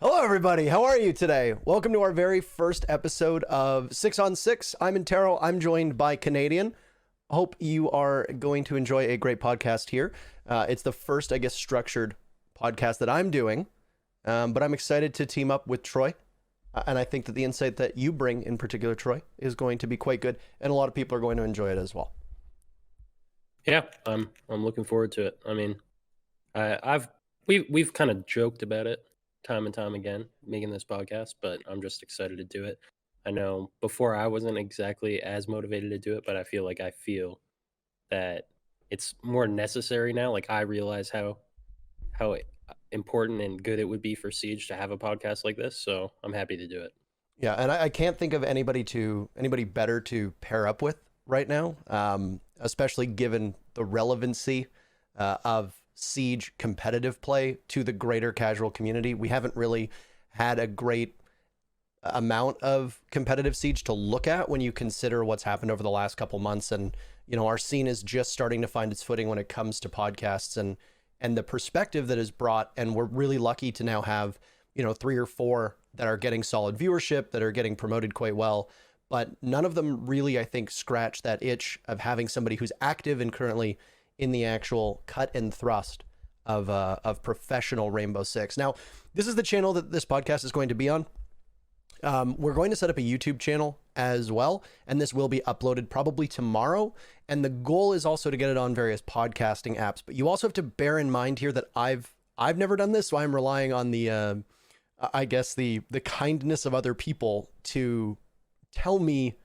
Hello, everybody. How are you today? Welcome to our very first episode of 6 on 6. I'm INTERRO. I'm joined by Canadian. Hope you are going to enjoy a great podcast here. It's the first, I guess, structured podcast that I'm doing, but I'm excited to team up with Troy. And I think that the insight that you bring, in particular, Troy, is going to be quite good, and a lot of people are going to enjoy it as well. Yeah, I'm looking forward to it. I mean, we've kind of joked about it time and time again, making this podcast, but I'm just excited to do it. I know before I wasn't exactly as motivated to do it, but I feel that it's more necessary now. Like I realize how important and good it would be for Siege to have a podcast like this, so I'm happy to do it. Yeah, and I can't think of anybody better to pair up with right now, especially given the relevancy of Siege competitive play to the greater casual community. We haven't really had a great amount of competitive Siege to look at when you consider what's happened over the last couple months, and our scene is just starting to find its footing when it comes to podcasts and the perspective that is brought. And we're really lucky to now have 3 or 4 that are getting solid viewership, that are getting promoted quite well, but none of them really, I think, scratch that itch of having somebody who's active and currently in the actual cut and thrust of professional Rainbow Six. Now, this is the channel that this podcast is going to be on. We're going to set up a YouTube channel as well, and this will be uploaded probably tomorrow. And the goal is also to get it on various podcasting apps. But you also have to bear in mind here that I've never done this, so I'm relying on the I guess the kindness of other people to tell me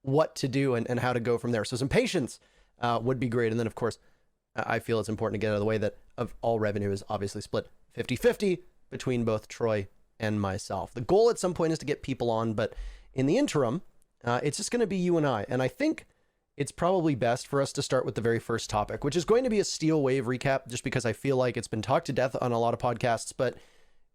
what to do and how to go from there. So some patience would be great. And then, of course, I feel it's important to get out of the way that of all revenue is obviously split 50-50 between both Troy and myself. The goal at some point is to get people on, but in the interim, it's just going to be you and I. And I think it's probably best for us to start with the very first topic, which is going to be a Steel Wave recap, just because I feel like it's been talked to death on a lot of podcasts, but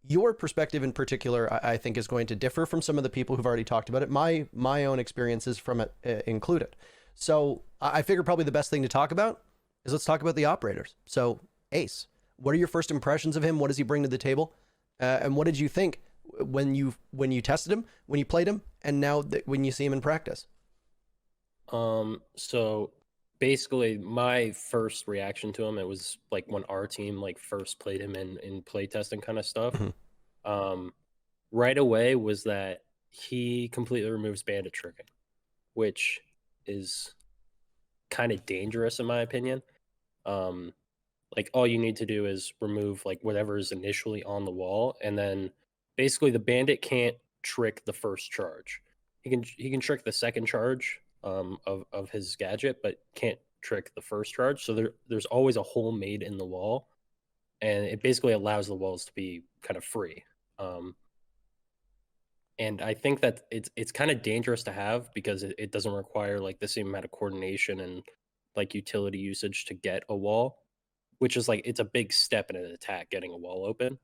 your perspective in particular, I think, is going to differ from some of the people who've already talked about it. My own experiences from it included. So I figure probably the best thing to talk about is let's talk about the operators. So Ace, what are your first impressions of him? What does he bring to the table? And what did you think when you tested him, when you played him, and now when you see him in practice? So basically my first reaction to him, it was like when our team like first played him in play testing kind of stuff. Mm-hmm. Right away was that he completely removes bandit tricking, which is kind of dangerous in my opinion. Like all you need to do is remove like whatever is initially on the wall, and then basically the bandit can't trick the first charge. He can trick the second charge of his gadget, but can't trick the first charge. So there's always a hole made in the wall, and it basically allows the walls to be kind of free. And I think that it's kind of dangerous to have because it doesn't require like the same amount of coordination and like utility usage to get a wall, which is like it's a big step in an attack getting a wall open.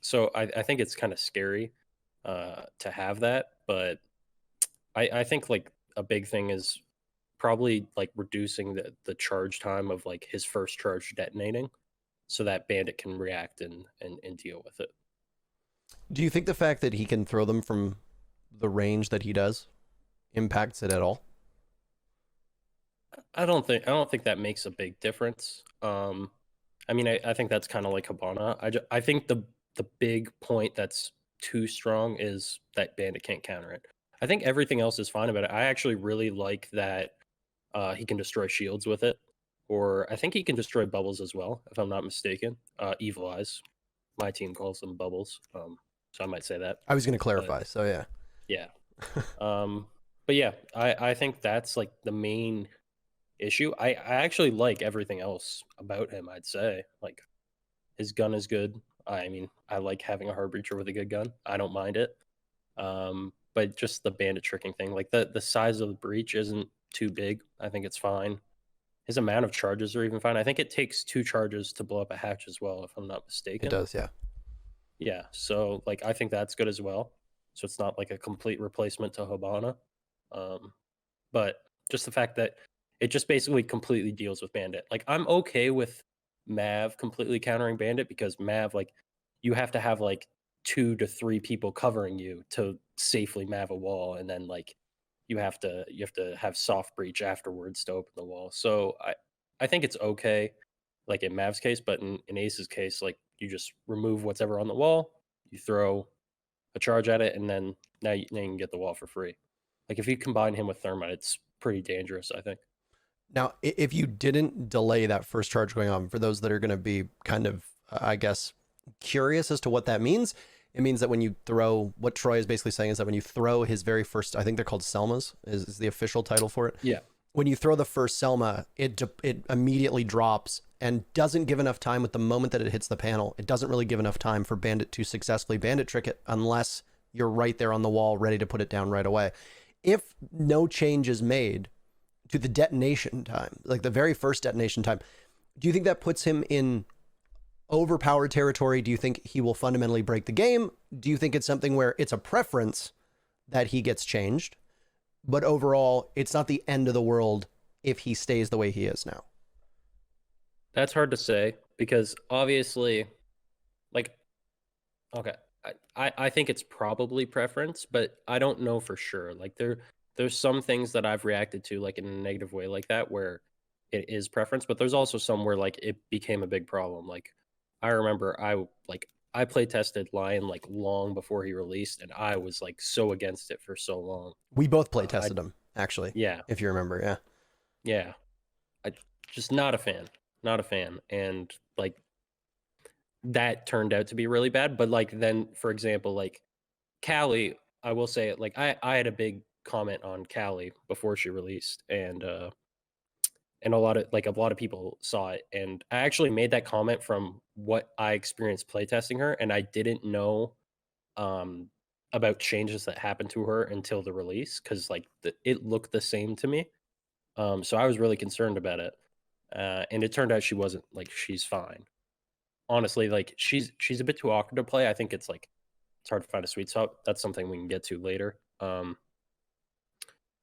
So I think it's kind of scary to have that, but I think like a big thing is probably like reducing the charge time of like his first charge detonating so that bandit can react and deal with it. Do you think the fact that he can throw them from the range that he does impacts it at all? I don't think that makes a big difference. I mean, I think that's kind of like Habana. I think the big point that's too strong is that bandit can't counter it. I think everything else is fine about it. I actually really like that he can destroy shields with it, or I think he can destroy bubbles as well, if I'm not mistaken. Evil Eyes, my team calls them bubbles, so I might say that. I was going to But clarify, so yeah. yeah, um, but yeah, I think that's like the main issue. I actually like everything else about him. I'd say like his gun is good. I mean, I like having a hard breacher with a good gun. I don't mind it. But just the bandit tricking thing, like the size of the breach isn't too big. I think it's fine. His amount of charges are even fine. I think it takes 2 charges to blow up a hatch as well, if I'm not mistaken. It does, yeah. Yeah, so like I think that's good as well. So it's not like a complete replacement to Habana. But just the fact that it just basically completely deals with Bandit. Like I'm okay with Mav completely countering Bandit because Mav, like, you have to have like 2 to 3 people covering you to safely mav a wall, and then like you have to have soft breach afterwards to open the wall. So I think it's okay, like in Mav's case, but in Ace's case, like you just remove what's ever on the wall, you throw a charge at it, and then now you can get the wall for free. Like if you combine him with Thermite, it's pretty dangerous, I think. Now, if you didn't delay that first charge going on, for those that are going to be kind of, I guess, curious as to what that means, it means that when you throw, what Troy is basically saying is that when you throw his very first, I think they're called Selmas, is the official title for it. Yeah. When you throw the first Selma, it immediately drops and doesn't give enough time with the moment that it hits the panel. It doesn't really give enough time for Bandit to successfully Bandit trick it unless you're right there on the wall ready to put it down right away. If no change is made to the detonation time, like the very first detonation time, do you think that puts him in overpowered territory? Do you think he will fundamentally break the game? Do you think it's something where it's a preference that he gets changed, but overall it's not the end of the world if he stays the way he is now? That's hard to say because obviously, like, okay, I think it's probably preference, but I don't know for sure. Like there's some things that I've reacted to like in a negative way like that where it is preference, but there's also some where like it became a big problem. Like I remember I play tested Lion like long before he released, and I was like so against it for so long. We both play I tested him, actually, Yeah, if you remember. Yeah. yeah. I just not a fan. Not a fan. And like that turned out to be really bad. But like then, for example, like Callie, I will say it, like I had a big comment on Callie before she released, and a lot of people saw it. And I actually made that comment from what I experienced playtesting her, and I didn't know um about changes that happened to her until the release because like it looked the same to me. So I was really concerned about it. And it turned out she wasn't. Like she's fine. Honestly, like she's a bit too awkward to play. I think it's hard to find a sweet spot. That's something we can get to later.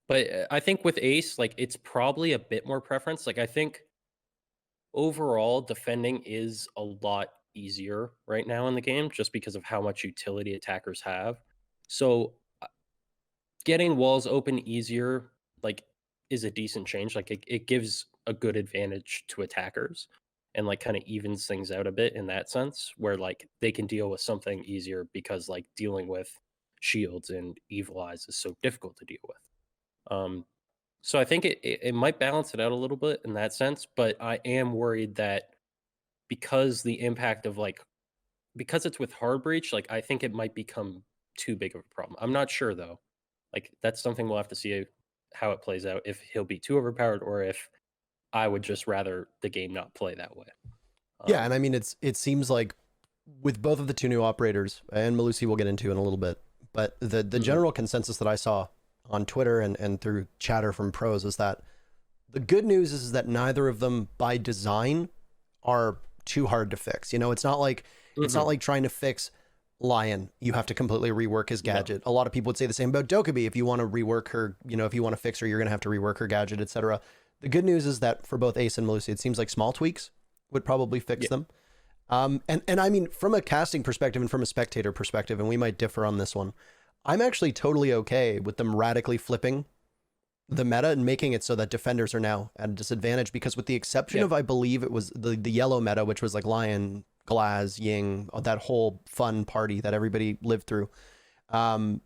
But I think with Ace, like it's probably a bit more preference. Like I think overall defending is a lot easier right now in the game just because of how much utility attackers have. So getting walls open easier, like, is a decent change. Like it gives a good advantage to attackers and like kind of evens things out a bit in that sense where like they can deal with something easier because like dealing with shields and evil eyes is so difficult to deal with. Um so I think it might balance it out a little bit in that sense, but I am worried that because the impact of like because it's with hard breach, like I think it might become too big of a problem. I'm not sure though. Like that's something we'll have to see how it plays out, if he'll be too overpowered or if I would just rather the game not play that way. Yeah, and Um, I mean it seems like with both of the two new operators, and Melusi we'll get into in a little bit, but the mhm. general consensus that I saw on Twitter and through chatter from pros is that the good news is that neither of them by design are too hard to fix. You know, it's not Mhm. like trying to fix Lion. You have to completely rework his No. gadget. A lot of people would say the same about Dokkaebi. If you want to rework her, you know, if you want to fix her, you're going to have to rework her gadget, etc. The good news is that for both Ace and Melusi, it seems like small tweaks would probably fix Yeah. them. And I mean, from a casting perspective and from a spectator perspective, and we might differ on this one, I'm actually totally okay with them radically flipping the meta and making it so that defenders are now at a disadvantage, because with the exception Yeah. of, I believe it was the yellow meta, which was like Lion, Glaz, Ying, that whole fun party that everybody lived through. Um,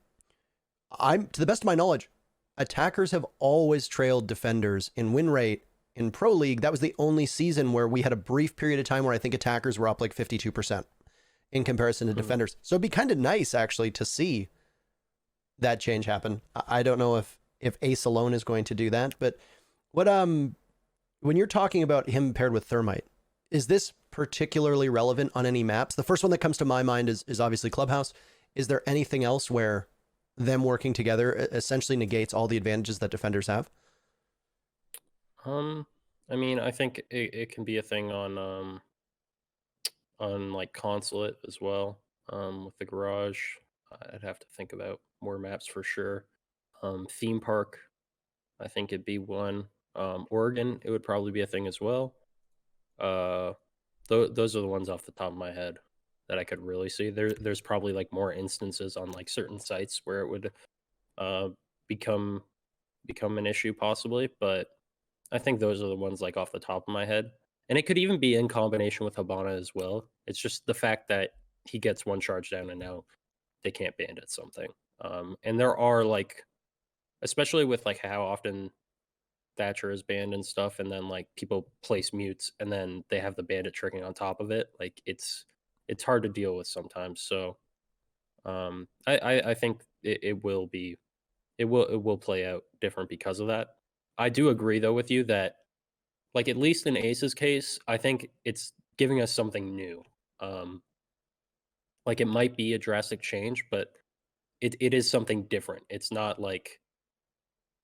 I'm, to the best of my knowledge, attackers have always trailed defenders in win rate in Pro League. That was the only season where we had a brief period of time where I think attackers were up like 52% in comparison to Mhm. defenders. So it'd be kind of nice actually to see that change happen. I don't know if Ace alone is going to do that, but what when you're talking about him paired with Thermite, is this particularly relevant on any maps? The first one that comes to my mind is obviously Clubhouse. Is there anything else where them working together essentially negates all the advantages that defenders have? Um, I mean, I think it can be a thing on like consulate as well. With the garage, I'd have to think about more maps for sure. Theme park, I think it'd be one. Oregon, it would probably be a thing as well. Uh, those are the ones off the top of my head that I could really see. There's probably like more instances on like certain sites where it would uh become an issue possibly, but I think those are the ones like off the top of my head. And it could even be in combination with Habana as well. It's just the fact that he gets one charge down and now they can't bandit something. And there are like, especially with like how often Thatcher is banned and stuff, and then like people place mutes and then they have the bandit tricking on top of it. Like it's hard to deal with sometimes. So I think it will be it will play out different because of that. I do agree though with you that like at least in Ace's case, I think it's giving us something new. Um, like it might be a drastic change, but it is something different. It's not like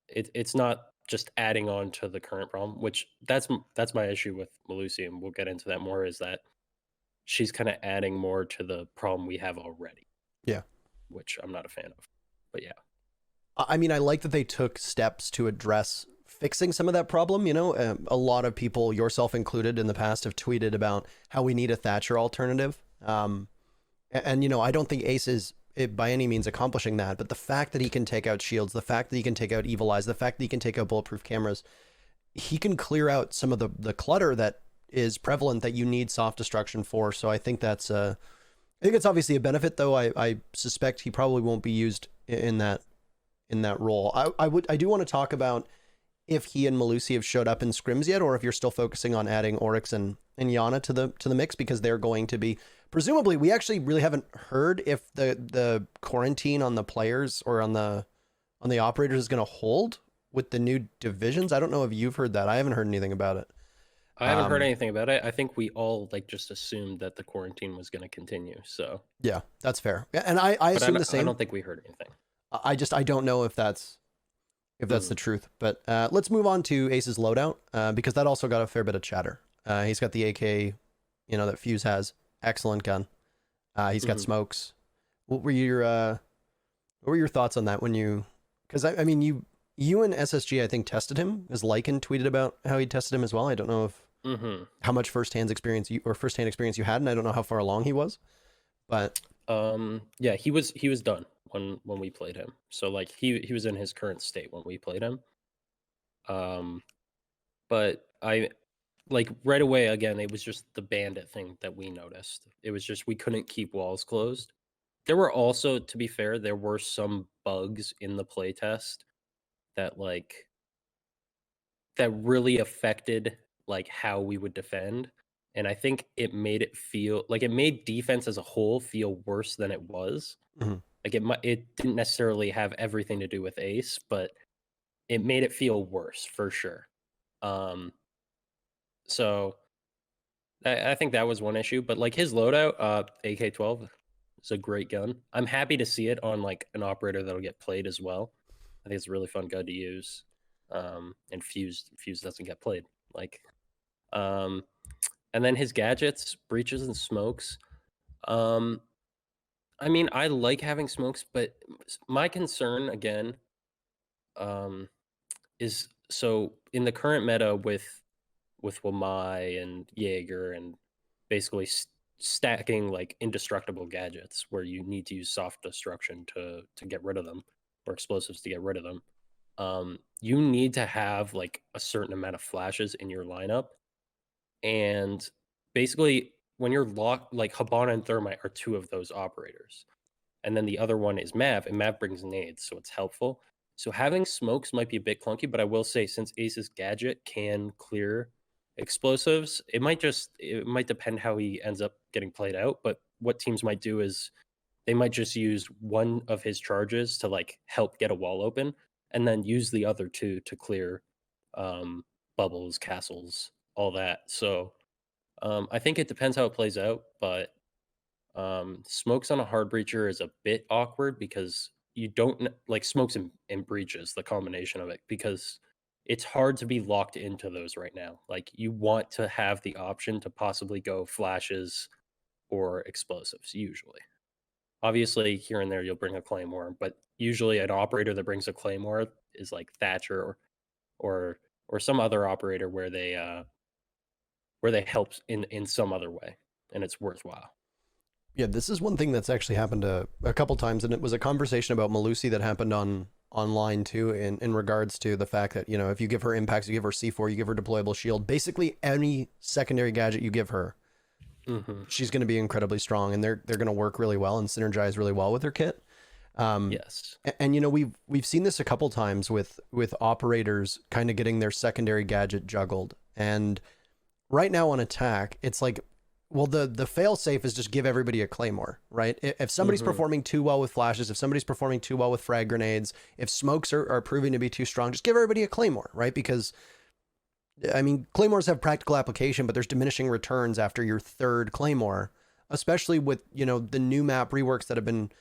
it's not just adding on to the current problem, which that's my issue with Melusi, and we'll get into that more. Is that she's kind of adding more to the problem we have already, Yeah. which I'm not a fan of. But yeah, I mean, I like that they took steps to address fixing some of that problem. You know, a lot of people, yourself included, in the past have tweeted about how we need a Thatcher alternative. And you know, I don't think Ace is by any means accomplishing that, but the fact that he can take out shields, the fact that he can take out evil eyes, the fact that he can take out bulletproof cameras, he can clear out some of the clutter that is prevalent that you need soft destruction for. So I think that's I think it's obviously a benefit, though. I suspect he probably won't be used in that role. I do want to talk about if he and Melusi have showed up in scrims yet, or if you're still focusing on adding Oryx and Yana to the mix, because they're going to be presumably. We actually really haven't heard if the quarantine on the players or on the operators is going to hold with the new divisions. I don't know if you've heard that. I haven't heard anything about it. I haven't heard anything about it. I think we all like just assumed that the quarantine was going to continue. So Yeah, that's fair. And I but assume the same. I don't think we heard anything. I don't know if that's the truth. But let's move on to Ace's loadout, because that also got a fair bit of chatter. He's got the AK, you know, that Fuse has. Excellent gun. He's got smokes. What were your thoughts on that when you? Because I mean, you and SSG I think tested him, as Lycan tweeted about how he tested him as well. I don't know if how much firsthand experience you had, and I don't know how far along he was, but yeah, he was done when we played him. So like he was in his current state when we played him. But I like right away again, it was just the bandit thing that we noticed. It was just we couldn't keep walls closed. There were also, to be fair, there were some bugs in the playtest that like that really affected like how we would defend. And I think it made it feel like it made defense as a whole feel worse than it was. Mhm. Like it didn't necessarily have everything to do with Ace, but it made it feel worse for sure. So I think that was one issue. But like his loadout, AK-12 is a great gun. I'm happy to see it on like an operator that'll get played as well. I think it's a really fun gun to use. And Fuse doesn't get played. Like and then his gadgets, breaches and smokes. I mean, I like having smokes, but my concern again is so in the current meta with Wamai and Jaeger and basically stacking like indestructible gadgets where you need to use soft destruction to get rid of them or explosives to get rid of them. You need to have like a certain amount of flashes in your lineup, and basically when you're locked, like Habana and Thermite are two of those operators, and then the other one is Mav, and Mav brings nades, so it's helpful. So having smokes might be a bit clunky, but I will say since Ace's gadget can clear explosives, it might depend how he ends up getting played out. But what teams might do is they might just use one of his charges to like help get a wall open, and then use the other two to clear bubbles, castles, all that. So I think it depends how it plays out, but smokes on a hard breacher is a bit awkward because you don't like smokes and breaches, the combination of it, because it's hard to be locked into those right now. Like you want to have the option to possibly go flashes or explosives usually. Obviously, here and there you'll bring a claymore, but usually an operator that brings a claymore is like Thatcher or some other operator where they help in some other way and it's worthwhile. Yeah, this is one thing that's actually happened a couple times, and it was a conversation about Melusi that happened on online too, in regards to the fact that, you know, if you give her impacts, you give her C4, you give her deployable shield, basically any secondary gadget you give her, she's going to be incredibly strong, and they're going to work really well and synergize really well with her kit. Yes. And you know, we've seen this a couple times with operators kind of getting their secondary gadget juggled, and right now on attack, it's like, well, the fail safe is just give everybody a claymore, right? If somebody's performing too well with flashes, if somebody's performing too well with frag grenades, if smokes are proving to be too strong, just give everybody a claymore, right? Because I mean, claymores have practical application, but there's diminishing returns after your third claymore, especially with, you know, the new map reworks that have been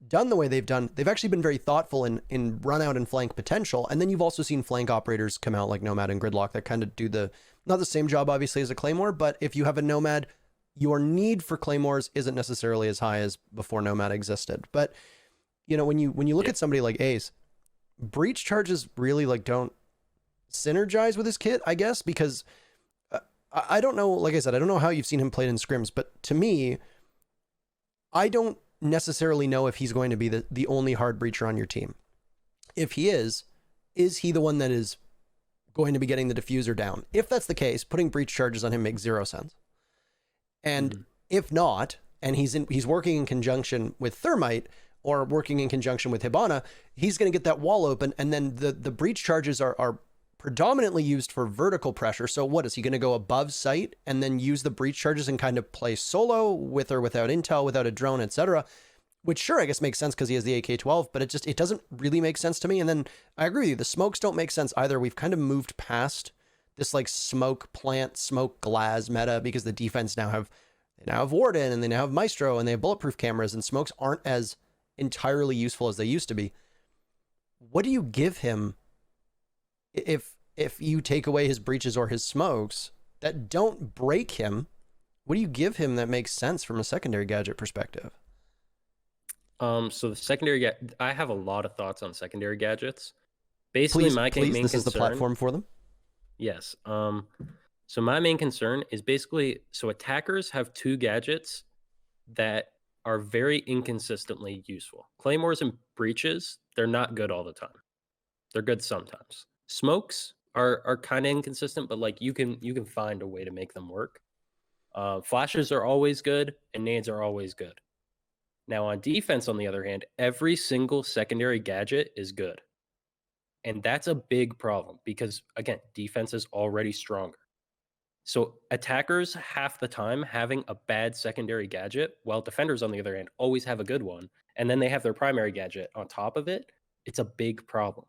done the way they've done. They've actually been very thoughtful in run out and flank potential. And then you've also seen flank operators come out like Nomad and Gridlock that kind of do not the same job obviously as a claymore, but if you have a Nomad, your need for claymores isn't necessarily as high as before Nomad existed. But you know, when you look at somebody like Ace, breach charges really like don't synergize with his kit, I guess, because I don't know, like I said, I don't know how you've seen him played in scrims, but to me, I don't necessarily know if he's going to be the only hard breacher on your team. If he is he the one that is going to be getting the diffuser down? If that's the case, putting breach charges on him makes zero sense. And if not, and he's working in conjunction with Thermite or working in conjunction with Hibana, he's going to get that wall open, and then the breach charges are predominantly used for vertical pressure. So what is he going to go above site and then use the breach charges and kind of play solo with or without intel, without a drone, etc.? Which sure, I guess makes sense because he has the AK-12, but it doesn't really make sense to me. And then I agree with you, the smokes don't make sense either. We've kind of moved past this like smoke plant, smoke glass meta because the defense now have Warden, and they now have Maestro, and they have bulletproof cameras, and smokes aren't as entirely useful as they used to be. What do you give him if you take away his breaches or his smokes that don't break him? What do you give him that makes sense from a secondary gadget perspective? So the secondary I have a lot of thoughts on secondary gadgets. Basically, Please, main this concern, is the platform for them. Yes. So my main concern is basically, so attackers have two gadgets that are very inconsistently useful. Claymores and breaches, they're not good all the time. They're good sometimes. Smokes are kind of inconsistent, but like you can find a way to make them work. Flashes are always good, and nades are always good. Now on defense, on the other hand, every single secondary gadget is good. And that's a big problem because, again, defense is already stronger. So attackers half the time having a bad secondary gadget, while defenders, on the other hand, always have a good one. And then they have their primary gadget on top of it. It's a big problem.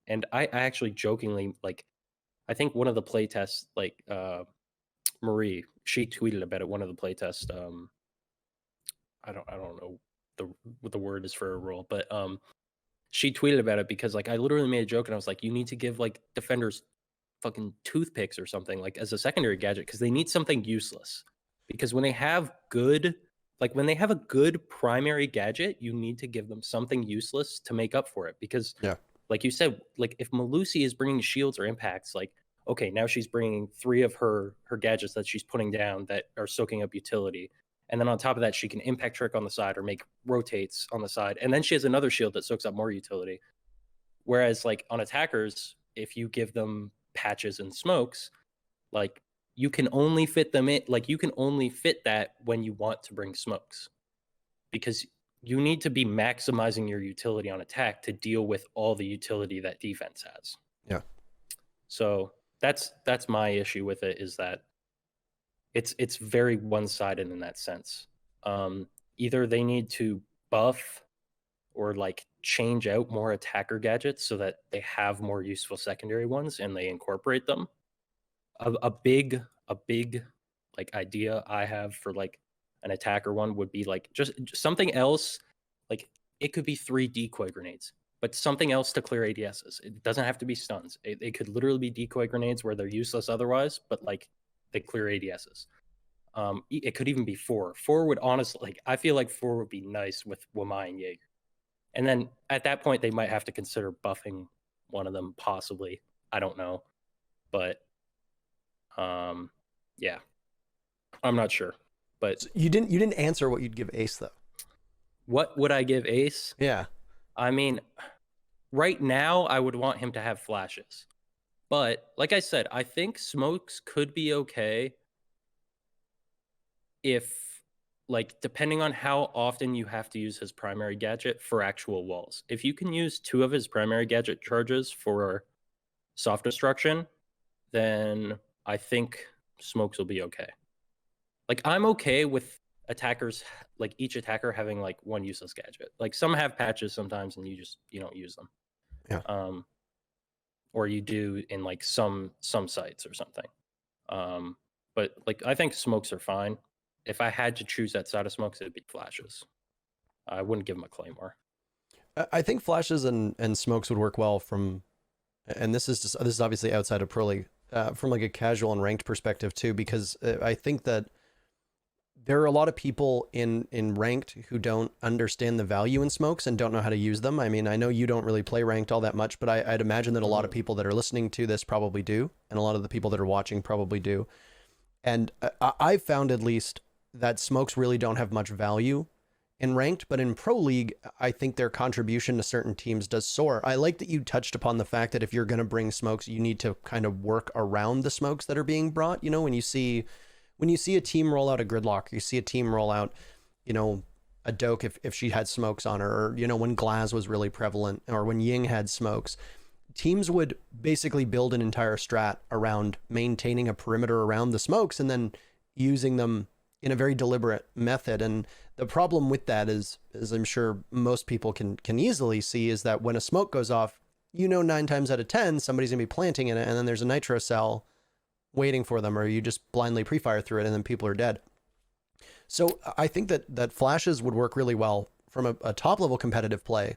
And I actually jokingly, like, I think one of the playtests, like Marie, she tweeted about it, one of the playtests. I don't know what the word is for a role, but she tweeted about it because like I literally made a joke and I was like, you need to give like defenders fucking toothpicks or something like as a secondary gadget because they need something useless. Because when they have good, like when they have a good primary gadget, you need to give them something useless to make up for it. Because like you said, like if Melusi is bringing shields or impacts, like okay, now she's bringing 3 of her gadgets that she's putting down that are soaking up utility. And then on top of that, she can impact trick on the side or make rotates on the side. And then she has another shield that soaks up more utility. Whereas like on attackers, if you give them patches and smokes, like you can only fit them in, like you can only fit that when you want to bring smokes. Because you need to be maximizing your utility on attack to deal with all the utility that defense has. Yeah. So that's my issue with it, is that it's very one-sided in that sense. Either they need to buff or like change out more attacker gadgets so that they have more useful secondary ones and they incorporate them. A big like idea I have for like an attacker one would be like just something else. Like it could be 3 decoy grenades, but something else to clear ADSs. It doesn't have to be stuns. It could literally be decoy grenades where they're useless otherwise, but like they clear ADSs. It could even be 4. 4 would honestly, like I feel like 4 would be nice with Wamai and Jaeger. And then at that point, they might have to consider buffing one of them, possibly. I don't know, but yeah, I'm not sure. But So you didn't answer what you'd give Ace though. what would I give Ace? Yeah. I mean, right now I would want him to have flashes. But like I said, I think smokes could be okay if, like, depending on how often you have to use his primary gadget for actual walls. If you can use 2 of his primary gadget charges for soft destruction, then I think smokes will be okay. Like, I'm okay with attackers, like each attacker having like one useless gadget. Like some have patches sometimes and you don't use them. Yeah. Or you do in like some sites or something. But like I think smokes are fine. If I had to choose that side of smokes, it'd be flashes. I wouldn't give him a claymore. I think flashes and smokes would work well from, and this is obviously outside of Pro League, from like a casual and ranked perspective too, because I think that there are a lot of people in ranked who don't understand the value in smokes and don't know how to use them. I mean, I know you don't really play ranked all that much, but I'd imagine that a lot of people that are listening to this probably do, and a lot of the people that are watching probably do. And I've found at least that smokes really don't have much value in ranked, but in Pro League, I think their contribution to certain teams does soar. I like that you touched upon the fact that if you're going to bring smokes, you need to kind of work around the smokes that are being brought. You know, when you see a team roll out a gridlock, you see a team roll out, you know, a Doke if she had smokes on her, or, you know, when Glaz was really prevalent, or when Ying had smokes, teams would basically build an entire strat around maintaining a perimeter around the smokes and then using them in a very deliberate method. And the problem with that is, as I'm sure most people can easily see, is that when a smoke goes off, you know, 9 times out of 10, somebody's gonna be planting in it, and then there's a nitro cell waiting for them, or you just blindly pre-fire through it and then people are dead. So I think that flashes would work really well from a top level competitive play,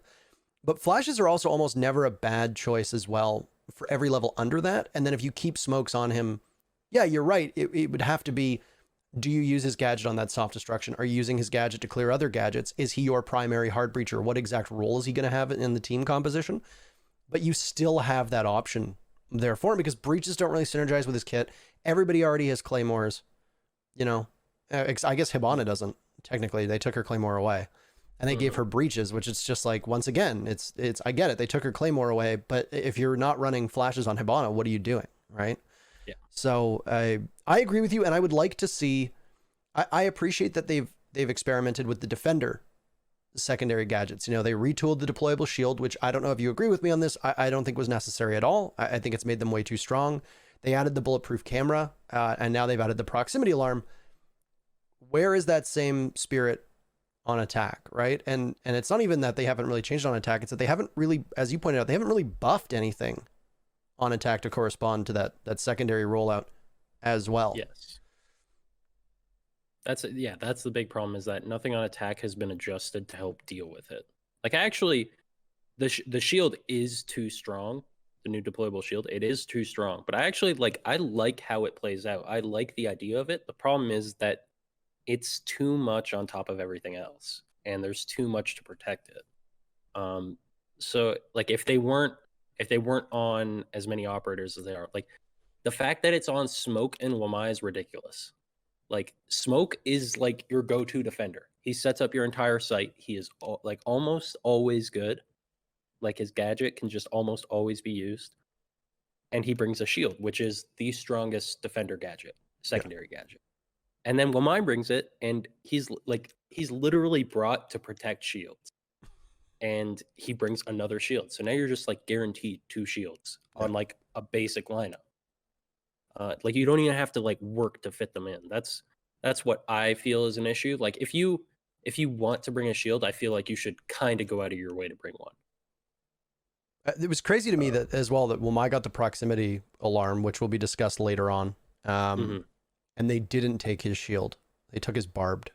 but flashes are also almost never a bad choice as well for every level under that. And then if you keep smokes on him, yeah, you're right. It would have to be, do you use his gadget on that soft destruction? Are you using his gadget to clear other gadgets? Is he your primary hard breacher? What exact role is he going to have in the team composition? But you still have that option there for him, because breaches don't really synergize with his kit. Everybody already has claymores, you know. I guess Hibana doesn't. Technically, they took her claymore away, and they gave her breaches, which is just like, once again, it's I get it. They took her claymore away, but if you're not running flashes on Hibana, what are you doing, right? Yeah. So I agree with you, and I would like to see. I appreciate that they've experimented with the defender secondary gadgets. You know, they retooled the deployable shield, which I don't know if you agree with me on this. I don't think was necessary at all. I think it's made them way too strong. They added the bulletproof camera, and now they've added the proximity alarm. Where is that same spirit on attack, right? And it's not even that they haven't really changed on attack. It's that they haven't really, as you pointed out, they haven't really buffed anything on attack to correspond to that secondary rollout as well. Yes. That's the big problem, is that nothing on attack has been adjusted to help deal with it. Like, actually, the shield is too strong. The new deployable shield, it is too strong. But I like how it plays out. I like the idea of it. The problem is that it's too much on top of everything else, and there's too much to protect it. So like if they weren't on as many operators as they are, like the fact that it's on Smoke and Wamai is ridiculous. Like Smoke is like your go-to defender. He sets up your entire site. He is like almost always good. Like his gadget can just almost always be used. And he brings a shield, which is the strongest defender gadget, secondary gadget. And then Wamai brings it, and he's literally brought to protect shields. And he brings another shield. So now you're just like guaranteed 2 shields on like a basic lineup. Like you don't even have to like work to fit them in. That's what I feel is an issue. Like if you want to bring a shield, I feel like you should kind of go out of your way to bring one. It was crazy to me that as well that Wamai got the proximity alarm, which will be discussed later on. And they didn't take his shield. They took his barbed.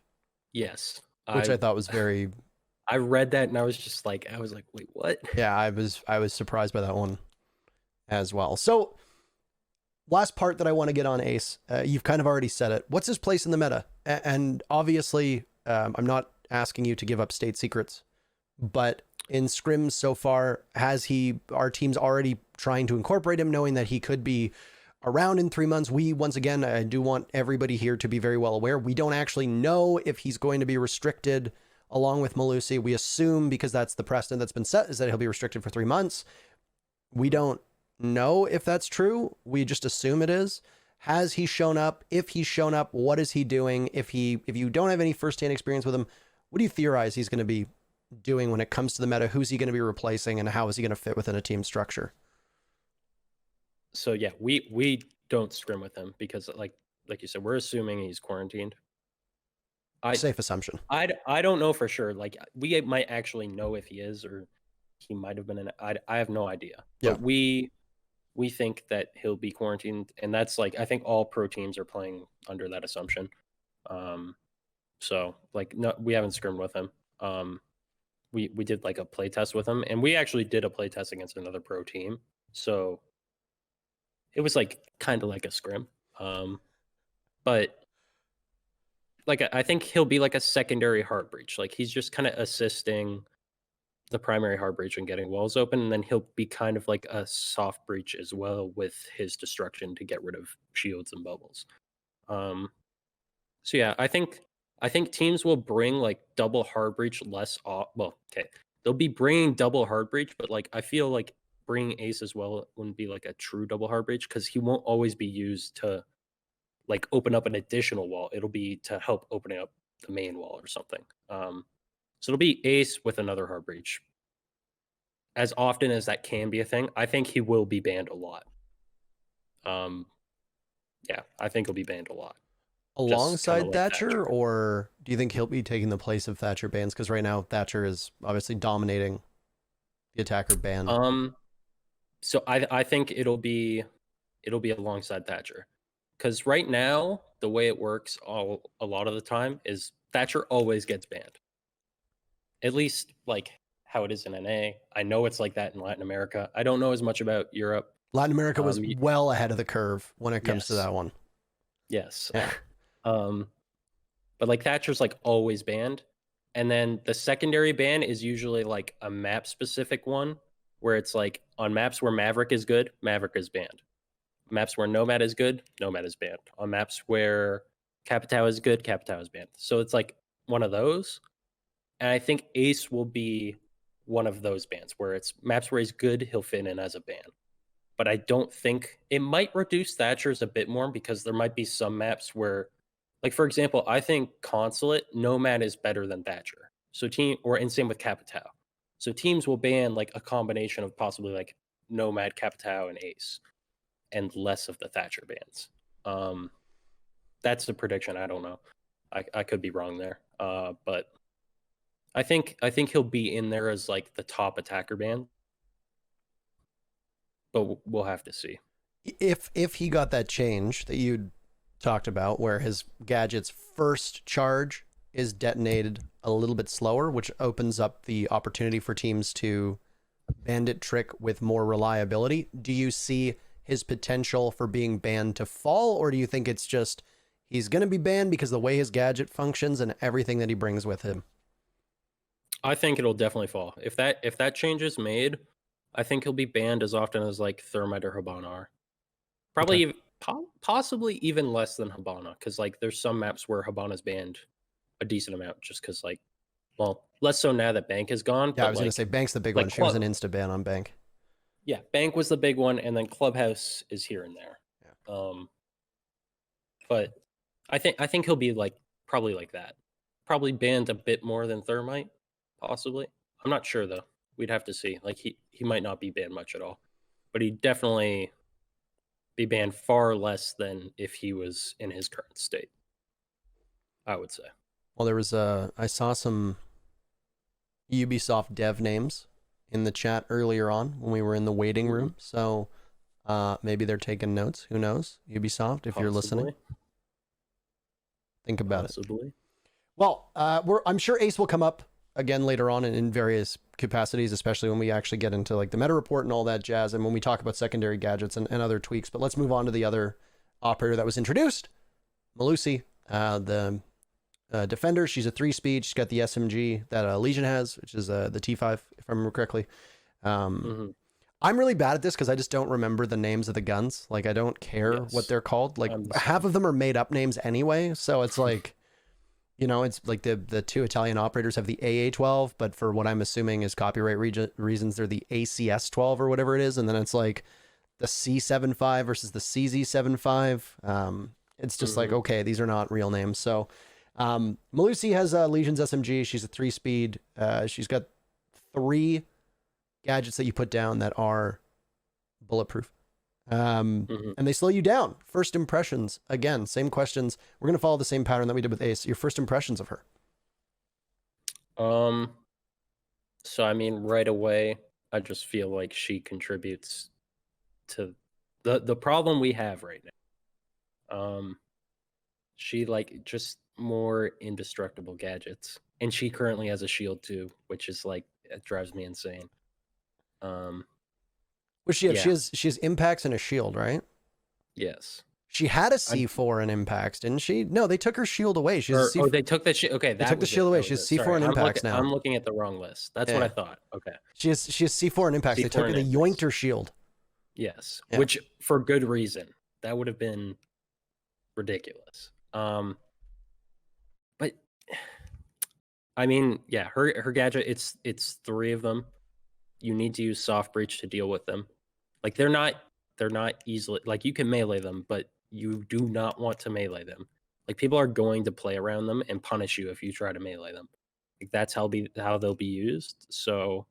Yes. Which I thought was very... I read that and I was like, wait, what? Yeah, I was surprised by that one as well. So last part that I want to get on Ace, you've kind of already said it. What's his place in the meta? And obviously, I'm not asking you to give up state secrets, but in scrims so far, are teams already trying to incorporate him, knowing that he could be around in 3 months. Once again, I do want everybody here to be very well aware. We don't actually know if he's going to be restricted along with Melusi. We assume, because that's the precedent that's been set, is that he'll be restricted for 3 months. We don't know if that's true. We just assume it is. Has he shown up? If he's shown up, what is he doing? If you don't have any firsthand experience with him, what do you theorize he's going to be doing when it comes to the meta? Who's he going to be replacing, and how is he going to fit within a team structure? So yeah, we don't scrim with him because like you said, we're assuming he's quarantined. Safe assumption. I don't know for sure. Like we might actually know if he is, or he might have been in. I have no idea. Yeah. But we think that he'll be quarantined, and that's like I think all pro teams are playing under that assumption. So like no, we haven't scrimmed with him. We did like a play test with him, and we actually did a play test against another pro team. So it was like kind of like a scrim. But like I think he'll be like a secondary hard breach. Like he's just kind of assisting the primary hard breach and getting walls open, and then he'll be kind of like a soft breach as well with his destruction to get rid of shields and bubbles. So yeah, I think teams will bring like double hard breach less off. Well, okay, they'll be bringing double hard breach, but like I feel like bringing ace as well wouldn't be like a true double hard breach because he won't always be used to like open up an additional wall. It'll be to help opening up the main wall or something. So it'll be ace with another hard breach. As often as that can be a thing, I think he will be banned a lot. Yeah, I think he'll be banned a lot. Alongside like Thatcher, or do you think he'll be taking the place of Thatcher bans? Because right now Thatcher is obviously dominating the attacker ban. So I think it'll be alongside Thatcher. Because right now, the way it works a lot of the time is Thatcher always gets banned. At least like how it is in NA. I know it's like that in Latin America. I don't know as much about Europe. Latin America was well ahead of the curve when it comes to that one. Yes. Yeah. But like Thatcher's like always banned. And then the secondary ban is usually like a map specific one where it's like on maps where Maverick is good, Maverick is banned. Maps where Nomad is good, Nomad is banned. On maps where Capitao is good, Capitao is banned. So it's like one of those. And I think Ace will be one of those bans where it's maps where he's good, he'll fit in as a ban. But I don't think it might reduce Thatcher's a bit more because there might be some maps where, like for example, I think Consulate Nomad is better than Thatcher. So and same with Capitao. So teams will ban like a combination of possibly like Nomad, Capitao, and Ace, and less of the Thatcher bans. That's the prediction. I don't know. I could be wrong there. But I think he'll be in there as like the top attacker ban. But we'll have to see. If he got that change that you talked about, where his gadget's first charge is detonated a little bit slower, which opens up the opportunity for teams to bandit trick with more reliability, do you see his potential for being banned to fall, or do you think it's just he's going to be banned because of the way his gadget functions and everything that he brings with him? I think it'll definitely fall. If that change is made, I think he'll be banned as often as like Thermite or Habana are. Probably, okay. Possibly even less than Habana, because like there's some maps where Habana's banned a decent amount, just because like, well, less so now that Bank is gone. Yeah, I was going to say Bank's the big one. She was an insta ban on Bank. Yeah, Bank was the big one, and then Clubhouse is here and there. Yeah. But I think he'll be like probably like that. Probably banned a bit more than Thermite, possibly. I'm not sure though. We'd have to see. Like he might not be banned much at all, but he'd definitely be banned far less than if he was in his current state, I would say. Well, there was I saw some Ubisoft dev names in the chat earlier on when we were in the waiting room. So maybe they're taking notes. Who knows? Ubisoft, if you're listening, think about it. Well, I'm sure Ace will come up again later on in various capacities, especially when we actually get into like the meta report and all that jazz, and when we talk about secondary gadgets and other tweaks. But let's move on to the other operator that was introduced, Melusi, the defender. She's a 3-speed. She's got the SMG that Legion has, which is the T5, if I remember correctly. I'm really bad at this because I just don't remember the names of the guns. Like, I don't care what Yes, they're called. Like, I'm the half same. of them are made up names anyway. So it's like, it's like the two Italian operators have the AA-12, but for what I'm assuming is copyright reasons, they're the ACS-12 or whatever it is. And then it's like the C75 versus the CZ75. It's just like, okay, these are not real names. So Melusi has Legion's SMG. She's a 3-speed. She's got 3 gadgets that you put down that are bulletproof. And they slow you down. First impressions, again, same questions. We're going to follow the same pattern that we did with Ace. Your first impressions of her. So I mean, right away, I just feel like she contributes to the problem we have right now. She like just more indestructible gadgets, and she currently has a shield too, which is like, it drives me insane. Well, she has impacts and a shield, right? Yes. She had a C4 and impacts, didn't she? No, they took her shield away. She has they took the shield. Okay, they took the shield away. She has C4 and impacts now. I'm looking at the wrong list. That's what I thought. Okay. She has C4 and impacts. They yoinked her shield. Yes, which for good reason. That would have been ridiculous. But I mean, yeah, her gadget, it's 3 of them. You need to use soft breach to deal with them. Like, they're not easily, like, you can melee them, but you do not want to melee them. Like, people are going to play around them and punish you if you try to melee them. Like, that's how they'll be used. So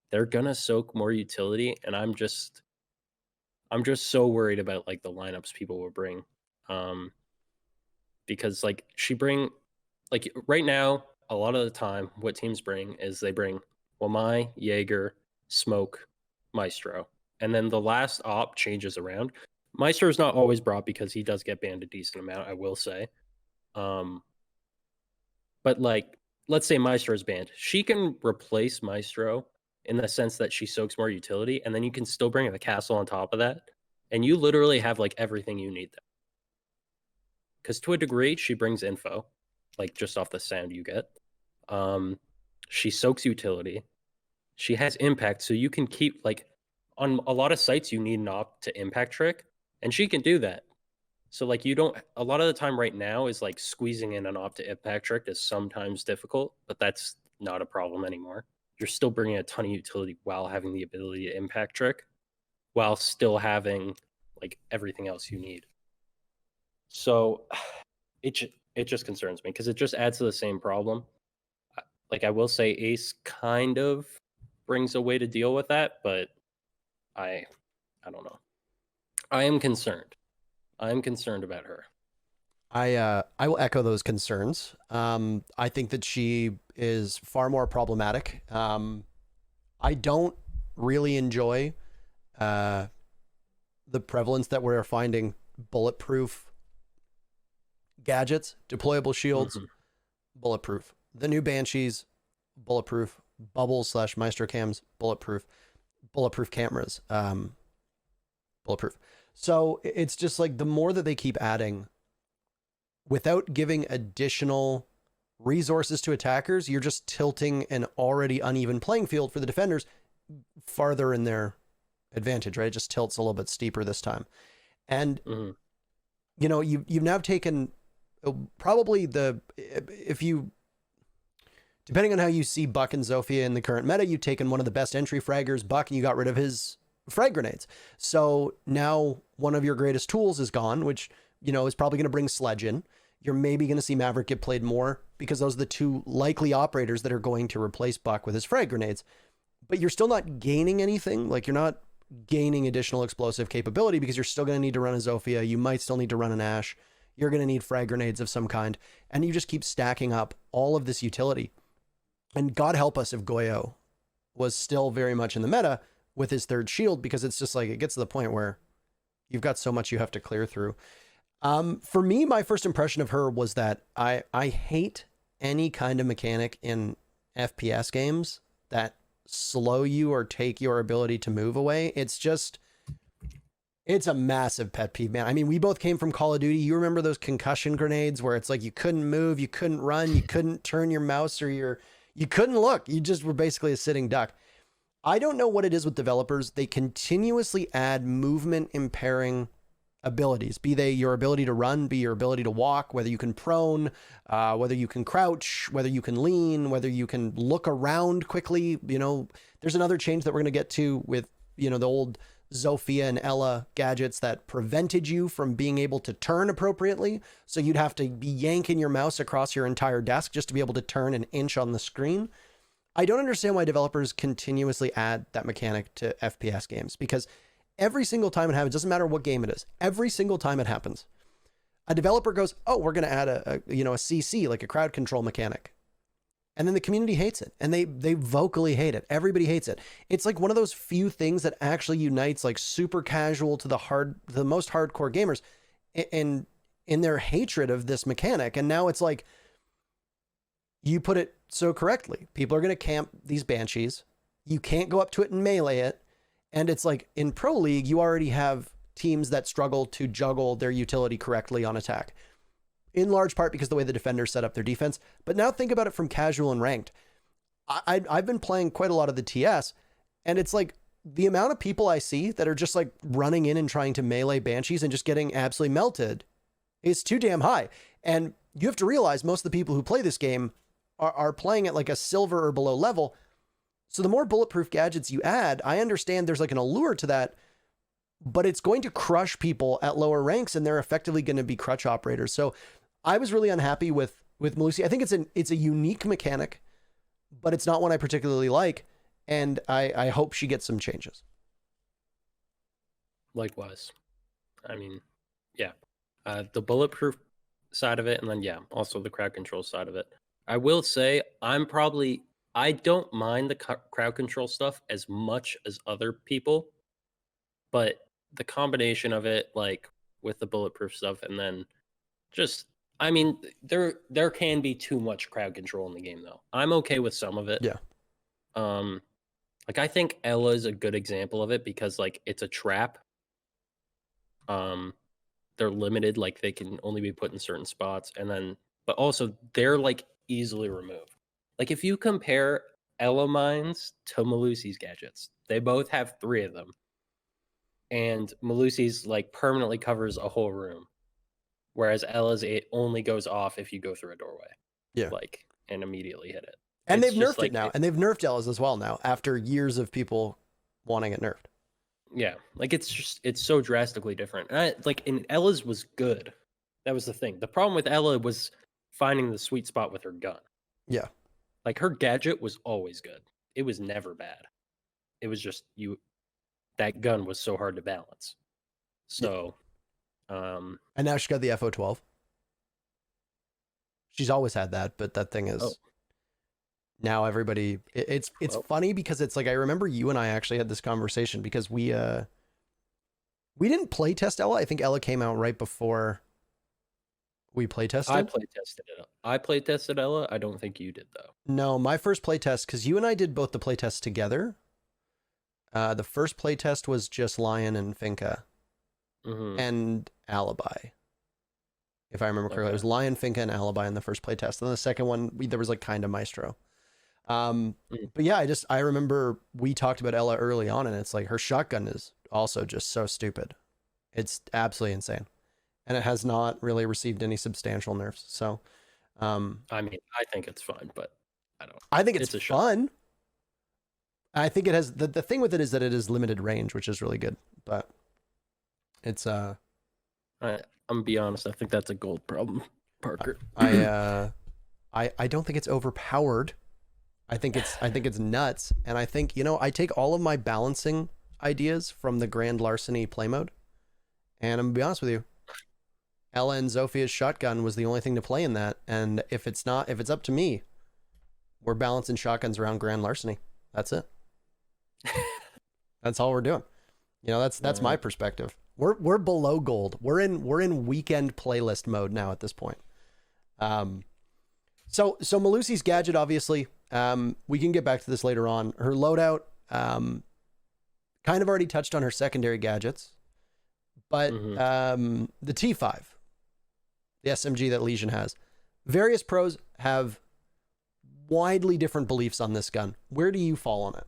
they're gonna soak more utility, and I'm just so worried about like the lineups people will bring. Because like like right now, a lot of the time what teams bring is they bring Wamai, Jaeger, Smoke, Maestro. And then the last op changes around. Maestro is not always brought because he does get banned a decent amount, I will say. But like, let's say Maestro is banned. She can replace Maestro in the sense that she soaks more utility, and then you can still bring the castle on top of that. And you literally have like everything you need there. Because to a degree, she brings info, like just off the sound you get. She soaks utility. She has impact, so you can keep like, on a lot of sites you need an op to impact trick, and she can do that. So like, you don't, a lot of the time right now is like squeezing in an op to impact trick is sometimes difficult, but that's not a problem anymore. You're still bringing a ton of utility while having the ability to impact trick, while still having like everything else you need. So it just concerns me because it just adds to the same problem. Like, I will say Ace kind of brings a way to deal with that, but I don't know. I am concerned. I am concerned about her. I will echo those concerns. I think that she is far more problematic. I don't really enjoy the prevalence that we're finding bulletproof gadgets, deployable shields, bulletproof. The new Banshees, bulletproof. Bubbles/Maestro cams, bulletproof. Bulletproof cameras, bulletproof. So it's just like, the more that they keep adding without giving additional resources to attackers, you're just tilting an already uneven playing field for the defenders farther in their advantage, right? It just tilts a little bit steeper this time. And, you've now taken probably depending on how you see Buck and Zofia in the current meta, you've taken one of the best entry fraggers, Buck, and you got rid of his frag grenades. So now one of your greatest tools is gone, which, is probably going to bring Sledge in. You're maybe going to see Maverick get played more because those are the 2 likely operators that are going to replace Buck with his frag grenades. But you're still not gaining anything. Like, you're not gaining additional explosive capability because you're still going to need to run a Zofia. You might still need to run an Ash. You're going to need frag grenades of some kind. And you just keep stacking up all of this utility. And God help us if Goyo was still very much in the meta with his 3rd shield, because it's just like, it gets to the point where you've got so much you have to clear through. For me, my first impression of her was that I hate any kind of mechanic in FPS games that slow you or take your ability to move away. It's a massive pet peeve, man. I mean, we both came from Call of Duty. You remember those concussion grenades where it's like you couldn't move, you couldn't run, you couldn't turn your mouse, or you couldn't look. You just were basically a sitting duck. I don't know what it is with developers. They continuously add movement impairing abilities, be they your ability to run, be your ability to walk, whether you can prone, whether you can crouch, whether you can lean, whether you can look around quickly. You know, there's another change that we're going to get to with, you know, the old Zofia and Ella gadgets that prevented you from being able to turn appropriately. So you'd have to be yanking your mouse across your entire desk just to be able to turn an inch on the screen. I don't understand why developers continuously add that mechanic to FPS games, because every single time it happens, doesn't matter what game it is, every single time it happens, a developer goes, oh, we're going to add a CC, like a crowd control mechanic. And then the community hates it, and they vocally hate it. Everybody hates it. It's like one of those few things that actually unites like super casual to the most hardcore gamers in their hatred of this mechanic. And now it's like, you put it so correctly. People are going to camp these banshees. You can't go up to it and melee it. And it's like in Pro League, you already have teams that struggle to juggle their utility correctly on attack, in large part because of the way the defenders set up their defense. But now think about it from casual and ranked. I've been playing quite a lot of the TS, and it's like the amount of people I see that are just like running in and trying to melee banshees and just getting absolutely melted is too damn high. And you have to realize most of the people who play this game are playing at like a silver or below level. So the more bulletproof gadgets you add, I understand there's like an allure to that, but it's going to crush people at lower ranks, and they're effectively going to be crutch operators. So I was really unhappy with Melusi. I think it's a unique mechanic, but it's not one I particularly like. And I hope she gets some changes. Likewise. I mean, yeah, the bulletproof side of it, and then, yeah, also the crowd control side of it. I will say I don't mind the crowd control stuff as much as other people, but the combination of it, like with the bulletproof stuff, and then just, I mean, there can be too much crowd control in the game, though. I'm okay with some of it. Yeah. Like, I think Ella is a good example of it, because like it's a trap. They're limited, like they can only be put in certain spots, and then, but also they're like easily removed. Like if you compare Ella mines to Melusi's gadgets, they both have 3 of them, and Melusi's like permanently covers a whole room, whereas Ella's, it only goes off if you go through a doorway. Yeah. Like, and immediately hit it. And It's they've just nerfed it now, and they've nerfed Ella's as well now after years of people wanting it nerfed. Yeah, like it's so drastically different. And and Ella's was good. That was the thing. The problem with Ella was finding the sweet spot with her gun. Yeah. Like her gadget was always good. It was never bad. It was just that gun was so hard to balance. So, and now she's got the FO12. She's always had that, but that thing is now everybody. It's funny because it's like I remember you and I actually had this conversation because we didn't play test Ella. I think Ella came out right before we play tested. I play tested Ella. I don't think you did though. No, my first play test, because you and I did both the play tests together. The first play test was just Lion and Finca and Alibi. If I remember correctly, it was Lion, Finca, and Alibi in the first play test. And the second one, there was like kind of Maestro. But yeah, I remember we talked about Ella early on, and it's like her shotgun is also just so stupid. It's absolutely insane. And it has not really received any substantial nerfs. So, I mean, I think it's fun, but I think it's fun. I think it has the thing with it is that it is limited range, which is really good. But it's I'm gonna be honest. I think that's a gold problem, Parker. I don't think it's overpowered. I think it's nuts. And I think, I take all of my balancing ideas from the Grand Larceny play mode. And I'm gonna be honest with you, Ella and Zofia's shotgun was the only thing to play in that. And if it's up to me, we're balancing shotguns around Grand Larceny. That's it. That's all we're doing. That's my perspective. We're below gold. We're in weekend playlist mode now at this point. So Melusi's gadget, obviously, we can get back to this later on. Her loadout, kind of already touched on her secondary gadgets, but the T5, the SMG that Legion has, various pros have widely different beliefs on this gun. Where do you fall on it?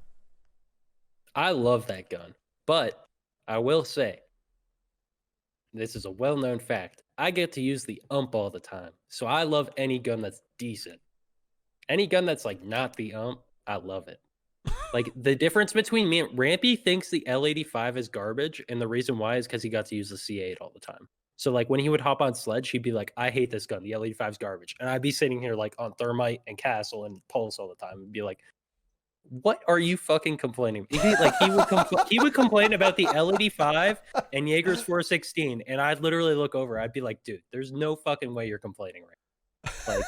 I love that gun, but I will say, this is a well-known fact. I get to use the ump all the time, so I love any gun that's decent. Any gun that's like not the ump, I love it. Like the difference between me and Rampy thinks the L85 is garbage, and the reason why is because he got to use the C8 all the time. So like when he would hop on Sledge, he'd be like, "I hate this gun. The L85 is garbage," and I'd be sitting here like on Thermite and Castle and Pulse all the time, and be like, "What are you fucking complaining?" He would complain about the L85 and Jaeger's 416, and I'd literally look over. I'd be like, "Dude, there's no fucking way you're complaining right now." Like.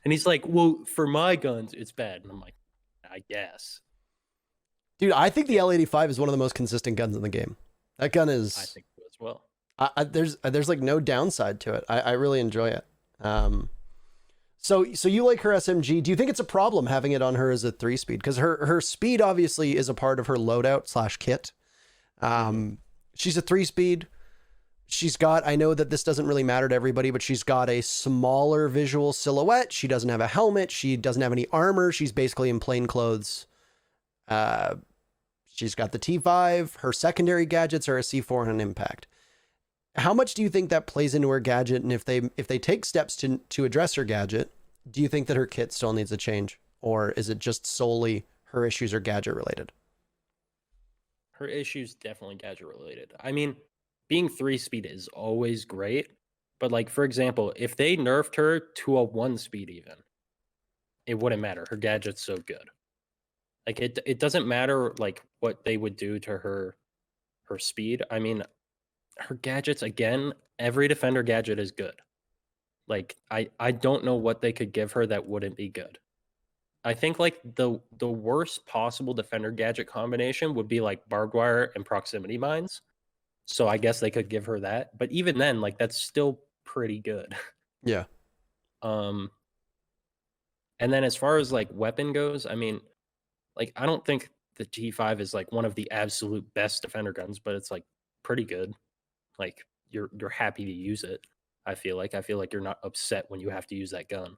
And he's like, "Well, for my guns, it's bad." And I'm like, "I guess." Dude, I think the L85 is one of the most consistent guns in the game. That gun is. I think so as well. There's like no downside to it. I really enjoy it. So you like her SMG? Do you think it's a problem having it on her as a 3-speed? Because her speed obviously is a part of her loadout / kit. She's a 3-speed. She's got, I know that this doesn't really matter to everybody, but she's got a smaller visual silhouette. She doesn't have a helmet. She doesn't have any armor. She's basically in plain clothes. She's got the T5. Her secondary gadgets are a C4 and an impact. How much do you think that plays into her gadget? And if they take steps to address her gadget, do you think that her kit still needs a change? Or is it just solely her issues are gadget related? Her issues definitely gadget related. I mean, being 3-speed is always great, but like for example, if they nerfed her to a 1-speed even, it wouldn't matter. Her gadget's so good. Like it doesn't matter like what they would do to her speed. I mean, her gadgets again, every defender gadget is good. Like I don't know what they could give her that wouldn't be good. I think like the worst possible defender gadget combination would be like barbed wire and proximity mines. So I guess they could give her that, but even then, like that's still pretty good. Yeah. And then as far as like weapon goes, I mean, like I don't think the T5 is like one of the absolute best defender guns, but it's like pretty good. Like you're happy to use it. I feel like you're not upset when you have to use that gun.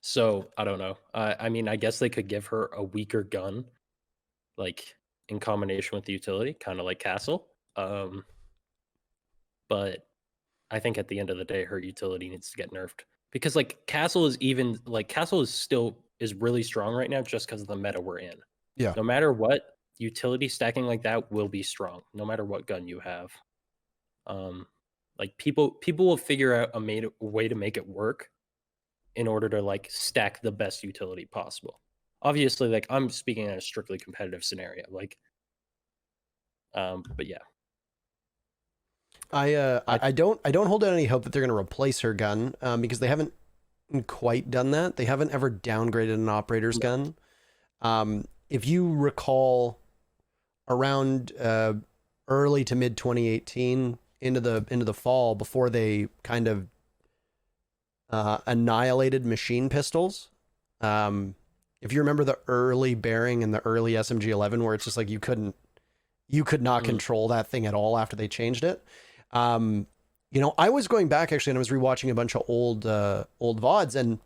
So I don't know. I mean, I guess they could give her a weaker gun, like in combination with the utility, kind of like Castle. But I think at the end of the day, her utility needs to get nerfed because like Castle is still really strong right now just because of the meta we're in. Yeah. No matter what, utility stacking like that will be strong, no matter what gun you have. Like people will figure out a way to make it work in order to like stack the best utility possible. Obviously, like I'm speaking in a strictly competitive scenario, like, but yeah. I don't hold out any hope that they're going to replace her gun because they haven't quite done that. They haven't ever downgraded an operator's gun. If you recall, around early to mid 2018 into the fall, before they kind of annihilated machine pistols. If you remember the early bearing and the early SMG 11, where it's just like you could not control that thing at all after they changed it. You know, I was going back actually and I was rewatching a bunch of old VODs, and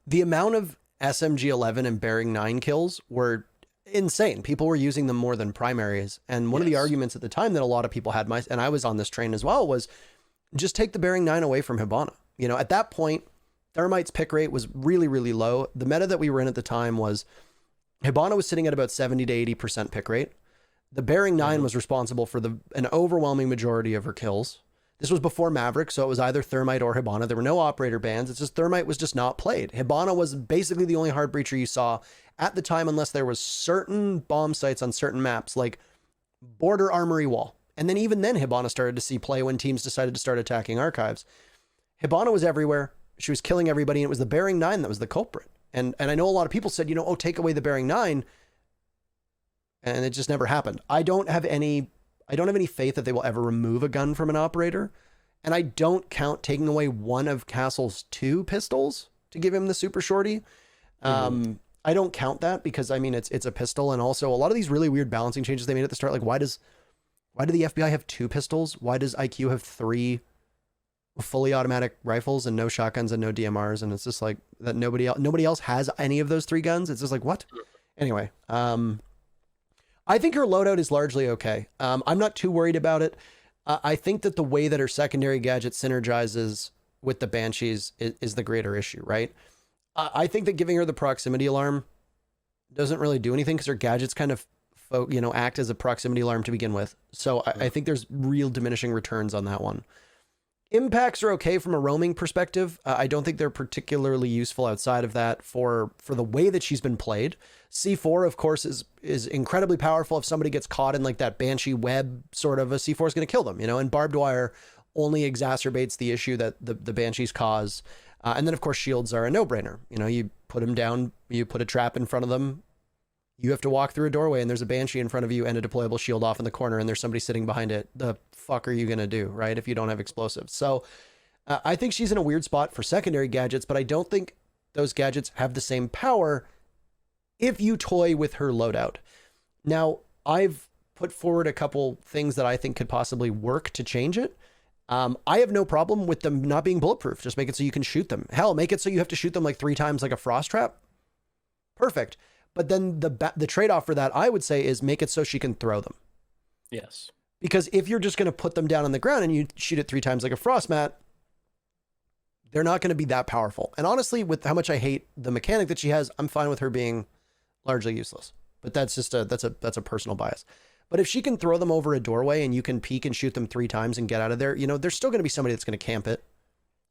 the amount of SMG 11 and bearing 9 kills were insane. People were using them more than primaries. And one of the arguments at the time that a lot of people had, and I was on this train as well, was just take the bearing 9 away from Hibana. You know, at that point, Thermite's pick rate was really, really low. The meta that we were in at the time was Hibana was sitting at about 70 to 80% pick rate. The bearing 9 was responsible for an overwhelming majority of her kills. This was before Maverick, so it was either Thermite or Hibana. There were no operator bans. It's just Thermite was just not played. Hibana was basically the only hard breacher you saw at the time, unless there was certain bomb sites on certain maps, like Border Armory Wall. And then even then, Hibana started to see play when teams decided to start attacking archives. Hibana was everywhere. She was killing everybody, and it was the bearing 9 that was the culprit. And I know a lot of people said, you know, oh, take away the bearing 9, and it just never happened. I don't have any faith that they will ever remove a gun from an operator. And I don't count taking away one of Castle's 2 pistols to give him the super shorty. I don't count that because I mean, it's a pistol. And also a lot of these really weird balancing changes they made at the start. Like why do the FBI have 2 pistols? Why does IQ have 3 fully automatic rifles and no shotguns and no DMRs, and it's just like that nobody else has any of those 3 guns. It's just like, what? Anyway, I think her loadout is largely okay. I'm not too worried about it. I think that the way that her secondary gadget synergizes with the Banshees is the greater issue, right? I think that giving her the proximity alarm doesn't really do anything because her gadgets kind of, act as a proximity alarm to begin with. So I think there's real diminishing returns on that one. Impacts are okay from a roaming perspective. I don't think they're particularly useful outside of that for the way that she's been played. C4, of course, is incredibly powerful. If somebody gets caught in like that Banshee web sort of, a C4 is going to kill them, and barbed wire only exacerbates the issue that the Banshees cause. And then, of course, shields are a no-brainer. You put them down, you put a trap in front of them, you have to walk through a doorway and there's a Banshee in front of you and a deployable shield off in the corner and there's somebody sitting behind it. The fuck are you going to do, right? If you don't have explosives. So I think she's in a weird spot for secondary gadgets, but I don't think those gadgets have the same power if you toy with her loadout. Now, I've put forward a couple things that I think could possibly work to change it. I have no problem with them not being bulletproof. Just make it so you can shoot them. Hell, make it so you have to shoot them like 3 times like a frost trap. Perfect. But then the trade-off for that, I would say, is make it so she can throw them. Yes. Because if you're just going to put them down on the ground and you shoot it 3 times like a frost mat, they're not going to be that powerful. And honestly, with how much I hate the mechanic that she has, I'm fine with her being largely useless. But that's just that's a personal bias. But if she can throw them over a doorway and you can peek and shoot them 3 times and get out of there, there's still going to be somebody that's going to camp it.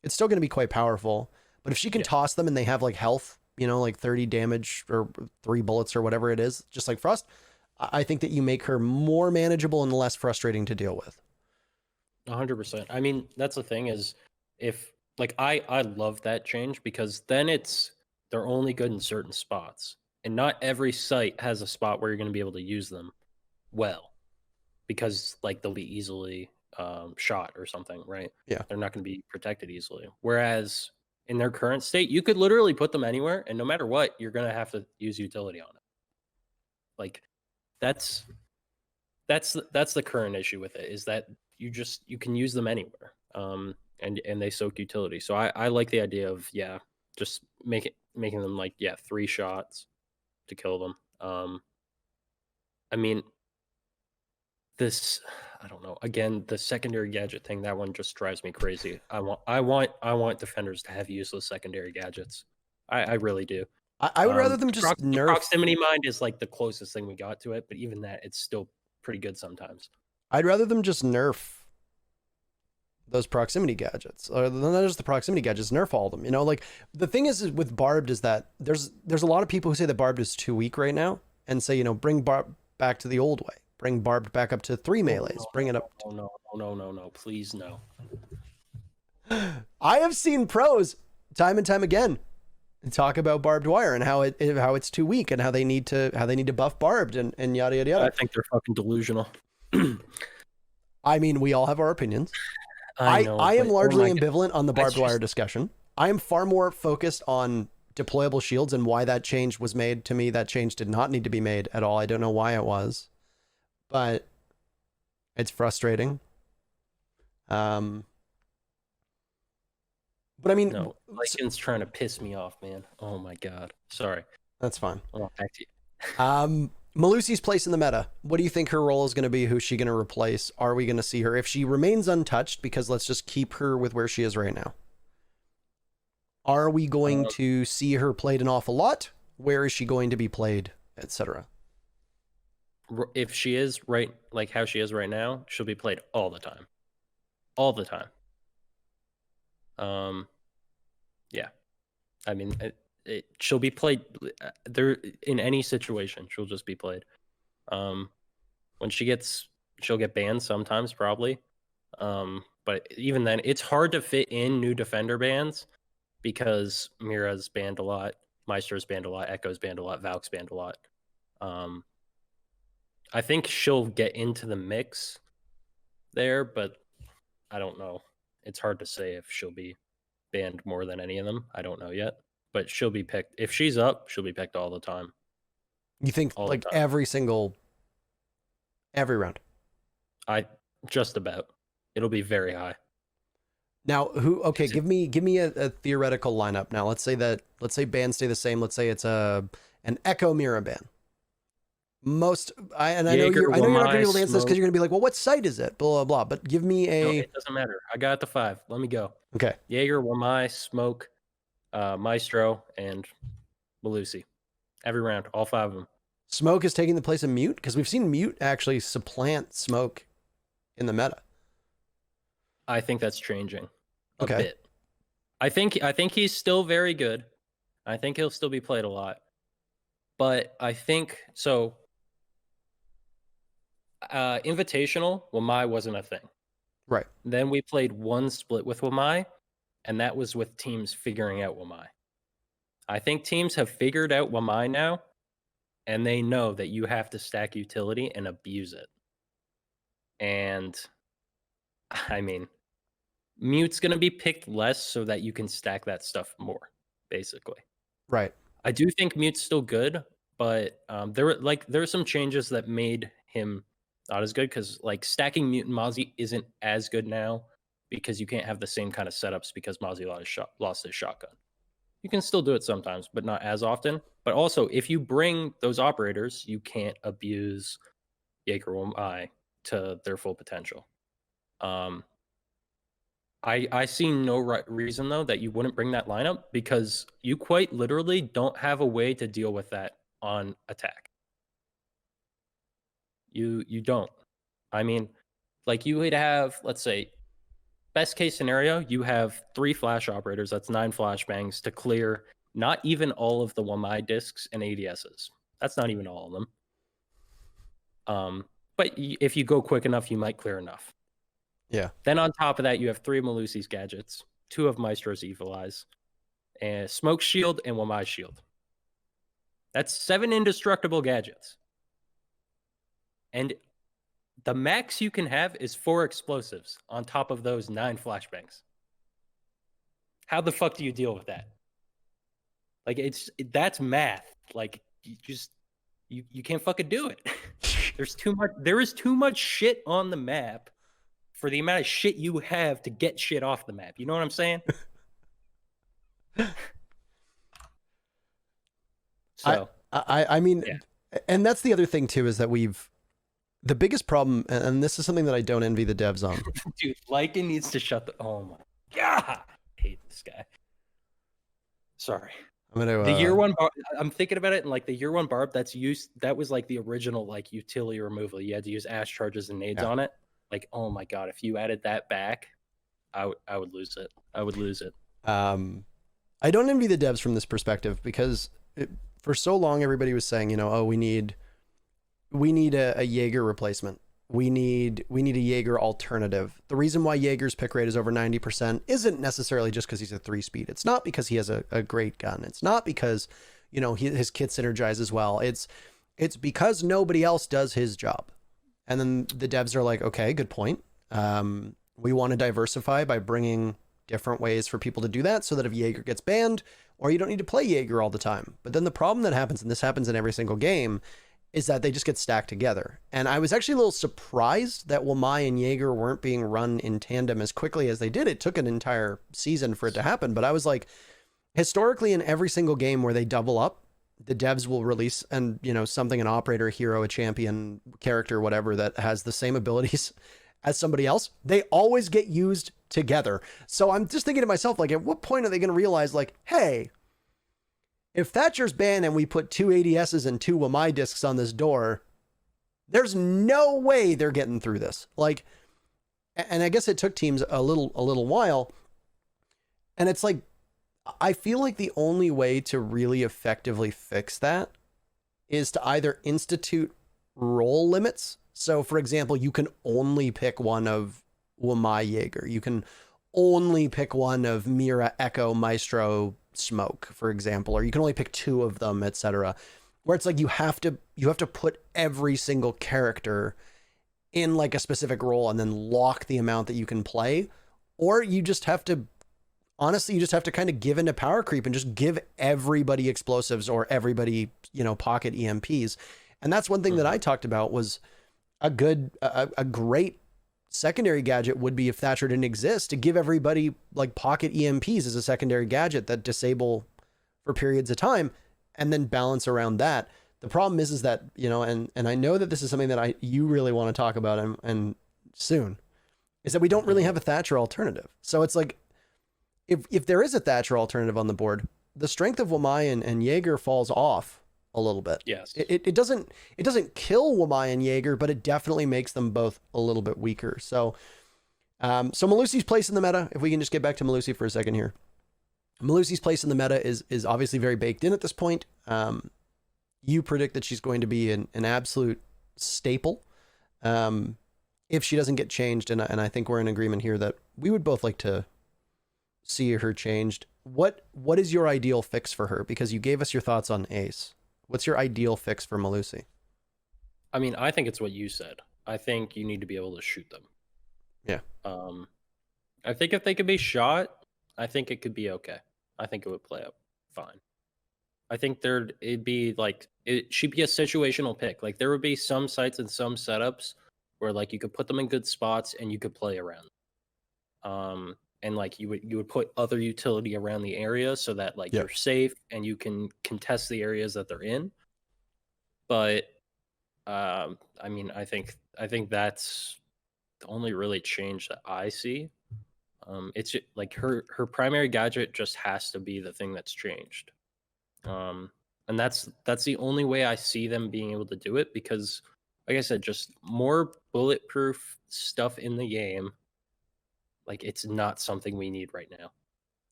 It's still going to be quite powerful. But if she can toss them and they have like health, like 30 damage or 3 bullets or whatever it is, just like Frost, I think that you make her more manageable and less frustrating to deal with. 100%. I mean, that's the thing is, if like I love that change because then they're only good in certain spots, and not every site has a spot where you're going to be able to use them well, because like they'll be easily shot or something, right? Yeah, they're not going to be protected easily. Whereas in their current state, you could literally put them anywhere, and no matter what, you're going to have to use utility on it. Like that's the current issue with it, is that you can use them anywhere, and they soak utility. So I like the idea of just making them like 3 shots to kill them. I mean, I don't know. Again, the secondary gadget thing, that one just drives me crazy. I want defenders to have useless secondary gadgets. I really do. I would rather them just nerf. Proximity mine is like the closest thing we got to it, but even that, it's still pretty good sometimes. I'd rather them just nerf those proximity gadgets, or not just the proximity gadgets, nerf all of them. Like the thing is with barbed is that there's a lot of people who say that barbed is too weak right now, and say bring barbed back to the old way. Bring barbed back up to 3 melees. Bring it up. No, please no. I have seen pros time and time again talk about barbed wire and how it's too weak and how they need to buff barbed and yada yada yada. I think they're fucking delusional. I mean, we all have our opinions. I know. I am largely ambivalent on the barbed wire discussion. I am far more focused on deployable shields and why that change was made. To me, that change did not need to be made at all. I don't know why it was, but it's frustrating. But I mean, no, Lycan's trying to piss me off, man. Oh my god. Sorry. That's fine. Back to you. Melusi's place in the meta. What do you think her role is going to be? Who's she going to replace? Are we going to see her if she remains untouched? Because let's just keep her with where she is right now. Are we going to see her played an awful lot? Where is she going to be played, etc.? If she is right, like how she is right now, she'll be played all the time. All the time. Yeah. I mean, she'll be played there in any situation. She'll just be played. When she'll get banned sometimes, probably. But even then, it's hard to fit in new defender bans because Mira's banned a lot, Meister's banned a lot, Echo's banned a lot, Valk's banned a lot. I think she'll get into the mix there, but I don't know. It's hard to say if she'll be banned more than any of them. I don't know yet, but she'll be picked. If she's up, she'll be picked all the time. You think all like every round? Just about. It'll be very high. Now, who? Okay, Is it- give me a theoretical lineup. Now, let's say bans stay the same. Let's say it's an Echo Mira ban. Jaeger, I know you're not gonna be Wamai, able to answer this because Smoke. you're gonna be like, well, what site is it? Blah blah blah. But give me No, a it doesn't matter. I got the 5. Let me go. okay. Jaeger, Wamai, Smoke, Maestro, and Melusi. Every round, all 5 of them. Smoke is taking the place of Mute because we've seen Mute actually supplant Smoke in the meta. I think that's changing a Okay. bit. I think he's still very good. I think he'll still be played a lot. But I think so. Invitational, Wamai wasn't a thing. Right. Then we played one split with Wamai, and that was with teams figuring out Wamai. I think teams have figured out Wamai now, and they know that you have to stack utility and abuse it. And I mean, Mute's going to be picked less so that you can stack that stuff more, basically. Right. I do think Mute's still good, but there were some changes that made him not as good because like stacking Mute and Mozzie isn't as good now because you can't have the same kind of setups because Mozzie lost his shotgun. You can still do it sometimes, but not as often. But also, if you bring those operators, you can't abuse Jaeger Wamai to their full potential. I see no reason though that you wouldn't bring that lineup because you quite literally don't have a way to deal with that on attack. You don't. I mean, like you would have, let's say, best case scenario, you have 3 flash operators. That's 9 flashbangs to clear not even all of the Wamai discs and ADSs. That's not even all of them. But if you go quick enough, you might clear enough. Yeah. Then on top of that, you have 3 of Melusi's gadgets, 2 of Maestro's Evil Eyes, and Smoke Shield and Wamai Shield. That's 7 indestructible gadgets. And the max you can have is 4 explosives on top of those 9 flashbangs. How the fuck do you deal with that? Like that's math. Like you can't fucking do it. There is too much shit on the map for the amount of shit you have to get shit off the map. You know what I'm saying? So I mean, yeah. And that's the other thing too, is that the biggest problem, and this is something that I don't envy the devs on. Dude, Lycan needs to shut the. Oh my god, I hate this guy. Sorry. I'm gonna the year 1 barb, I'm thinking about it, and like the year 1 barb that was like the original like utility removal. You had to use ash charges and nades on it. Like, oh my god, if you added that back, I would lose it. I would lose it. I don't envy the devs from this perspective because for so long everybody was saying, oh, we need a Jaeger replacement. We need a Jaeger alternative. The reason why Jaeger's pick rate is over 90% isn't necessarily just because he's a 3-speed. It's not because he has a great gun. It's not because, his kit synergizes well. It's because nobody else does his job. And then the devs are like, okay, good point. We want to diversify by bringing different ways for people to do that so that if Jaeger gets banned, or you don't need to play Jaeger all the time. But then the problem that happens, and this happens in every single game, is that they just get stacked together. And I was actually a little surprised that Wamai and Jaeger weren't being run in tandem as quickly as they did. It took an entire season for it to happen. But I was like, historically in every single game where they double up, the devs will release something, an operator, a hero, a champion, character, whatever, that has the same abilities as somebody else. They always get used together. So I'm just thinking to myself, like, at what point are they going to realize, like, hey, if Thatcher's banned and we put 2 ADSs and 2 Wamai discs on this door, there's no way they're getting through this. Like, and I guess it took teams a little while. And it's like, I feel like the only way to really effectively fix that is to either institute role limits. So for example, you can only pick one of Wamai Jaeger. You can only pick one of Mira, Echo, Maestro, Smoke, for example, or you can only pick 2 of them, etc. Where it's like you have to put every single character in like a specific role and then lock the amount that you can play, or you just have to kind of give into power creep and just give everybody explosives or everybody, pocket EMPs. And that's one thing that I talked about was a great secondary gadget would be if Thatcher didn't exist, to give everybody like pocket EMPs as a secondary gadget that disable for periods of time and then balance around that. The problem is that, you know, and I know that this is something that you really want to talk about and soon, is that we don't really have a Thatcher alternative. So it's like, if there is a Thatcher alternative on the board, the strength of Wamai and Jaeger falls off a little bit. Yes. It doesn't kill Wamai and Jaeger, but it definitely makes them both a little bit weaker. So Melusi's place in the meta, if we can just get back to Melusi for a second here. Melusi's place in the meta is obviously very baked in at this point. You predict that she's going to be an absolute staple if she doesn't get changed. And I think we're in agreement here that we would both like to see her changed. What is your ideal fix for her? Because you gave us your thoughts on Ace. What's your ideal fix for Melusi? I mean, I think it's what you said. I think you need to be able to shoot them. Yeah. I think if they could be shot, I think it could be okay. I think it would play out fine. I think it'd be like, it should be a situational pick. Like there would be some sites and some setups where like you could put them in good spots and you could play around. And like you would put other utility around the area so that like you're safe and you can contest the areas that they're in. But I mean, I think that's the only really change that I see. It's like her primary gadget just has to be the thing that's changed. And that's the only way I see them being able to do it, because like I said, just more bulletproof stuff in the game. Like it's not something we need right now.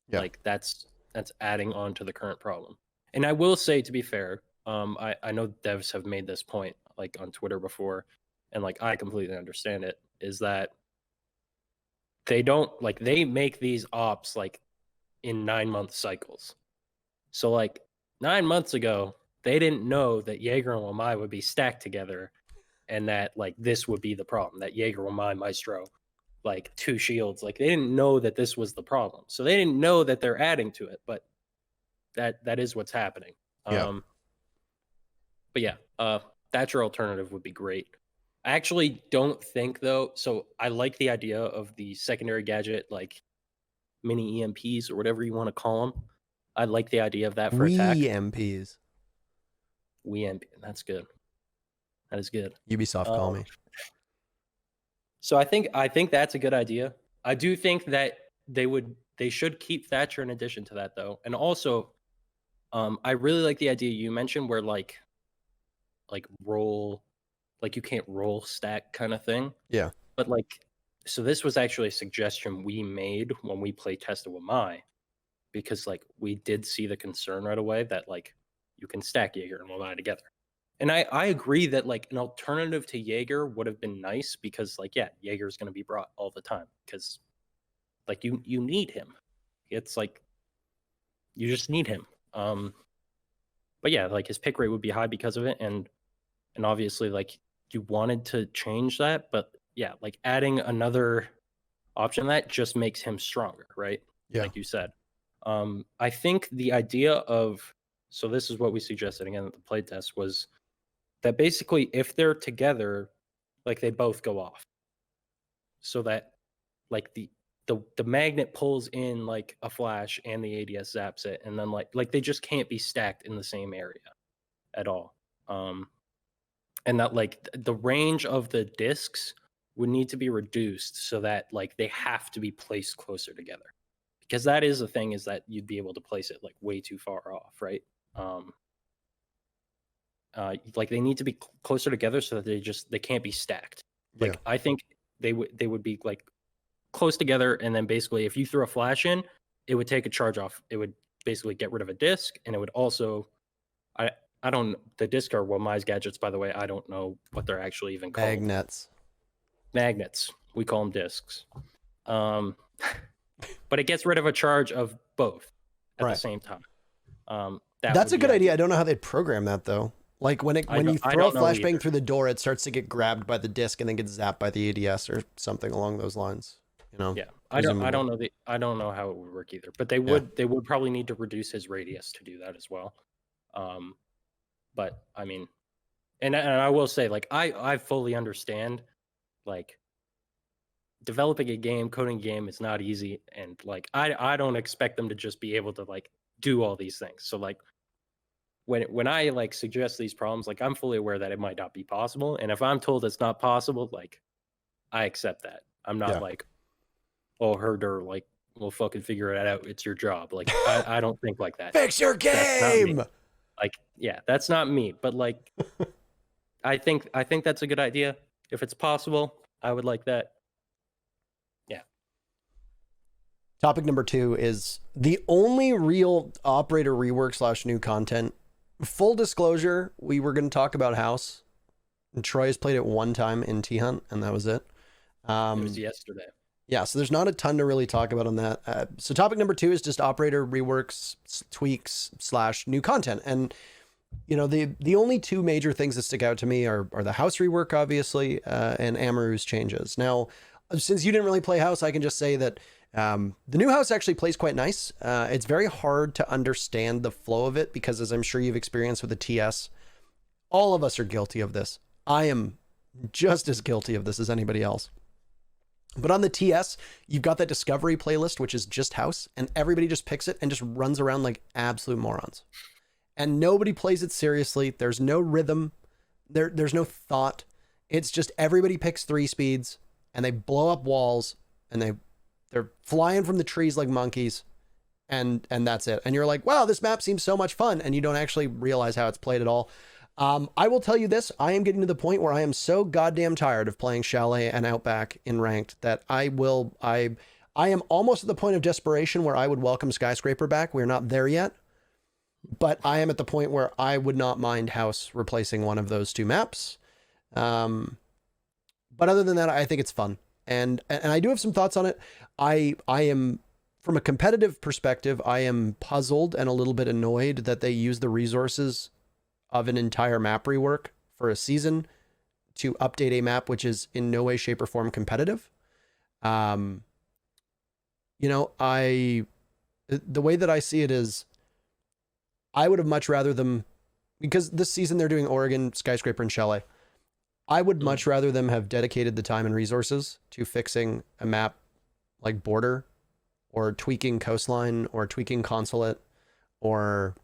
Yeah. Like that's adding on to the current problem. And I will say, to be fair, I know devs have made this point like on Twitter before, and like I completely understand it, is that they don't like, they make these ops like in 9-month cycles. So like 9 months ago, they didn't know that Jaeger and Wamai would be stacked together and that like this would be the problem, that Jaeger, Wamai, Maestro, like 2 shields. Like they didn't know that this was the problem. So they didn't know that they're adding to it, but that is what's happening. Yeah. But yeah, Thatcher alternative would be great. I actually don't think though. So I like the idea of the secondary gadget, like mini EMPs or whatever you want to call them. I like the idea of that for attack. EMPs. That's good. That is good. Ubisoft, call me. So I think that's a good idea. I do think that they should keep Thatcher in addition to that though. And also, I really like the idea you mentioned where like roll, like you can't roll stack kind of thing. Yeah. But like, so this was actually a suggestion we made when we play tested with Mai, because like we did see the concern right away that like you can stack Jaeger and Wamai together. And I agree that like an alternative to Jaeger would have been nice, because like, yeah, Jaeger is going to be brought all the time because like you need him. It's like you just need him. But yeah, like his pick rate would be high because of it, and obviously like you wanted to change that, but yeah, like adding another option that just makes him stronger, right? Yeah. Like you said. I think the idea of, so this is what we suggested again at the playtest, was that basically if they're together, like they both go off, so that like the magnet pulls in like a flash and the ADS zaps it, and then like they just can't be stacked in the same area at all. And that like the range of the discs would need to be reduced so that like they have to be placed closer together, because that is the thing, is that you'd be able to place it like way too far off, right? Like they need to be closer together so that they can't be stacked. Like yeah. I think they would be like close together, and then basically if you threw a flash in, it would take a charge off. It would basically get rid of a disc, and it would also, I don't, the disc are Wamai's gadgets, by the way. I don't know what they're actually even called. Magnets. We call them discs. But it gets rid of a charge of both at the same time. That's a good idea. I don't know how they'd program that though. Like when you throw a flashbang through the door, it starts to get grabbed by the disc and then gets zapped by the ADS or something along those lines. You know? Yeah, I don't know how it would work either. But they would probably need to reduce his radius to do that as well. But I mean, and I will say, like I fully understand, like developing a game, coding a game is not easy, and like I don't expect them to just be able to like do all these things. So like when I like suggest these problems, like I'm fully aware that it might not be possible, and if I'm told it's not possible, like I accept that. I'm not Yeah. like, oh, herder, like we'll fucking figure it out. It's your job. Like I don't think like that. Fix your That's not me. game. Like yeah, that's not me. But like I think that's a good idea. If it's possible, I would like that. Yeah. Topic number 2 is the only real operator rework / new content. Full disclosure, we were going to talk about House. And Troy has played it one time in T-Hunt, and that was it. It was yesterday. Yeah, so there's not a ton to really talk about on that. So topic number 2 is just operator reworks, tweaks / new content. And, you know, the only 2 major things that stick out to me are the House rework, obviously, and Amaru's changes. Now, since you didn't really play House, I can just say that the new House actually plays quite nice. It's very hard to understand the flow of it because, as I'm sure you've experienced with the TS, all of us are guilty of this. I am just as guilty of this as anybody else. But on the TS, you've got that discovery playlist, which is just House, and everybody just picks it and just runs around like absolute morons. And nobody plays it seriously. There's no rhythm. There's no thought. It's just everybody picks 3 speeds and they blow up walls and they're flying from the trees like monkeys, and that's it. And you're like, wow, this map seems so much fun, and you don't actually realize how it's played at all. I will tell you this, I am getting to the point where I am so goddamn tired of playing Chalet and Outback in ranked that I am almost at the point of desperation where I would welcome Skyscraper back. We're not there yet, but I am at the point where I would not mind House replacing one of those 2 maps. But other than that, I think it's fun. And I do have some thoughts on it. I am, from a competitive perspective, I am puzzled and a little bit annoyed that they use the resources of an entire map rework for a season to update a map which is in no way, shape, or form competitive. You know, the way that I see it is, I would have much rather them, because this season they're doing Oregon, Skyscraper, and Chalet. I would much rather them have dedicated the time and resources to fixing a map like Border, or tweaking Coastline, or tweaking Consulate, or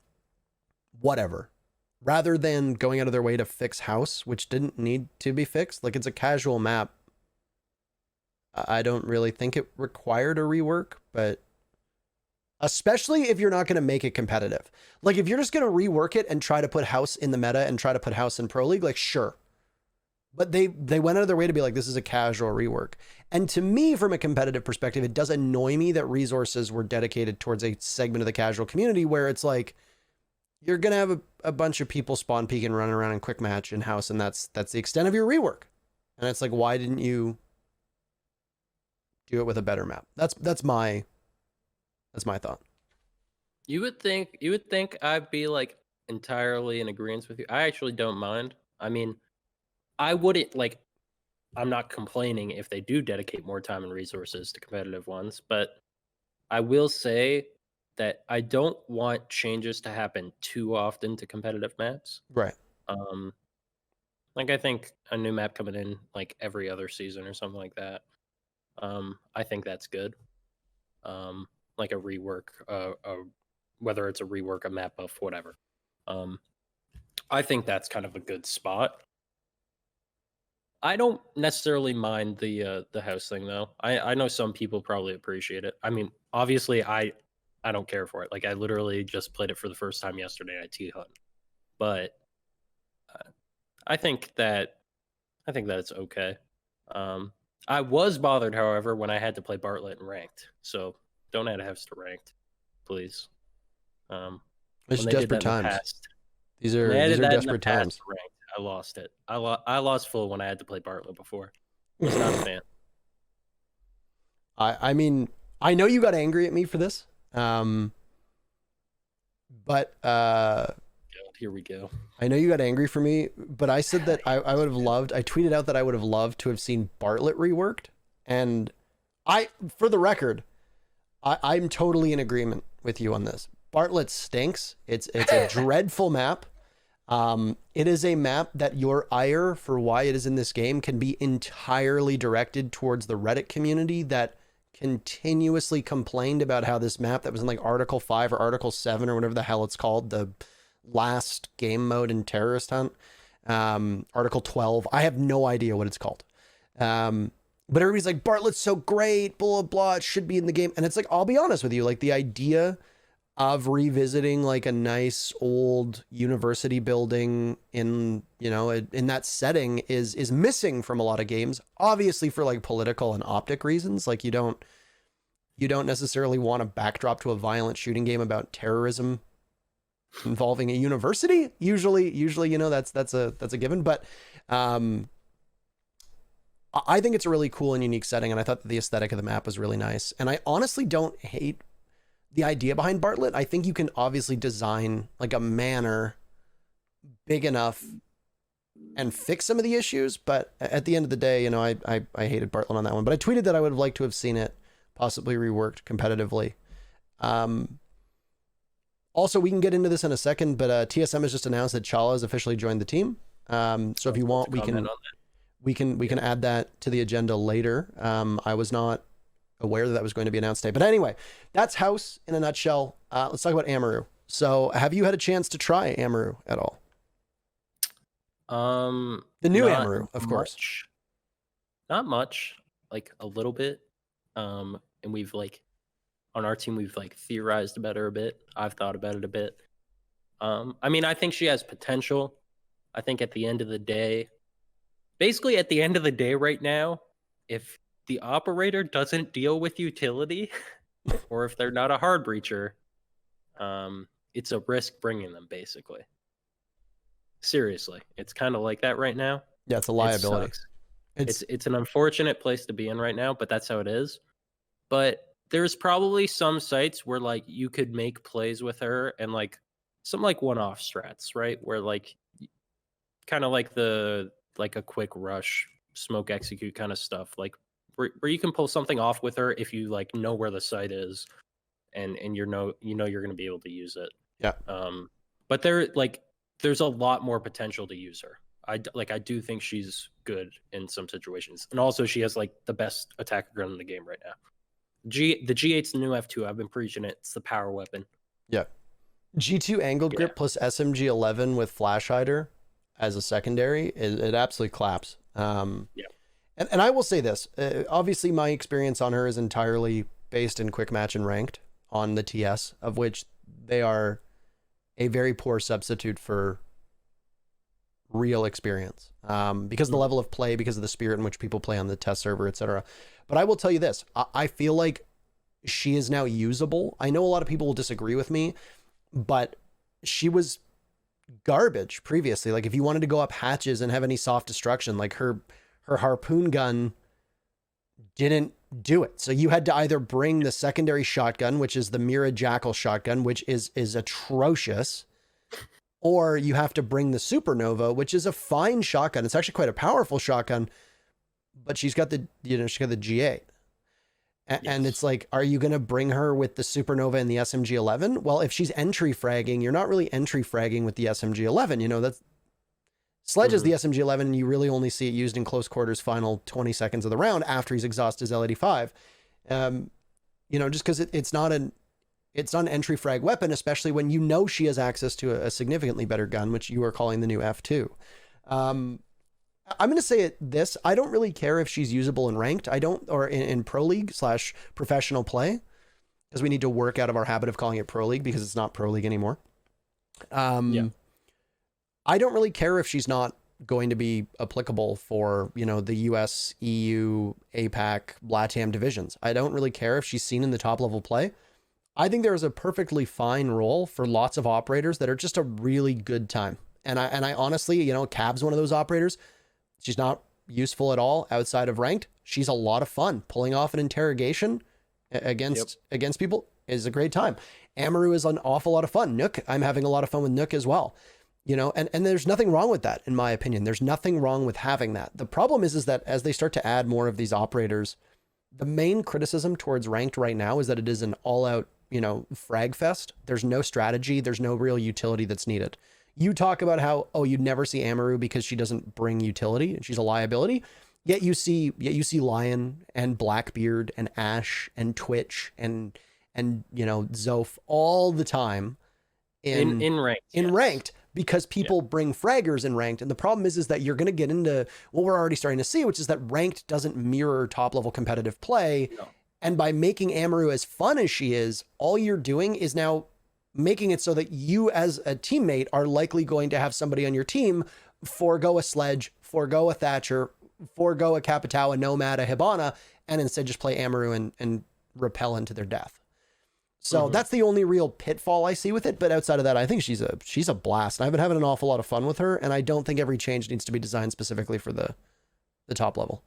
whatever, rather than going out of their way to fix House, which didn't need to be fixed. Like, it's a casual map. I don't really think it required a rework, but especially if you're not going to make it competitive. Like, if you're just going to rework it and try to put House in the meta and try to put House in Pro League, like, sure. But they went out of their way to be like, this is a casual rework. And to me, from a competitive perspective, it does annoy me that resources were dedicated towards a segment of the casual community where it's like, you're going to have a bunch of people spawn peek and running around in quick match in House, and that's the extent of your rework. And it's like, why didn't you do it with a better map? That's my thought. You would think I'd be like entirely in agreement with you. I actually don't mind. I mean, I wouldn't like, I'm not complaining if they do dedicate more time and resources to competitive ones, but I will say that I don't want changes to happen too often to competitive maps. Right. Like, I think a new map coming in like every other season or something like that. I think that's good. Like a rework, whether it's a rework, a map buff, whatever. I think that's kind of a good spot. I don't necessarily mind the House thing though. I know some people probably appreciate it. I mean, obviously, I don't care for it. Like, I literally just played it for the first time yesterday at T-Hunt. But I think that it's okay. I was bothered, however, when I had to play Bartlett in ranked. So don't add House to ranked, please. It's desperate times. These are desperate times. Ranked, I lost it. I lost full when I had to play Bartlett before. I was not a fan. I mean, I know you got angry at me for this. But here we go. I know you got angry for me, but I said that I would have loved, I tweeted out that I would have loved to have seen Bartlett reworked. And for the record, I'm totally in agreement with you on this. Bartlett stinks. It's a dreadful map. It is a map that your ire for why it is in this game can be entirely directed towards the Reddit community that continuously complained about how this map that was in like Article 5 or Article 7 or whatever the hell it's called, the last game mode in Terrorist Hunt, Article 12. I have no idea what it's called. But everybody's like, Bartlett's so great, blah, blah, blah, it should be in the game. And it's like, I'll be honest with you, like the idea of revisiting like a nice old university building in, you know, in that setting is missing from a lot of games, obviously for like political and optic reasons. Like you don't necessarily want a backdrop to a violent shooting game about terrorism involving a university. Usually, you know, that's a given, but, I think it's a really cool and unique setting. And I thought that the aesthetic of the map was really nice. And I honestly don't hate the idea behind Bartlett. I think you can obviously design like a manor big enough and fix some of the issues. But at the end of the day, you know, I hated Bartlett on that one, but I tweeted that I would have liked to have seen it possibly reworked competitively. Also, we can get into this in a second, but TSM has just announced that Chala has officially joined the team. So if you want, we can add that to the agenda later. I was not aware that was going to be announced today. But anyway, that's House in a nutshell. Let's talk about Amaru. So have you had a chance to try Amaru at all? The new Amaru, of course. Not much, like a little bit. And we've like, on our team, we've like theorized about her a bit. I've thought about it a bit. I mean, I think she has potential. I think at the end of the day, basically at the end of the day right now, if the operator doesn't deal with utility or if they're not a hard breacher, it's a risk bringing them, basically. Seriously, it's kind of like that right now. Yeah, it's a liability. It's an unfortunate place to be in right now, but that's how it is. But there's probably some sites where like you could make plays with her and like some like one-off strats, right? Where like kind of like a quick rush, smoke execute kind of stuff, like where you can pull something off with her if you like know where the site is and you're going to be able to use it. Yeah. But there's a lot more potential to use her. I do think she's good in some situations. And also she has like the best attacker gun in the game right now. The G8's the new F2. I've been preaching it. It's the power weapon. Yeah. G2 angled grip plus SMG 11 with flash hider as a secondary, it absolutely claps. And I will say this, obviously my experience on her is entirely based in quick match and ranked on the TS, of which they are a very poor substitute for real experience, because of the level of play, because of the spirit in which people play on the test server, etc. But I will tell you this, I feel like she is now usable. I know a lot of people will disagree with me, but she was garbage previously. Like if you wanted to go up hatches and have any soft destruction, like her harpoon gun didn't do it. So you had to either bring the secondary shotgun, which is the Mira Jackal shotgun, which is atrocious, or you have to bring the Supernova, which is a fine shotgun. It's actually quite a powerful shotgun, but she's got the G8. And it's like, are you going to bring her with the Supernova and the SMG-11? Well, if she's entry fragging, you're not really entry fragging with the SMG-11. You know, that's Sledge is the SMG-11, and you really only see it used in close quarters final 20 seconds of the round after he's exhausted his L85. You know, just because it's not an entry frag weapon, especially when you know she has access to a significantly better gun, which you are calling the new F2. I'm going to say this. I don't really care if she's usable in ranked. Or in pro league / professional play, because we need to work out of our habit of calling it pro league because it's not pro league anymore. I don't really care if she's not going to be applicable for, you know, the US, EU, APAC, LATAM divisions. I don't really care if she's seen in the top level play. I think there is a perfectly fine role for lots of operators that are just a really good time. And I honestly, you know, Cab's one of those operators. She's not useful at all outside of ranked. She's a lot of fun. Pulling off an interrogation against people is a great time. Amaru is an awful lot of fun. Nook, I'm having a lot of fun with Nook as well. You know, and there's nothing wrong with that, in my opinion. There's nothing wrong with having that. The problem is that as they start to add more of these operators, the main criticism towards ranked right now is that it is an all-out, you know, frag fest. There's no strategy. There's no real utility that's needed. You talk about how, oh, you'd never see Amaru because she doesn't bring utility and she's a liability. Yet you see Lion and Blackbeard and Ash and Twitch and Zoph all the time In ranked, in yes. ranked, because people bring fraggers in ranked. And the problem is that you're going to get into what we're already starting to see, which is that ranked doesn't mirror top level competitive play. No. And by making Amaru as fun as she is, all you're doing is now making it so that you as a teammate are likely going to have somebody on your team forego a Sledge, forego a Thatcher, forego a Capitao, a Nomad, a Hibana, and instead just play Amaru and repel into their death. So that's the only real pitfall I see with it. But outside of that, I think she's a blast. And I've been having an awful lot of fun with her, and I don't think every change needs to be designed specifically for the top level.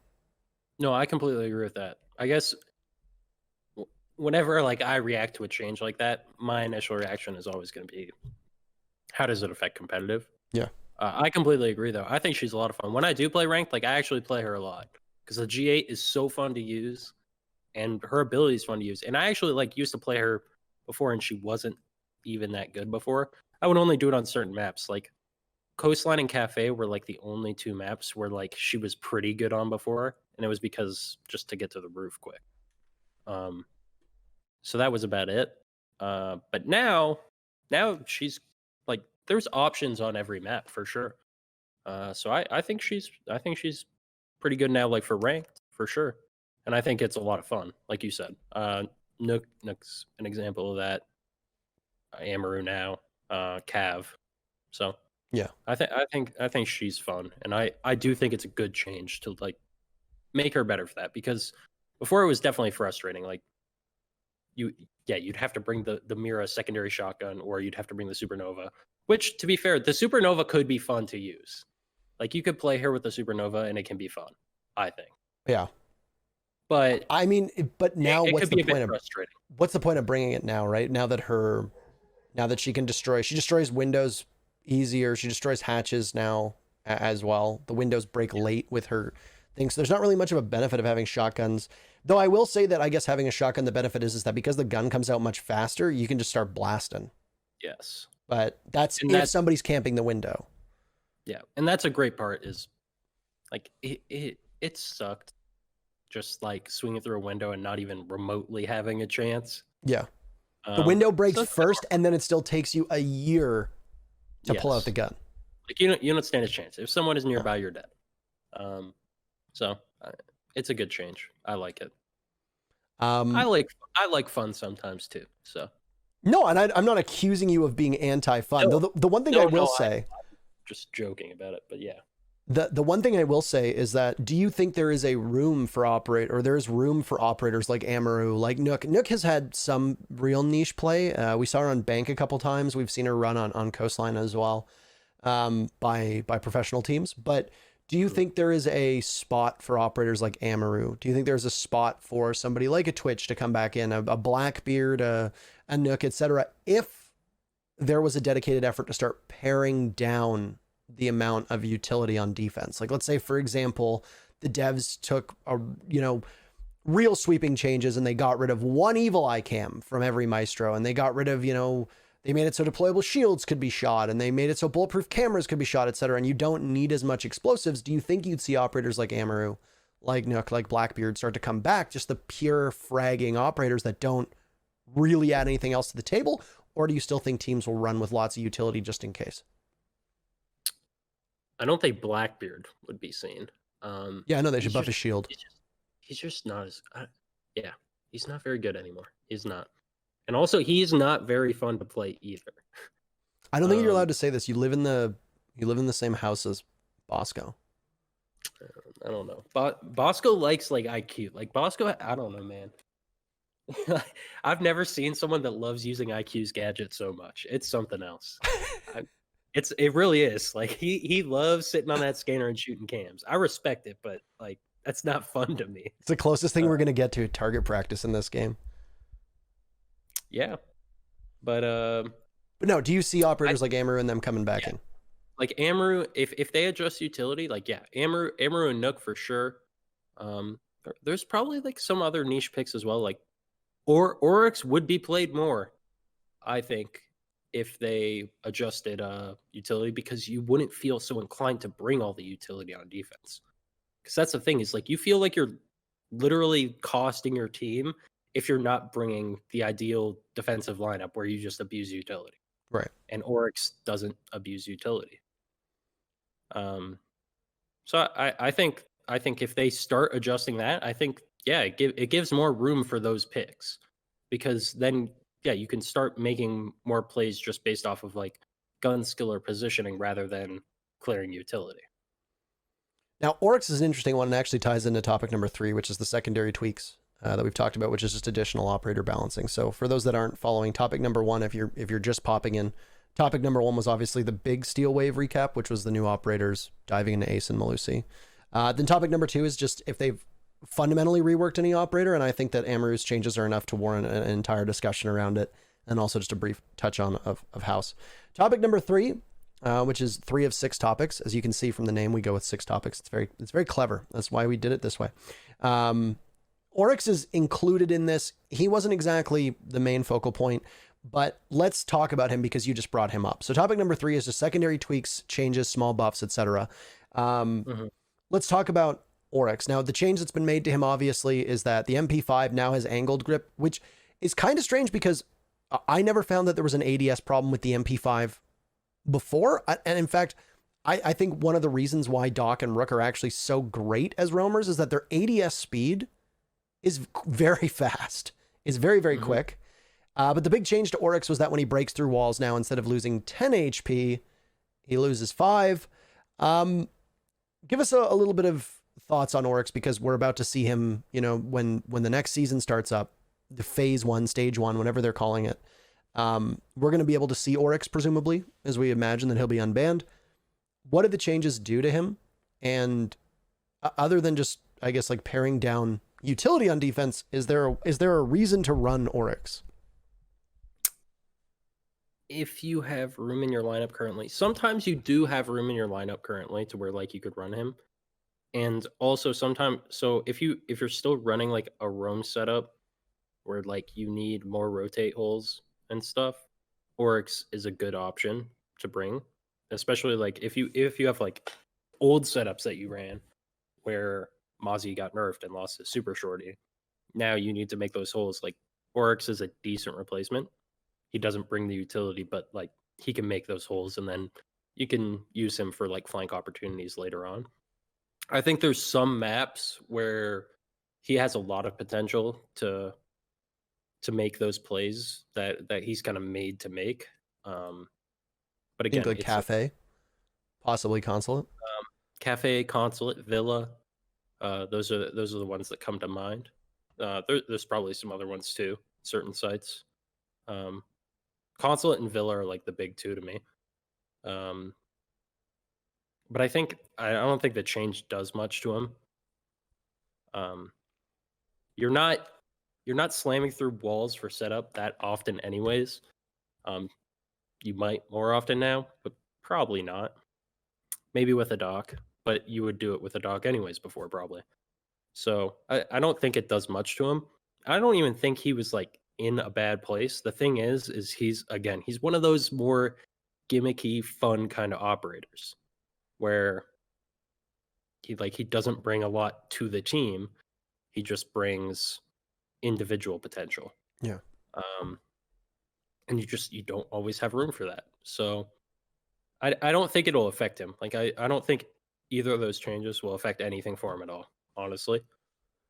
No, I completely agree with that. I guess whenever like I react to a change like that, my initial reaction is always going to be, how does it affect competitive? Yeah. I completely agree, though. I think she's a lot of fun. When I do play ranked, like I actually play her a lot because the G8 is so fun to use, and her ability is fun to use. And I actually like used to play her before, and she wasn't even that good before. I would only do it on certain maps, like Coastline and Cafe were like the only two maps where like she was pretty good on before, and it was because just to get to the roof quick. So that was about it. But now she's like, there's options on every map for sure. So I think she's pretty good now, like for ranked for sure. And I think it's a lot of fun, like you said. Nook's an example of that. Amaru now, Cav. So Yeah. I think she's fun, and I do think it's a good change to like make her better for that, because before it was definitely frustrating. Like you'd have to bring the Mira secondary shotgun, or you'd have to bring the Supernova. Which, to be fair, the Supernova could be fun to use. Like you could play her with the Supernova, and it can be fun, I think. Yeah. But I mean, but now it what's could be the point of frustrating? what's the point of bringing it now, right? Now that she can she destroys windows easier. She destroys hatches now as well. The windows break late with her thing. So there's not really much of a benefit of having shotguns. Though I will say that I guess having a shotgun, the benefit is that because the gun comes out much faster, you can just start blasting. Yes. But that's if somebody's camping the window. Yeah. And that's a great part, is like it sucked just like swinging through a window and not even remotely having a chance. Yeah. The window breaks so first, and then it still takes you a year to pull out the gun. Like you don't stand a chance. If someone is nearby, you're dead. So it's a good change. I like it. I like fun sometimes too. So no, and I'm not accusing you of being anti-fun. No, the one thing I will say, I'm just joking about it, but yeah. The one thing I will say is that, do you think there is a room for there's room for operators like Amaru, like Nook? Nook has had some real niche play. We saw her on Bank a couple times. We've seen her run on Coastline as well, by professional teams. But do you think there is a spot for operators like Amaru? Do you think there's a spot for somebody like a Twitch to come back in, a Blackbeard, a Nook, etc., if there was a dedicated effort to start paring down the amount of utility on defense? Like, let's say, for example, the devs took real sweeping changes and they got rid of one evil eye cam from every maestro, and they got rid of, they made it so deployable shields could be shot, and they made it so bulletproof cameras could be shot, etc. And you don't need as much explosives. Do you think you'd see operators like Amaru, like Nook, like Blackbeard start to come back, just the pure fragging operators that don't really add anything else to the table? Or do you still think teams will run with lots of utility just in case? I don't think Blackbeard would be seen. Yeah, I know they should buff his shield. He's just not as he's not very good anymore. He's not. And also, he's not very fun to play either. I don't think you're allowed to say this. You live in the same house as Bosco. I don't know. Bosco likes like IQ. Like Bosco, I don't know, man. I've never seen someone that loves using IQ's gadget so much. It's something else. It really is. Like he loves sitting on that scanner and shooting cams. I respect it, but like that's not fun to me. It's the closest thing we're gonna get to target practice in this game. Yeah, but no. Do you see operators like Amaru and them coming back in? Like Amaru, if they adjust utility, like Amaru and Nook for sure. There's probably like some other niche picks as well. Like Oryx would be played more, I think, if they adjusted utility, because you wouldn't feel so inclined to bring all the utility on defense. Because that's the thing, is like you feel like you're literally costing your team if you're not bringing the ideal defensive lineup where you just abuse utility. Right. And Oryx doesn't abuse utility. So I think if they start adjusting that, I think it gives more room for those picks, because then you can start making more plays just based off of like gun skill or positioning rather than clearing utility. Now, Oryx is an interesting one and actually ties into topic number 3, which is the secondary tweaks that we've talked about, which is just additional operator balancing. So for those that aren't following, topic number 1, if you're just popping in, topic number 1 was obviously the big Steel Wave recap, which was the new operators diving into Ace and Melusi. Then topic number 2 is just if they've fundamentally reworked any operator, and I think that Amaru's changes are enough to warrant an entire discussion around it, and also just a brief touch on of House. Topic number 3, which is 3 of 6 topics. As you can see from the name, we go with 6 topics. It's very clever. That's why we did it this way. Oryx is included in this. He wasn't exactly the main focal point, but let's talk about him because you just brought him up. So topic number 3 is just secondary tweaks, changes, small buffs, etc. Let's talk about Oryx. Now, the change that's been made to him, obviously, is that the MP5 now has angled grip, which is kind of strange because I never found that there was an ADS problem with the MP5 before. And in fact, I think one of the reasons why Doc and Rook are actually so great as roamers is that their ADS speed is very fast. It's very, very quick. But the big change to Oryx was that when he breaks through walls now, instead of losing 10 HP, he loses 5. Give us a little bit of thoughts on Oryx, because we're about to see him, when the next season starts up, the phase 1, stage 1, whatever they're calling it. We're going to be able to see Oryx, presumably, as we imagine that he'll be unbanned. What did the changes do to him? And other than just, I guess, like paring down utility on defense, is there a reason to run Oryx? If you have room in your lineup currently, sometimes you do have room in your lineup currently to where like you could run him. And also sometimes, so if you're still running like a roam setup where like you need more rotate holes and stuff, Oryx is a good option to bring, especially like if you have like old setups that you ran where Mozzie got nerfed and lost his super shorty. Now you need to make those holes. Like Oryx is a decent replacement. He doesn't bring the utility, but like he can make those holes, and then you can use him for like flank opportunities later on. I think there's some maps where he has a lot of potential to make those plays that he's kind of made to make. But again, like Cafe, possibly Consulate. Cafe, Consulate, Villa. Those are the ones that come to mind. There's probably some other ones too. Certain sites. Consulate and Villa are like the big 2 to me. But I don't think the change does much to him. You're not slamming through walls for setup that often anyways. You might more often now, but probably not. Maybe with a Doc, but you would do it with a Doc anyways before, probably. So I don't think it does much to him. I don't even think he was like in a bad place. The thing is he's one of those more gimmicky, fun kind of operators where he doesn't bring a lot to the team. He just brings individual potential. Yeah. And you don't always have room for that. So I don't think it'll affect him. Like I don't think either of those changes will affect anything for him at all, honestly.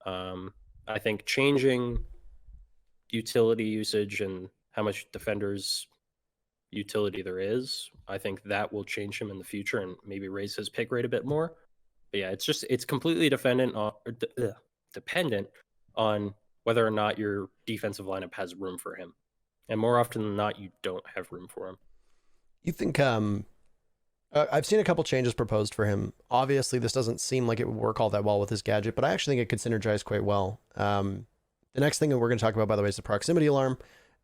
I think changing utility usage and how much defenders utility there is, I think that will change him in the future and maybe raise his pick rate a bit more. But yeah, it's completely dependent on whether or not your defensive lineup has room for him. And more often than not, you don't have room for him. You think I've seen a couple changes proposed for him. Obviously, this doesn't seem like it would work all that well with his gadget, but I actually think it could synergize quite well. The next thing that we're going to talk about, by the way, is the proximity alarm.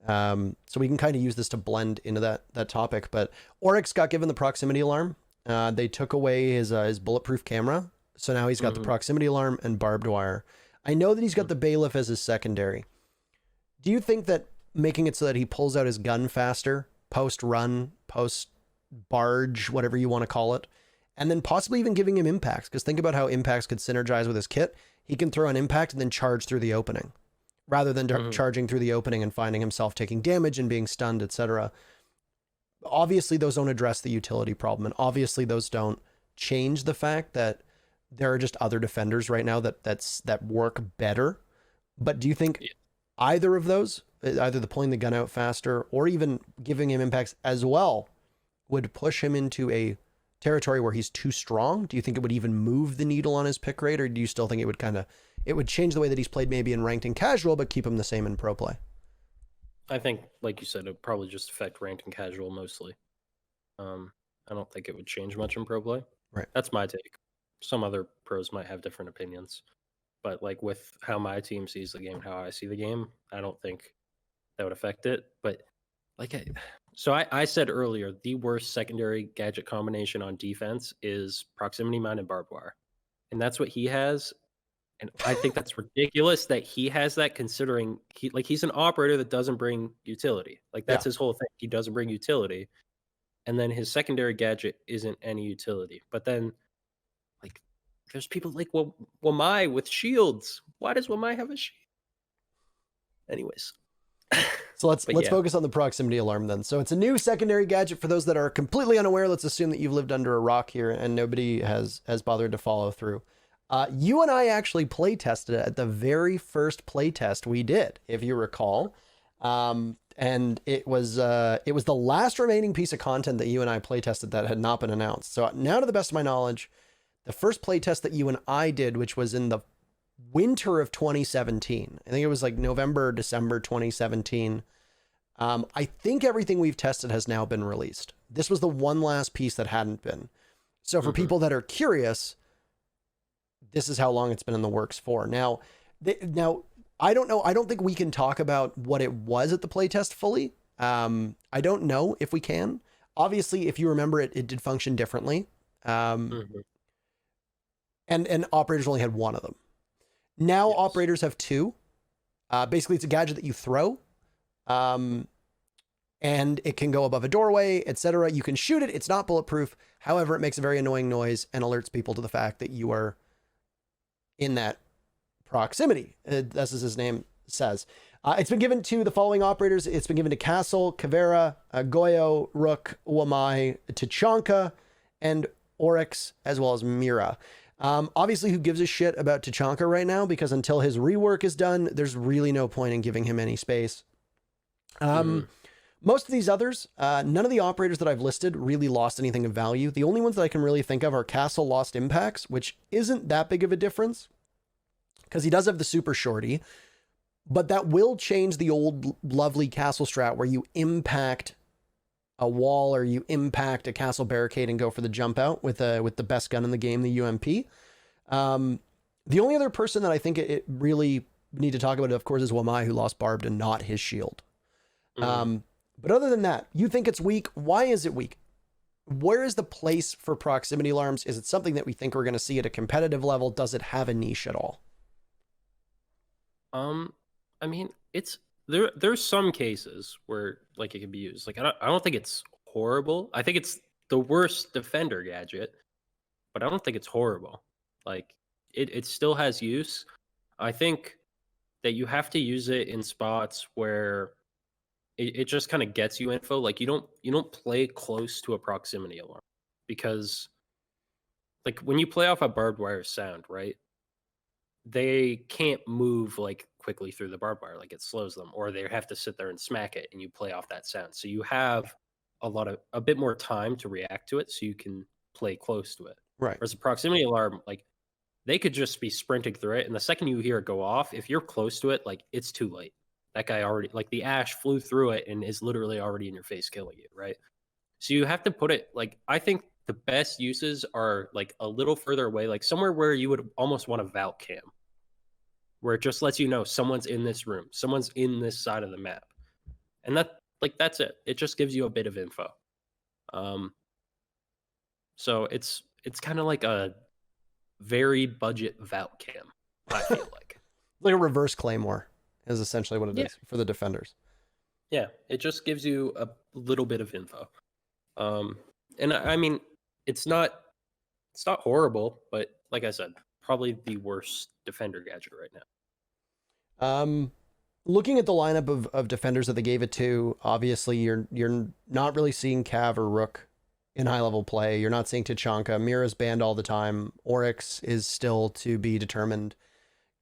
So we can kind of use this to blend into that topic. But Oryx got given the proximity alarm. They took away his bulletproof camera. So now he's got the proximity alarm and barbed wire. I know that he's got the bailiff as his secondary. Do you think that making it so that he pulls out his gun faster post run, post barge, whatever you want to call it, and then possibly even giving him impacts. Because think about how impacts could synergize with his kit. He can throw an impact and then charge through the opening, rather than charging through the opening and finding himself taking damage and being stunned, etc. Obviously, those don't address the utility problem, and obviously those don't change the fact that there are just other defenders right now that work better. But do you think either of those, either the pulling the gun out faster or even giving him impacts as well, would push him into a territory where he's too strong? Do you think it would even move the needle on his pick rate, or do you still think it would change the way that he's played maybe in ranked and casual, but keep him the same in pro play? I think, like you said, it would probably just affect ranked and casual mostly. I don't think it would change much in pro play. Right. That's my take. Some other pros might have different opinions, but like with how my team sees the game, how I see the game, I don't think that would affect it. But like, I said earlier, the worst secondary gadget combination on defense is proximity mine and barbed wire, and that's what he has. And I think that's ridiculous that he has that, considering he's an operator that doesn't bring utility. Like that's his whole thing. He doesn't bring utility. And then his secondary gadget isn't any utility. But then like there's people like Wamai with shields. Why does Wamai have a shield? Anyways. So let's focus on the proximity alarm then. So it's a new secondary gadget for those that are completely unaware. Let's assume that you've lived under a rock here and nobody has bothered to follow through. You and I actually play tested it at the very first play test we did, if you recall. And it was the last remaining piece of content that you and I play tested that had not been announced. So now, to the best of my knowledge, the first play test that you and I did, which was in the winter of 2017, I think it was like November, December 2017. I think everything we've tested has now been released. This was the one last piece that hadn't been. So for people that are curious, this is how long it's been in the works for. Now, I don't know. I don't think we can talk about what it was at the playtest fully. I don't know if we can. Obviously, if you remember it did function differently. And operators only had one of them. Now operators have two. Basically, it's a gadget that you throw. And it can go above a doorway, etc. You can shoot it. It's not bulletproof. However, it makes a very annoying noise and alerts people to the fact that you are in that proximity. That's as his name says. It's been given to the following operators. It's been given to Castle, Kavera, Goyo, Rook, Wamai, Tachanka, and Oryx, as well as Mira. Obviously, who gives a shit about Tachanka right now? Because until his rework is done, there's really no point in giving him any space. Most of these others, none of the operators that I've listed really lost anything of value. The only ones that I can really think of are Castle lost impacts, which isn't that big of a difference because he does have the super shorty, but that will change the old lovely Castle strat where you impact a wall or you impact a castle barricade and go for the jump out with the best gun in the game, the UMP. The only other person that I think it really need to talk about, of course, is Wamai, who lost barbed and not his shield. But other than that, you think it's weak. Why is it weak? Where is the place for proximity alarms? Is it something that we think we're going to see at a competitive level? Does it have a niche at all? I mean, there's some cases where like it can be used. Like I don't think it's horrible. I think it's the worst defender gadget, but I don't think it's horrible. Like it still has use. I think that you have to use it in spots where it just kind of gets you info. Like you don't play close to a proximity alarm, because like when you play off a barbed wire sound, right? They can't move like quickly through the barbed wire, like it slows them, or they have to sit there and smack it and you play off that sound. So you have a bit more time to react to it, so you can play close to it. Right. Whereas a proximity alarm, like they could just be sprinting through it, and the second you hear it go off, if you're close to it, like it's too late. That guy already, like the ash flew through it and is literally already in your face killing you, right? So you have to put it, like, I think the best uses are like a little further away, like somewhere where you would almost want a Valk cam, where it just lets you know someone's in this room, someone's in this side of the map. And that's it. It just gives you a bit of info. So it's kind of like a very budget Valk cam, I feel like. Like a reverse Claymore is essentially what it is for the defenders. Yeah, it just gives you a little bit of info. And I mean, it's not horrible, but like I said, probably the worst defender gadget right now. Looking at the lineup of defenders that they gave it to, obviously you're not really seeing Cav or Rook in high level play. You're not seeing Tachanka. Mira's banned all the time. Oryx is still to be determined.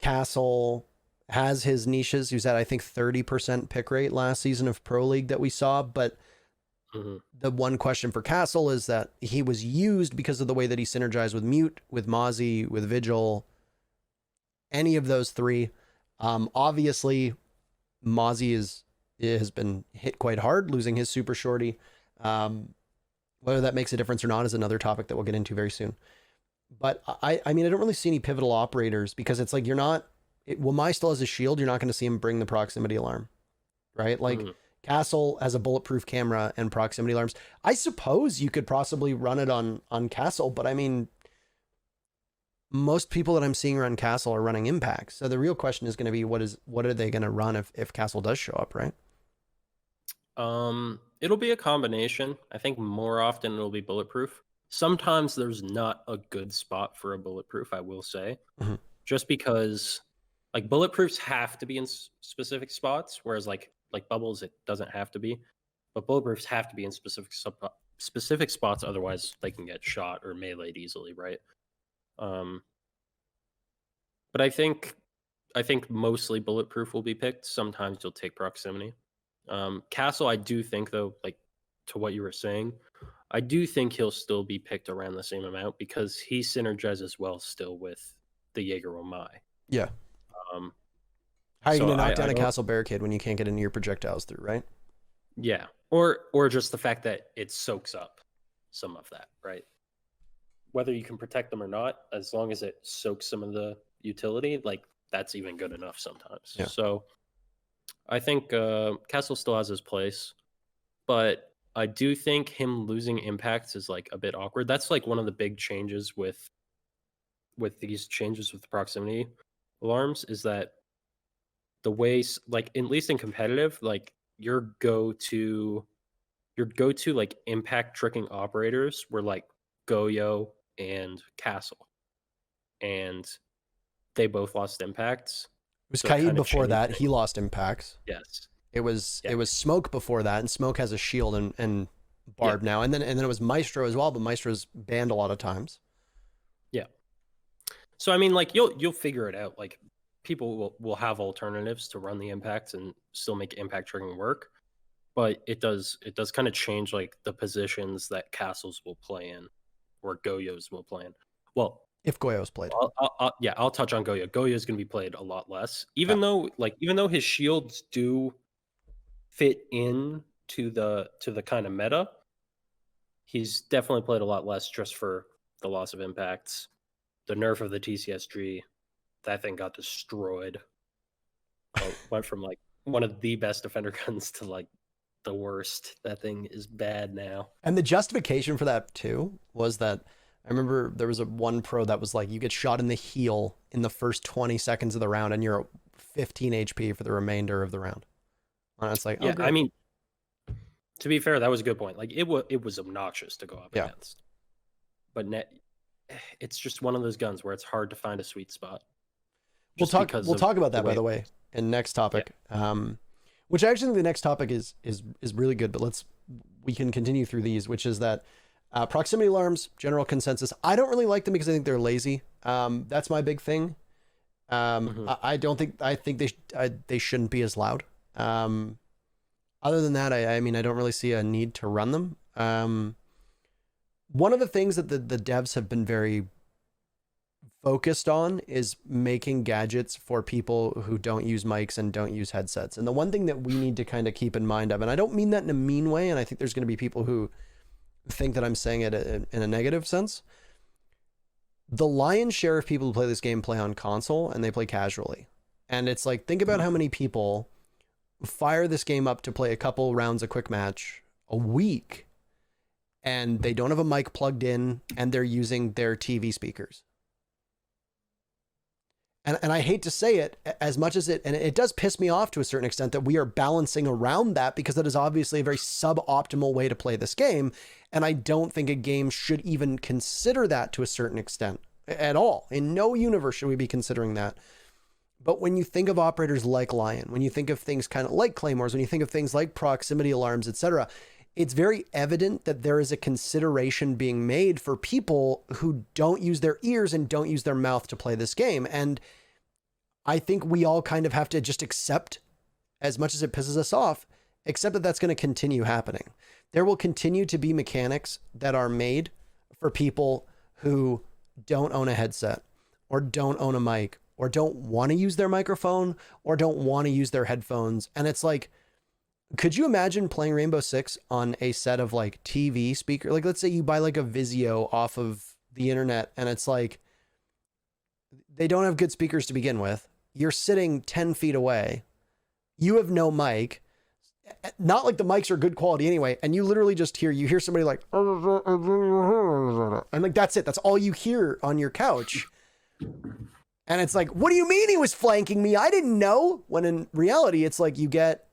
Castle has his niches. He was at, I think, 30% pick rate last season of Pro League that we saw. But the one question for Castle is that he was used because of the way that he synergized with Mute, with Mozzie, with Vigil, any of those three. Obviously, Mozzie has been hit quite hard, losing his super shorty. Whether that makes a difference or not is another topic that we'll get into very soon. But I mean, I don't really see any pivotal operators because it's like you're not. Wamai still has a shield. You're not going to see him bring the proximity alarm, right? Like Castle has a bulletproof camera and proximity alarms. I suppose you could possibly run it on Castle, but I mean, most people that I'm seeing run Castle are running Impact. So the real question is going to be what are they going to run if Castle does show up, right? It'll be a combination. I think more often it'll be bulletproof. Sometimes there's not a good spot for a bulletproof, I will say. Just because like bulletproofs have to be in specific spots, whereas like bubbles it doesn't have to be. But bulletproofs have to be in specific spots, otherwise they can get shot or meleeed easily, right? But I think mostly bulletproof will be picked. Sometimes you'll take proximity. Castle, I do think though, like to what you were saying, I do think he'll still be picked around the same amount because he synergizes well still with the Jaeger Omai. Yeah. How are you going to knock down a castle barricade when you can't get any of your projectiles through, right? Yeah. Or just the fact that it soaks up some of that, right? Whether you can protect them or not, as long as it soaks some of the utility, like that's even good enough sometimes. Yeah. So I think Castle still has his place, but I do think him losing impacts is like a bit awkward. That's like one of the big changes with these changes with proximity alarms is that the way, like at least in competitive, like your go-to like impact tricking operators were like Goyo and Castle, and they both lost impacts. It was Kaid before that. He lost impacts. Yes. It was Smoke before that, and Smoke has a shield and Barb now, and then it was Maestro as well, but Maestro's banned a lot of times. Yeah. So I mean, like you'll figure it out. Like people will have alternatives to run the impacts and still make impact tricking work, but it does kind of change like the positions that castles will play in, or Goyos will play in. Well, if Goyo's played, I'll touch on Goyo. Goyo is going to be played a lot less, even though his shields do fit in to the kind of meta. He's definitely played a lot less just for the loss of impacts, the nerf of the TCSG. That thing got destroyed. Went from like one of the best defender guns to like the worst. That thing is bad now. And the justification for that too was that I remember there was one pro that was like, you get shot in the heel in the first 20 seconds of the round and you're at 15 HP for the remainder of the round. And it's like, yeah, I mean, to be fair, that was a good point. Like it was obnoxious to go up against, but it's just one of those guns where it's hard to find a sweet spot. We'll talk about that, by the way, in next topic. Yeah. Which actually the next topic is really good, but we can continue through these, which is that proximity alarms, general consensus. I don't really like them because I think they're lazy. That's my big thing. I think they shouldn't be as loud. Other than that, I mean, I don't really see a need to run them. One of the things that the devs have been very focused on is making gadgets for people who don't use mics and don't use headsets. And the one thing that we need to kind of keep in mind of, and I don't mean that in a mean way, and I think there's going to be people who think that I'm saying it in a negative sense. The lion's share of people who play this game play on console and they play casually. And it's like, think about how many people fire this game up to play a couple rounds of quick match a week and they don't have a mic plugged in and they're using their TV speakers. And I hate to say it as much as and it does piss me off to a certain extent that we are balancing around that, because that is obviously a very suboptimal way to play this game. And I don't think a game should even consider that to a certain extent at all. In no universe should we be considering that. But when you think of operators like Lion, when you think of things kind of like Claymores, when you think of things like proximity alarms, etc., it's very evident that there is a consideration being made for people who don't use their ears and don't use their mouth to play this game. And I think we all kind of have to just accept, as much as it pisses us off, accept that that's going to continue happening. There will continue to be mechanics that are made for people who don't own a headset or don't own a mic or don't want to use their microphone or don't want to use their headphones. And it's like, could you imagine playing Rainbow Six on a set of like TV speaker? Like, let's say you buy like a Vizio off of the internet and it's like, they don't have good speakers to begin with. You're sitting 10 feet away. You have no mic. Not like the mics are good quality anyway. And you literally just hear somebody like, and like, that's it. That's all you hear on your couch. And it's like, what do you mean he was flanking me? I didn't know. When in reality, it's like you get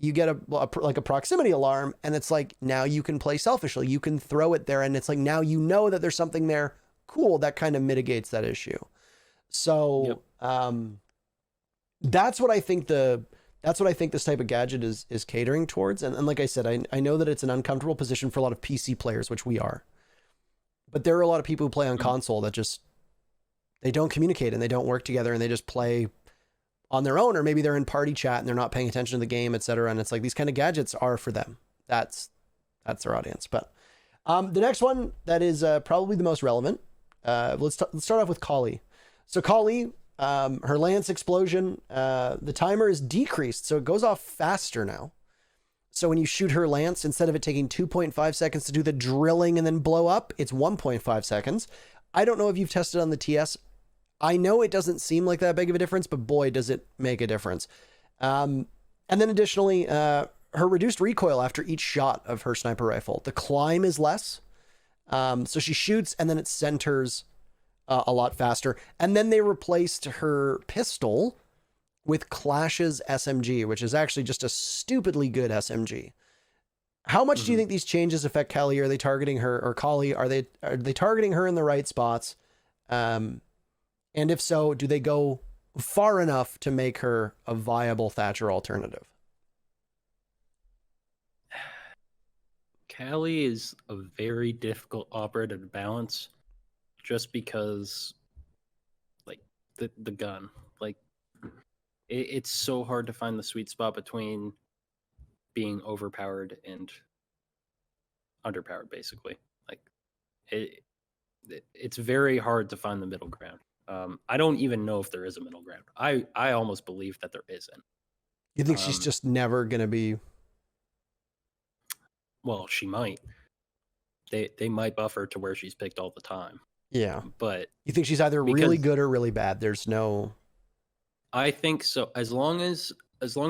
like a proximity alarm, and it's like, now you can play selfishly. You can throw it there, and it's like, now you know that there's something there. Cool. That kind of mitigates that issue. So that's what I think this type of gadget is catering towards. And like I said, I know that it's an uncomfortable position for a lot of PC players, which we are. But there are a lot of people who play on console that just, they don't communicate and they don't work together and they just play on their own, or maybe they're in party chat and they're not paying attention to the game, etc. And it's like, these kind of gadgets are for them. That's their audience. But the next one that is probably the most relevant, let's start off with Kali. So Kali, her lance explosion, the timer is decreased, so it goes off faster now. So when you shoot her lance, instead of it taking 2.5 seconds to do the drilling and then blow up, it's 1.5 seconds. I don't know if you've tested on the TS. I know it doesn't seem like that big of a difference, but boy, does it make a difference. And then additionally, her reduced recoil after each shot of her sniper rifle. The climb is less. So she shoots and then it centers a lot faster. And then they replaced her pistol with Clash's SMG, which is actually just a stupidly good SMG. How much do you think these changes affect Kali? Are they targeting her, or Kali? Are they targeting her in the right spots? And if so, do they go far enough to make her a viable Thatcher alternative? Kali is a very difficult operator to balance, just because, like, the gun, like, it's so hard to find the sweet spot between being overpowered and underpowered, basically. Like, it's very hard to find the middle ground. I don't even know if there is a middle ground. I almost believe that there isn't. You think she's just never going to be? Well, she might. They might buff her to where she's picked all the time. Yeah. But you think she's either really good or really bad? There's no... I think so. As long as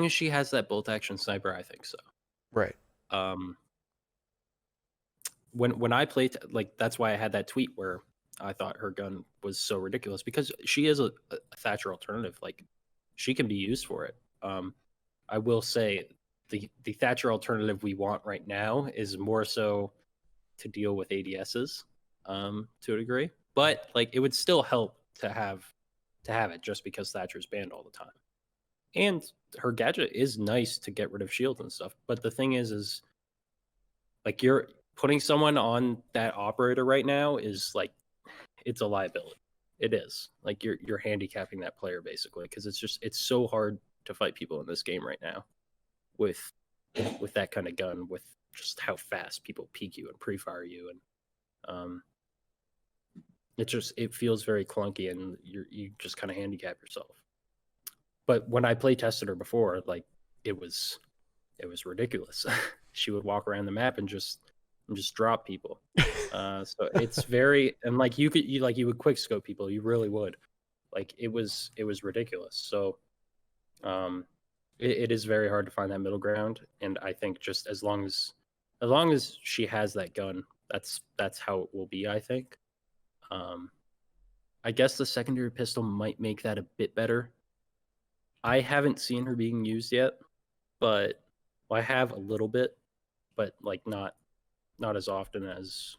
she has that bolt action sniper, I think so. Right. When I played, like, that's why I had that tweet where I thought her gun was so ridiculous, because she is a Thatcher alternative. Like, she can be used for it. I will say the Thatcher alternative we want right now is more so to deal with ADSs to a degree, but like, it would still help to have it, just because Thatcher's banned all the time. And her gadget is nice to get rid of shields and stuff. But the thing is like, you're putting someone on that operator right now is like, it's a liability. It is. Like, you're handicapping that player, basically, because it's so hard to fight people in this game right now with that kind of gun, with just how fast people peek you and pre-fire you, and it feels very clunky, and you just kind of handicap yourself. But when I play tested her before, like, it was ridiculous. She would walk around the map and just drop people. So it's very, and like, you would quick scope people. You really would. Like, it was ridiculous. So it is very hard to find that middle ground. And I think just as long as she has that gun, that's how it will be, I think. I guess the secondary pistol might make that a bit better. I haven't seen her being used yet, but I have a little bit, but like not as often as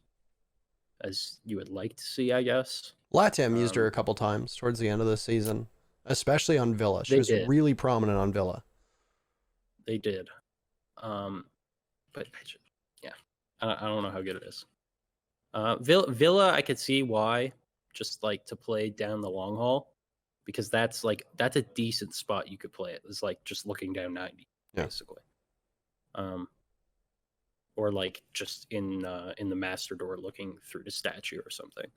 you would like to see, I guess. LATAM used her a couple times towards the end of the season, especially on Villa. She They was did. really prominent on Villa. They did. But yeah, I don't know how good it is. Villa, I could see why, just like to play down the long haul, because that's a decent spot you could play it. It's like just looking down 90, Yeah. basically. Or like just in the master door looking through the statue or something.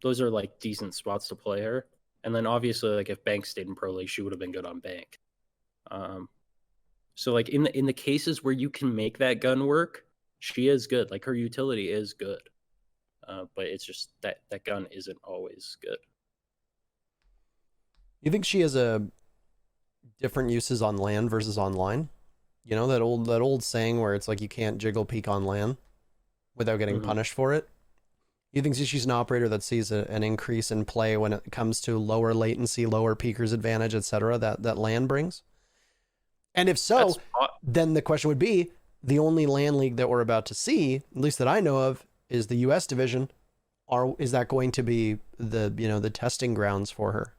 Those are like decent spots to play her. And then obviously, like if Bank stayed in Pro League, she would have been good on Bank. So like in the cases where you can make that gun work, she is good. Like her utility is good. But it's just that gun isn't always good. You think she has a different uses on land versus online? You know, that old saying where it's like you can't jiggle peek on land without getting punished for it. You think she's an operator that sees an increase in play when it comes to lower latency, lower peekers advantage, etc. that land brings? And if so, then the question would be, the only LAN league that we're about to see, at least that I know of, is the US division. Is that going to be the testing grounds for her?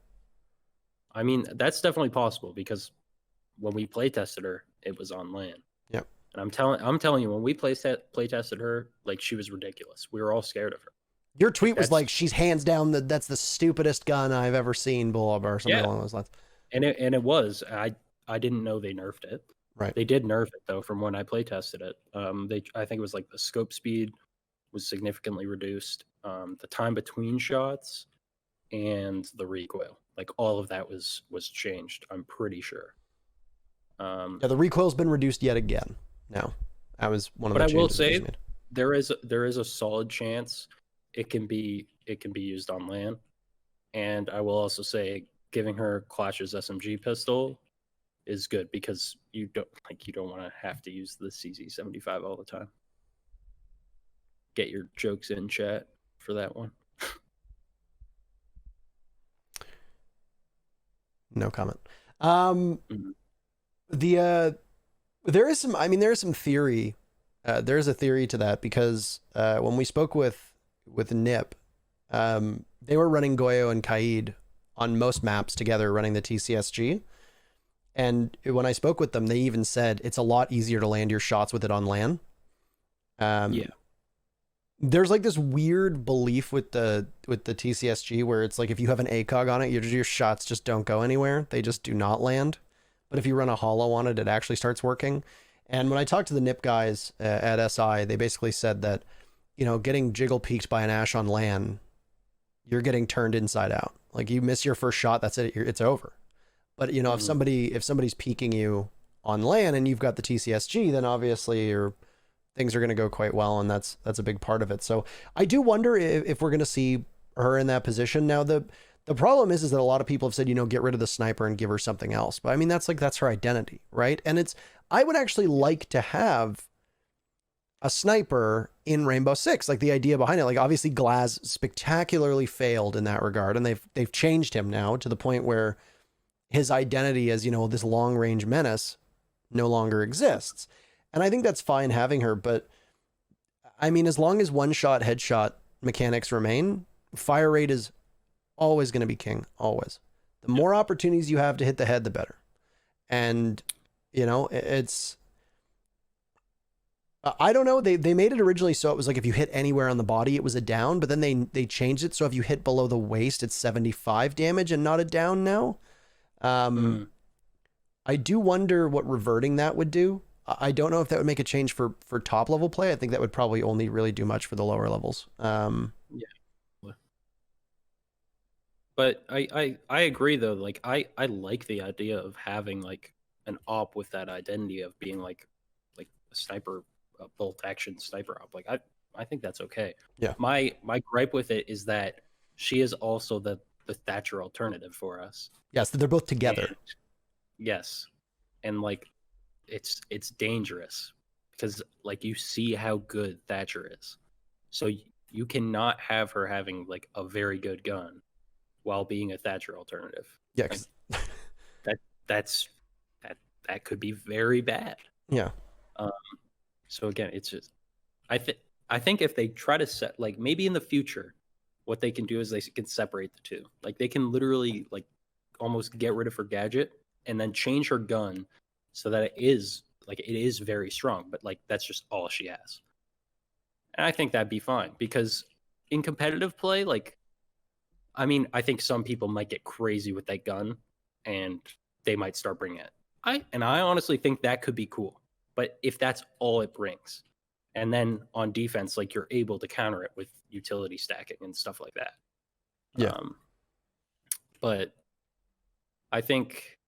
I mean, that's definitely possible, because when we play tested her, it was on LAN. Yep. And I'm telling you, when we play tested her, like she was ridiculous. We were all scared of her. Your tweet was like, she's hands down that's the stupidest gun I've ever seen, blah, or something along those lines. And it was. I didn't know they nerfed it. Right. They did nerf it though from when I play tested it. I think it was like the scope speed was significantly reduced. The time between shots and the recoil, like all of that was changed. I'm pretty sure. Yeah, the recoil's been reduced yet again. Now, that was one of the changes. But I will say, there is a solid chance it can be used on LAN, and I will also say giving her Clash's SMG pistol is good, because you don't want to have to use the CZ75 all the time. Get your jokes in, chat, for that one. No comment. There is some theory. There is a theory to that, because when we spoke with Nip, they were running Goyo and Kaid on most maps together, running the TCSG. And when I spoke with them, they even said it's a lot easier to land your shots with it on LAN. Yeah. There's like this weird belief with the TCSG where it's like if you have an ACOG on it, your shots just don't go anywhere. They just do not land. But if you run a holo on it, it actually starts working. And when I talked to the NIP guys at SI, they basically said that, getting jiggle peeked by an Ash on LAN, you're getting turned inside out. Like you miss your first shot, that's it. It's over. But if somebody's peeking you on LAN and you've got the TCSG, then obviously things are going to go quite well, and that's a big part of it. So I do wonder if we're going to see her in that position. Now the problem is that a lot of people have said, get rid of the sniper and give her something else. But I mean, that's her identity, right? And I would actually like to have a sniper in Rainbow Six, like the idea behind it. Like obviously Glaz spectacularly failed in that regard, and they've changed him now to the point where his identity as, this long range menace no longer exists. And I think that's fine having her, but I mean, as long as one shot headshot mechanics remain, fire rate is always going to be king. Always. The more opportunities you have to hit the head, the better. And it's, I don't know. They made it originally so it was like if you hit anywhere on the body, it was a down, but then they changed it. So if you hit below the waist, it's 75 damage and not a down now. I do wonder what reverting that would do. I don't know if that would make a change for top level play. I think that would probably only really do much for the lower levels. But I agree though. Like I like the idea of having like an op with that identity of being like a sniper, a bolt action sniper op. Like I think that's okay. Yeah. My gripe with it is that she is also the Thatcher alternative for us. Yes, they're both together. Yes. And like it's dangerous because like you see how good Thatcher is. So you cannot have her having like a very good gun while being a Thatcher alternative. Yeah, Like, that's that could be very bad. yeah. So again, it's just I think if they try to set like maybe in the future, what they can do is they can separate the two. Like they can literally like almost get rid of her gadget and then change her gun so that it is very strong, but like that's just all she has. And I think that'd be fine because in competitive play, like I mean, I think some people might get crazy with that gun and they might start bringing it. I honestly think that could be cool. But if that's all it brings, and then on defense, like you're able to counter it with utility stacking and stuff like that. Yeah. But I think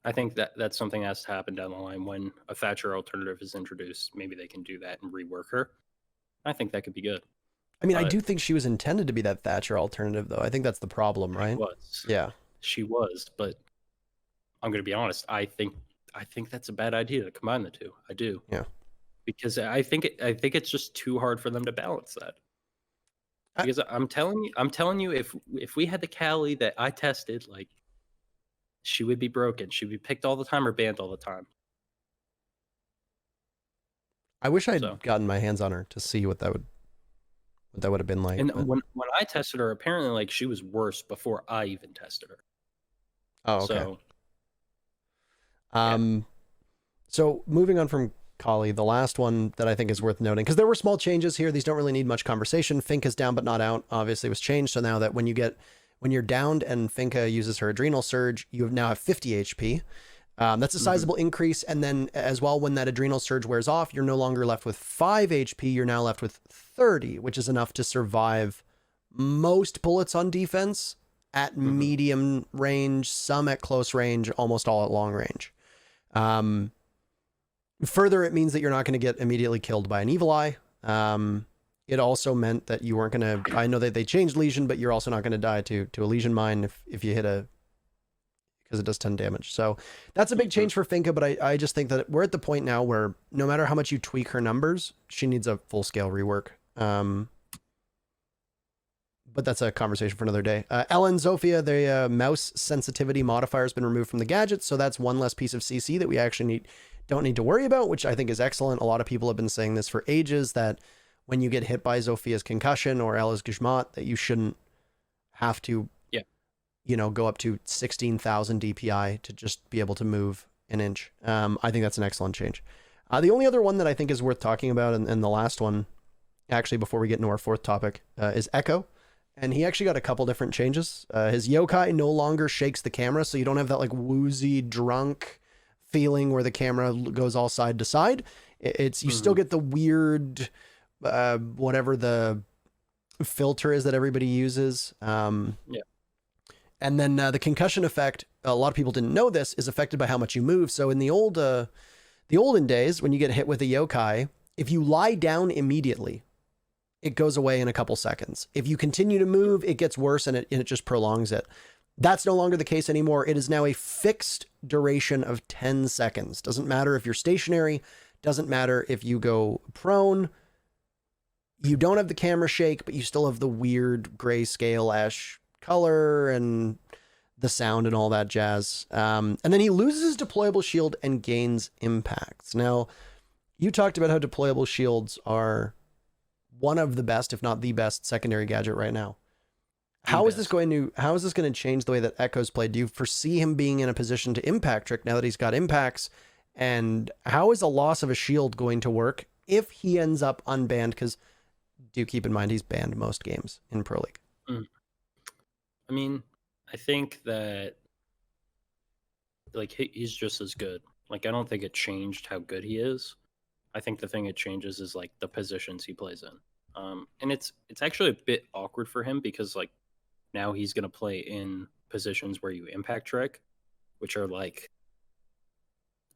that that's something that has to happen down the line when a Thatcher alternative is introduced. Maybe they can do that and rework her. I think that could be good. I mean, I do think she was intended to be that Thatcher alternative, though. I think that's the problem, right? She was. Yeah. She was, but I'm going to be honest. I think that's a bad idea to combine the two. I do. Yeah. Because I think it's just too hard for them to balance that. Because I'm telling you, if we had the Callie that I tested, like she would be broken. She'd be picked all the time or banned all the time. I wish I'd gotten my hands on her to see what that would have been like. And when I tested her, apparently like she was worse before I even tested her. Oh, okay. So, so moving on from Kali, the last one that I think is worth noting, because there were small changes here. These don't really need much conversation. Finka's down but not out obviously was changed. So now that when you're downed and Finka uses her adrenal surge, you now have 50 HP. That's a sizable increase. And then as well, when that adrenal surge wears off, you're no longer left with 5 HP. You're now left with 30, which is enough to survive most bullets on defense at medium range, some at close range, almost all at long range. Further, it means that you're not going to get immediately killed by an evil eye. It also meant that you weren't going to, I know that they changed lesion, but you're also not going to die to a lesion mine if you hit because it does 10 damage. So that's a big change for Finka, but I just think that we're at the point now where no matter how much you tweak her numbers, she needs a full scale rework. But that's a conversation for another day. Ellen, Zofia, the mouse sensitivity modifier has been removed from the gadget, so that's one less piece of CC that we actually don't need to worry about, which I think is excellent. A lot of people have been saying this for ages, that when you get hit by Zofia's concussion or Ella's Gishmat, that you shouldn't have to, go up to 16,000 DPI to just be able to move an inch. I think that's an excellent change. The only other one that I think is worth talking about, and the last one, actually, before we get into our fourth topic, is Echo. And he actually got a couple different changes. His yokai no longer shakes the camera, so you don't have that like woozy, drunk feeling where the camera goes all side to side. It's you still get the weird, whatever the filter is that everybody uses. And then the concussion effect, a lot of people didn't know this, is affected by how much you move. So in the olden days, when you get hit with a yokai, if you lie down immediately, it goes away in a couple seconds. If you continue to move, it gets worse and it just prolongs it. That's no longer the case anymore. It is now a fixed duration of 10 seconds. Doesn't matter if you're stationary, doesn't matter if you go prone. You don't have the camera shake, but you still have the weird grayscale ash color and the sound and all that jazz. And then he loses his deployable shield and gains impacts. Now, you talked about how deployable shields are one of the best, if not the best, secondary gadget right now. How is this going to change the way that Echo's played? Do you foresee him being in a position to impact trick now that he's got impacts? And how is a loss of a shield going to work if he ends up unbanned? Because do keep in mind he's banned most games in Pro League. I mean, I think that like he's just as good. Like I don't think it changed how good he is. I think the thing it changes is like the positions he plays in. And it's actually a bit awkward for him because like now he's going to play in positions where you impact trick, which are like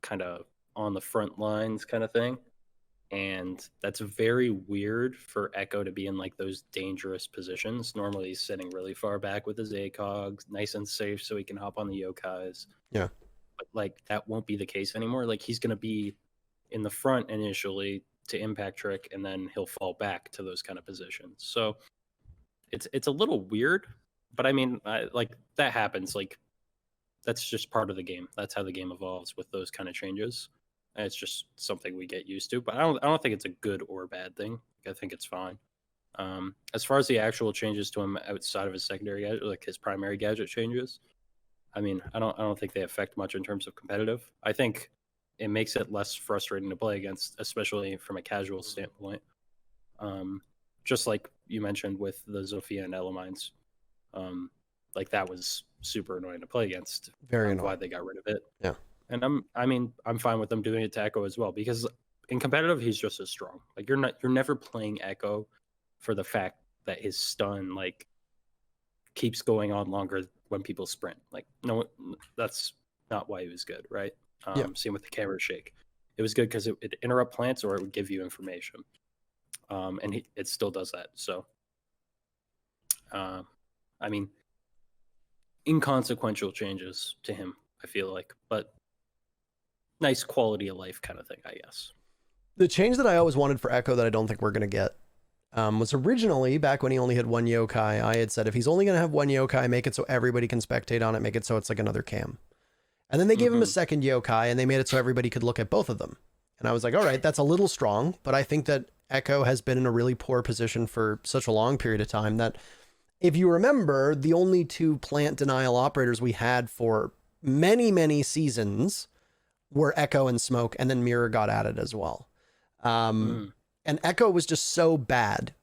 kind of on the front lines kind of thing. And that's very weird for Echo to be in like those dangerous positions. Normally he's sitting really far back with his ACOG, nice and safe so he can hop on the yokais. Yeah. But like that won't be the case anymore. Like he's going to be in the front initially to impact trick, and then he'll fall back to those kind of positions. So it's a little weird, but I mean, like that happens. Like that's just part of the game. That's how the game evolves with those kind of changes. And it's just something we get used to. But I don't think it's a good or bad thing. I think it's fine. As far as the actual changes to him outside of his secondary gadget, like his primary gadget changes, I mean, I don't think they affect much in terms of competitive. I think it makes it less frustrating to play against, especially from a casual standpoint. Just like you mentioned with the Zofia and Elamines, like that was super annoying to play against. Very I'm annoying. glad they got rid of it. Yeah. And I'm fine with them doing it to Echo as well, because in competitive he's just as strong. Like you're never playing Echo for the fact that his stun like keeps going on longer when people sprint. Like no, that's not why he was good, right? Yeah. Same with the camera shake. It was good because it would interrupt plants or it would give you information. And it still does that. So, I mean, inconsequential changes to him, I feel like, but nice quality of life kind of thing, I guess. The change that I always wanted for Echo that I don't think we're going to get was originally, back when he only had one yokai, I had said if he's only going to have one yokai, make it so everybody can spectate on it, make it so it's like another cam. And then they gave him a second yokai and they made it so everybody could look at both of them. And I was like, all right, that's a little strong, but I think that Echo has been in a really poor position for such a long period of time that if you remember, the only two plant denial operators we had for many, many seasons were Echo and Smoke, and then Mirror got added as well. And Echo was just so bad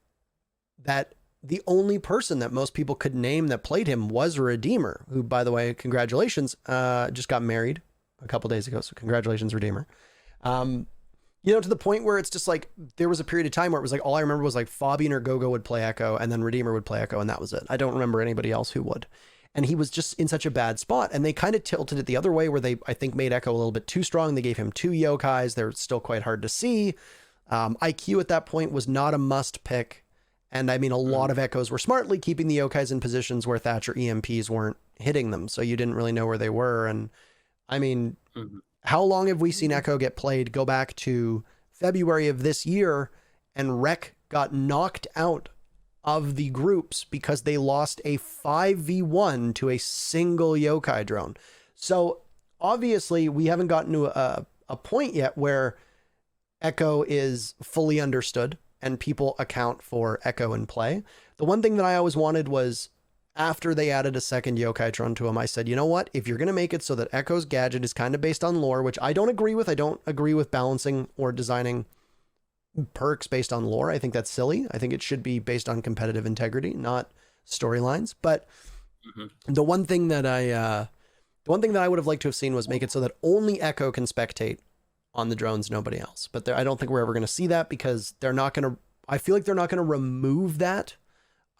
that the only person that most people could name that played him was a Redeemer, who, by the way, congratulations, just got married a couple days ago. So congratulations, Redeemer. You know, to the point where it's just like, there was a period of time where it was like, all I remember was like Fabian or Gogo would play Echo and then Redeemer would play Echo. And that was it. I don't remember anybody else who would. And he was just in such a bad spot. And they kind of tilted it the other way where they, I think, made Echo a little bit too strong. They gave him two yokais. They're still quite hard to see. IQ at that point was not a must pick. And I mean, a lot of Echoes were smartly keeping the yokais in positions where Thatcher EMPs weren't hitting them. So you didn't really know where they were. And I mean, how long have we seen Echo get played? Go back to February of this year, and Rec got knocked out of the groups because they lost a 5v1 to a single yokai drone. So obviously we haven't gotten to a point yet where Echo is fully understood and people account for Echo in play. The one thing that I always wanted was, after they added a second yokai drone to him, I said, you know what? If you're going to make it so that Echo's gadget is kind of based on lore, which I don't agree with. I don't agree with balancing or designing perks based on lore. I think that's silly. I think it should be based on competitive integrity, not storylines. But the one thing that I would have liked to have seen was make it so that only Echo can spectate on the drones, nobody else. But I don't think we're ever going to see that, because they're not going to, I feel like they're not going to remove that.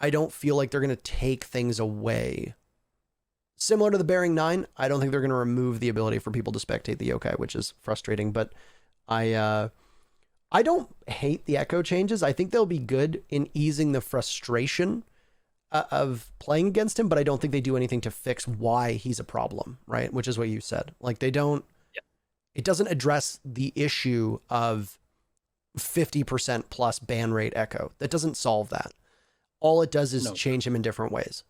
I don't feel like they're going to take things away. Similar to the Bearing 9, I don't think they're going to remove the ability for people to spectate the yokai, which is frustrating. But I don't hate the Echo changes. I think they'll be good in easing the frustration of playing against him, but I don't think they do anything to fix why he's a problem, right? Which is what you said. Like they don't, it doesn't address the issue of 50% plus ban rate Echo. That doesn't solve that. All it does is change him in different ways.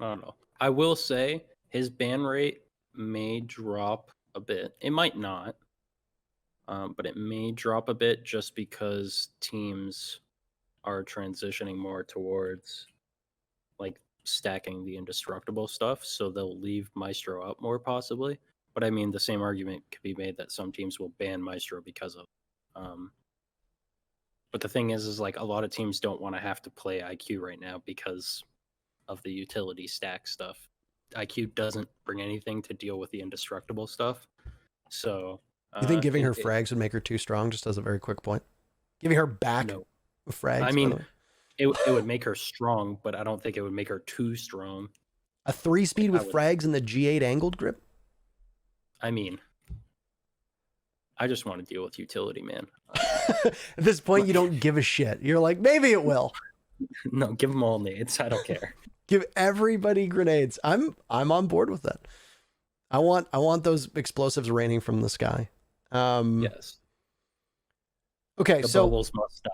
I don't know. I will say his ban rate may drop a bit. It might not, but it may drop a bit just because teams are transitioning more towards like stacking the indestructible stuff. So they'll leave Maestro out more possibly. But I mean, the same argument could be made that some teams will ban Maestro because of but the thing is like a lot of teams don't want to have to play IQ right now because of the utility stack stuff. IQ doesn't bring anything to deal with the indestructible stuff. So you think giving her frags would make her too strong? Just as a very quick point, giving her back frags. I mean, it would make her strong, but I don't think it would make her too strong. A 3-speed with frags and the G8 angled grip. I mean, I just want to deal with utility, man. At this point, you don't give a shit. You're like, maybe it will. No, give them all nades. I don't care. Give everybody grenades. I'm on board with that. I want those explosives raining from the sky. Yes. Okay, The so bubbles must die.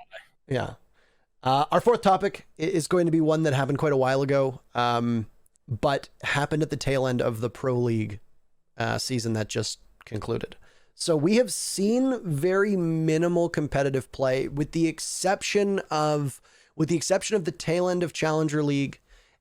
yeah. Our fourth topic is going to be one that happened quite a while ago, but happened at the tail end of the Pro League season that just concluded. So we have seen very minimal competitive play, with the exception of the tail end of Challenger League,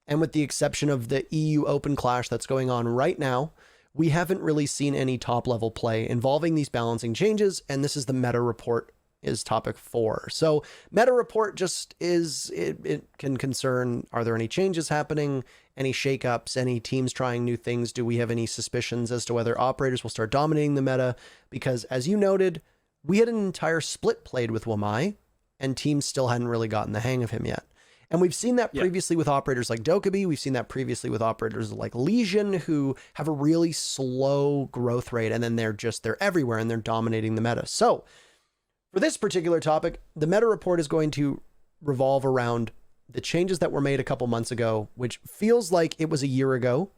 and with the exception of the EU Open Clash that's going on right now. We haven't really seen any top level play involving these balancing changes, and this is the meta report is topic 4. So meta report just is, it can concern, are there any changes happening, any shakeups, any teams trying new things? Do we have any suspicions as to whether operators will start dominating the meta? Because as you noted, we had an entire split played with Wamai, and teams still hadn't really gotten the hang of him yet. And we've seen that previously with operators like Dokkaebi. We've seen that previously with operators like Legion, who have a really slow growth rate, and then they're everywhere and they're dominating the meta. So for this particular topic, the meta report is going to revolve around the changes that were made a couple months ago, which feels like it was a year ago,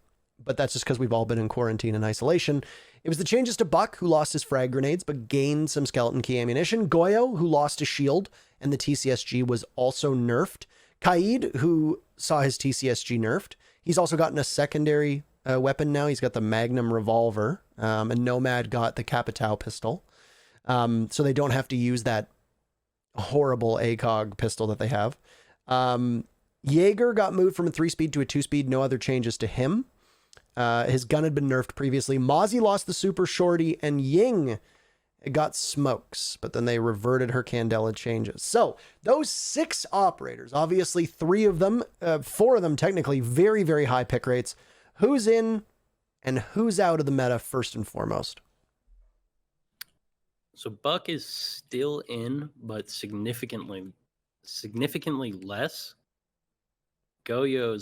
but that's just because we've all been in quarantine and isolation. It was the changes to Buck, who lost his frag grenades but gained some skeleton key ammunition. Goyo, who lost his shield, and the TCSG was also nerfed. Kaid, who saw his TCSG nerfed. He's also gotten a secondary weapon now. He's got the Magnum revolver, and Nomad got the Capitao pistol. So they don't have to use that horrible ACOG pistol that they have. Jaeger got moved from a 3-speed to a 2-speed. No other changes to him. His gun had been nerfed previously. Mozzie lost the super shorty, and Ying got smokes, but then they reverted her Candela changes. So those 6 operators, obviously 4 of them technically, very, very high pick rates. Who's in and who's out of the meta first and foremost? So Buck is still in, but significantly less. Goyo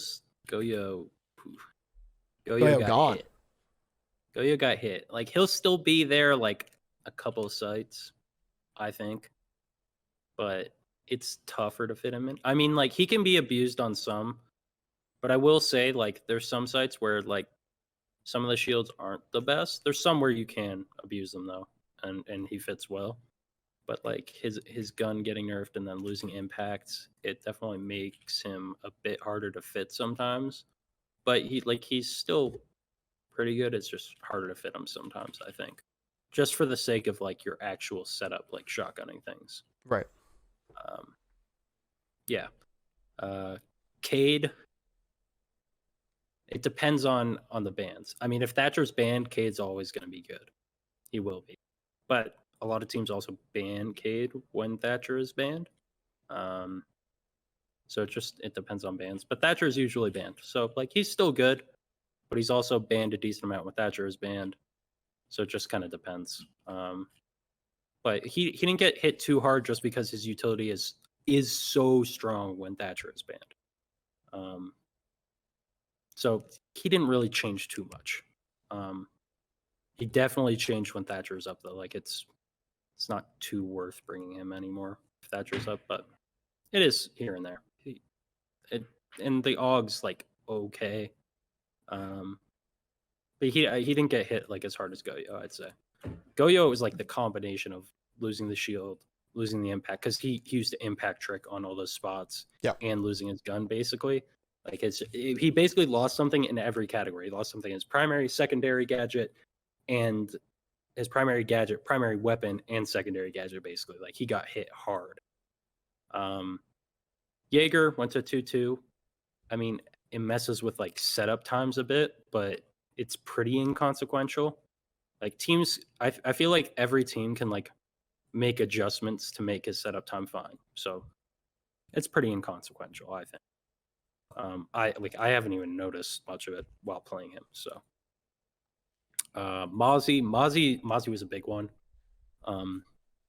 got gone. hit. Goyo got hit. Like, he'll still be there, like, a couple of sites, I think. But it's tougher to fit him in. I mean, like, he can be abused on some, but I will say, like, there's some sites where, like, some of the shields aren't the best. There's some where you can abuse them, though, and he fits well. But, like, his gun getting nerfed and then losing impacts, it definitely makes him a bit harder to fit sometimes. But he's still pretty good. It's just harder to fit him sometimes, I think. Just for the sake of, like, your actual setup, like shotgunning things. Right. Yeah. Cade, it depends on the bans. I mean, if Thatcher's banned, Cade's always going to be good. He will be. But a lot of teams also ban Cade when Thatcher is banned. So it depends on bans. But Thatcher is usually banned. So, like, he's still good, but he's also banned a decent amount when Thatcher is banned. So it just kind of depends. But he didn't get hit too hard just because his utility is so strong when Thatcher is banned. So he didn't really change too much. He definitely changed when Thatcher is up, though. Like, it's not too worth bringing him anymore if Thatcher's up, but it is here and there. And the AUG's, like, okay. But he didn't get hit, like, as hard as Goyo, I'd say. Goyo was, like, the combination of losing the shield, losing the impact, because he used the impact trick on all those spots, and losing his gun, basically. Like, he basically lost something in every category. He lost something in his primary, secondary gadget, and his primary gadget, primary weapon, and secondary gadget, basically. Like, he got hit hard. Jaeger went to 2-2. I mean, it messes with, like, setup times a bit, but it's pretty inconsequential. Like, teams, I feel like every team can, like, make adjustments to make his setup time fine. So it's pretty inconsequential, I think. I haven't even noticed much of it while playing him. So Mozzie was a big one.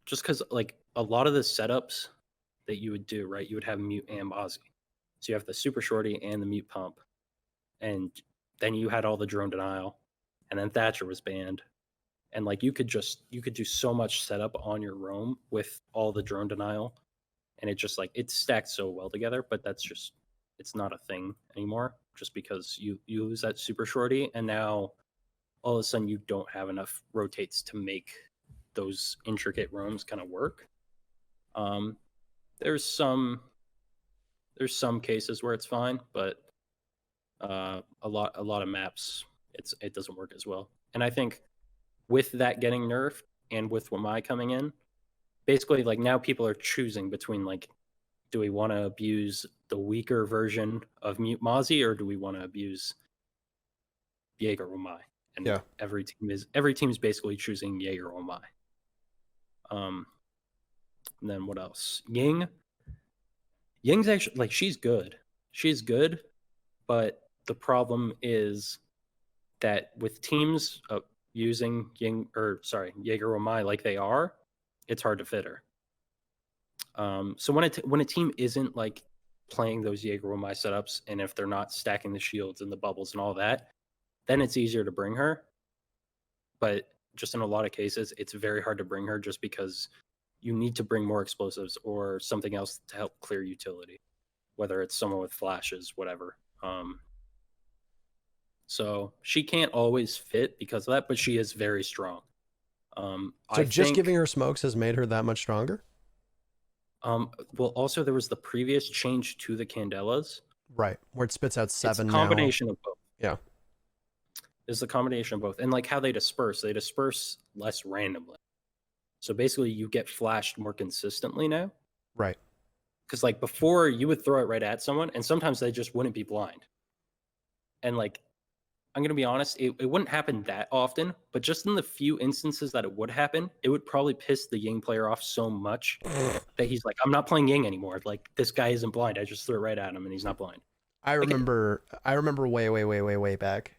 Just because, like, a lot of the setups that you would do, right? You would have mute and Mozzie. So you have the super shorty and the mute pump, and then you had all the drone denial, and then Thatcher was banned, and, like, you could do so much setup on your roam with all the drone denial, and it just, like, it stacked so well together. But it's not a thing anymore, just because you lose that super shorty, and now all of a sudden you don't have enough rotates to make those intricate roams kind of work. Um, there's some cases where it's fine, but a lot of maps it doesn't work as well. And I think with that getting nerfed and with Wamai coming in, basically like now people are choosing between like, do we want to abuse the weaker version of Mute Mozzie or do we want to abuse Jaeger Wamai? And Yeah. every team is basically choosing Jaeger Wamai. And then what else? Ying's actually like she's good. She's good, but the problem is that with teams using Jaeger Wamai like they are, it's hard to fit her. So when a team isn't like playing those Jaeger Wamai setups, and if they're not stacking the shields and the bubbles and all that, then it's easier to bring her. But just in a lot of cases, it's very hard to bring her just because you need to bring more explosives or something else to help clear utility, whether it's someone with flashes, whatever. So she can't always fit because of that, but she is very strong. So just giving her smokes has made her that much stronger? Well, also there was the previous change to the Candelas. Right, where it spits out 7 it's a combination of both. Yeah. It's a combination of both. And like how they disperse less randomly. So basically you get flashed more consistently now. Right. Because like before you would throw it right at someone and sometimes they just wouldn't be blind. And like, I'm going to be honest, it wouldn't happen that often, but just in the few instances that it would happen, it would probably piss the Ying player off so much that he's like, I'm not playing Ying anymore. Like, this guy isn't blind. I just threw it right at him and he's not blind. I remember way back.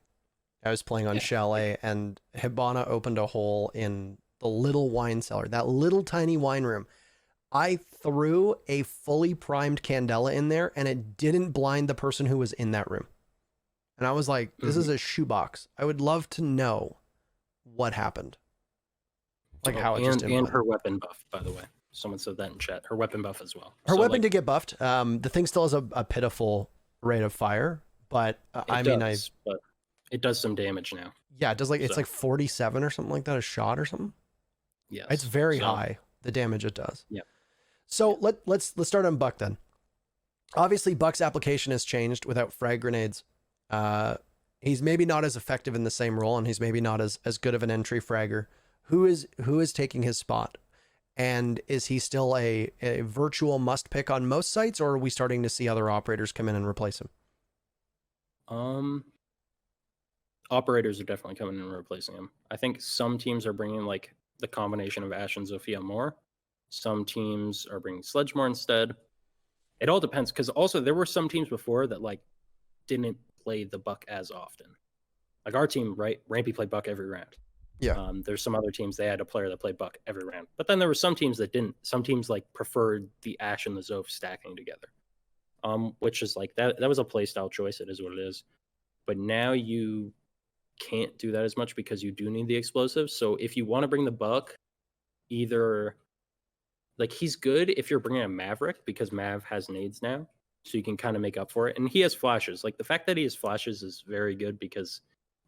I was playing on Chalet and Hibana opened a hole in the little wine cellar, that little tiny wine room. I threw a fully primed Candela in there and it didn't blind the person who was in that room. And I was like, this is a shoebox. I would love to know what happened. Like how it just and her weapon buff, by the way. Someone said that in chat. Her weapon buff as well. Her weapon did get buffed. The thing still has a pitiful rate of fire, but but it does some damage now. Yeah, it does it's like 47 or something like that, a shot or something. Yes. It's very high, the damage it does. Yeah. So let's start on Buck then. Obviously, Buck's application has changed without frag grenades. He's maybe not as effective in the same role, and he's maybe not as good of an entry fragger. Who is taking his spot? And is he still a virtual must pick on most sites, or are we starting to see other operators come in and replace him? Operators are definitely coming in and replacing him. I think some teams are bringing like the combination of Ashe and Zofia more. Some teams are bringing Sledge more instead. It all depends, because also there were some teams before that like didn't play the Buck as often. Like our team, right? Rampy played Buck every round. Yeah. There's some other teams, they had a player that played Buck every round. But then there were some teams that didn't. Some teams like preferred the Ashe and the Zof stacking together. Which is like that was a playstyle choice. It is what it is. But now you can't do that as much because you do need the explosives. So if you want to bring the Buck, either like he's good if you're bringing a Maverick because Mav has nades now, so you can kind of make up for it. And he has flashes. Like the fact that he has flashes is very good because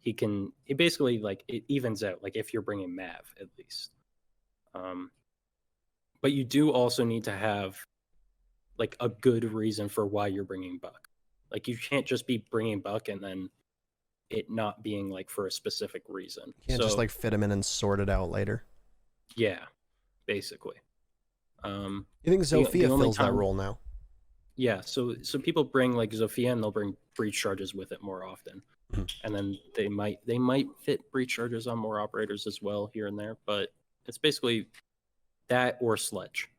it basically like it evens out. Like if you're bringing Mav at least. But you do also need to have like a good reason for why you're bringing Buck. Like you can't just be bringing Buck and then it not being like for a specific reason. You can't just like fit him in and sort it out later. Yeah, basically. You think Zofia fills that role now? Yeah, so people bring like Zofia and they'll bring breach charges with it more often. And then they might fit breach charges on more operators as well here and there, but it's basically that or Sledge.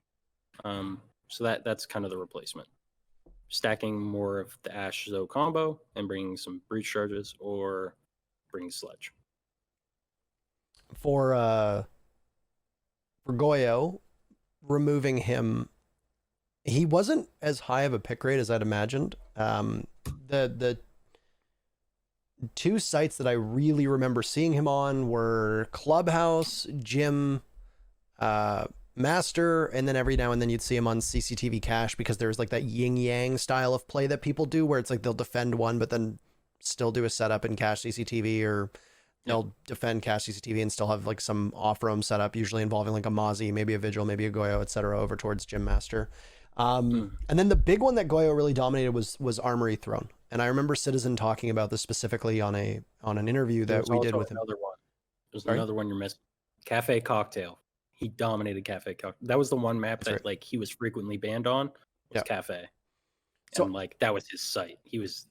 So that's kind of the replacement. Stacking more of the Ashe Zo combo and bringing some breach charges or bringing Sledge. For Goyo, removing him, he wasn't as high of a pick rate as I'd imagined. The two sites that I really remember seeing him on were Clubhouse, Gym, Master, and then every now and then you'd see him on CCTV Cache because there's like that yin yang style of play that people do where it's like they'll defend one but then still do a setup in Cache CCTV, or they'll defend cast CCTV and still have like some off roam setup, usually involving like a Mozzie, maybe a Vigil, maybe a Goyo, etc., over towards Gym Master. And then the big one that Goyo really dominated was Armory Throne. And I remember Citizen talking about this specifically on an interview that we did with him. Another one. There's another one you're missing. Cafe Cocktail. He dominated Cafe Cocktail. That was the one map that like he was frequently banned on. Was Cafe. So, and like that was his site. He was.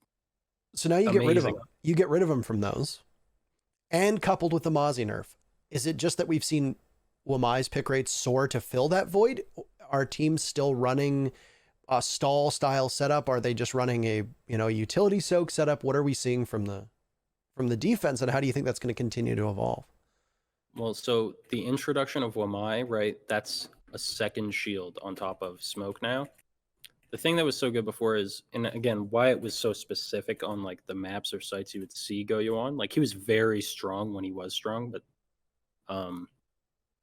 So now you get rid of him. You get rid of him from those, and coupled with the Mozzie nerf, is it just that we've seen Wamai's pick rates soar to fill that void? Are teams still running a stall style setup? Are they just running a utility soak setup? What are we seeing from the defense, and how do you think that's going to continue to evolve? Well, so the introduction of Wamai, right? That's a second shield on top of Smoke now. The thing that was so good before is, and again, why it was so specific on like the maps or sites you would see Goyo on. Like he was very strong when he was strong, but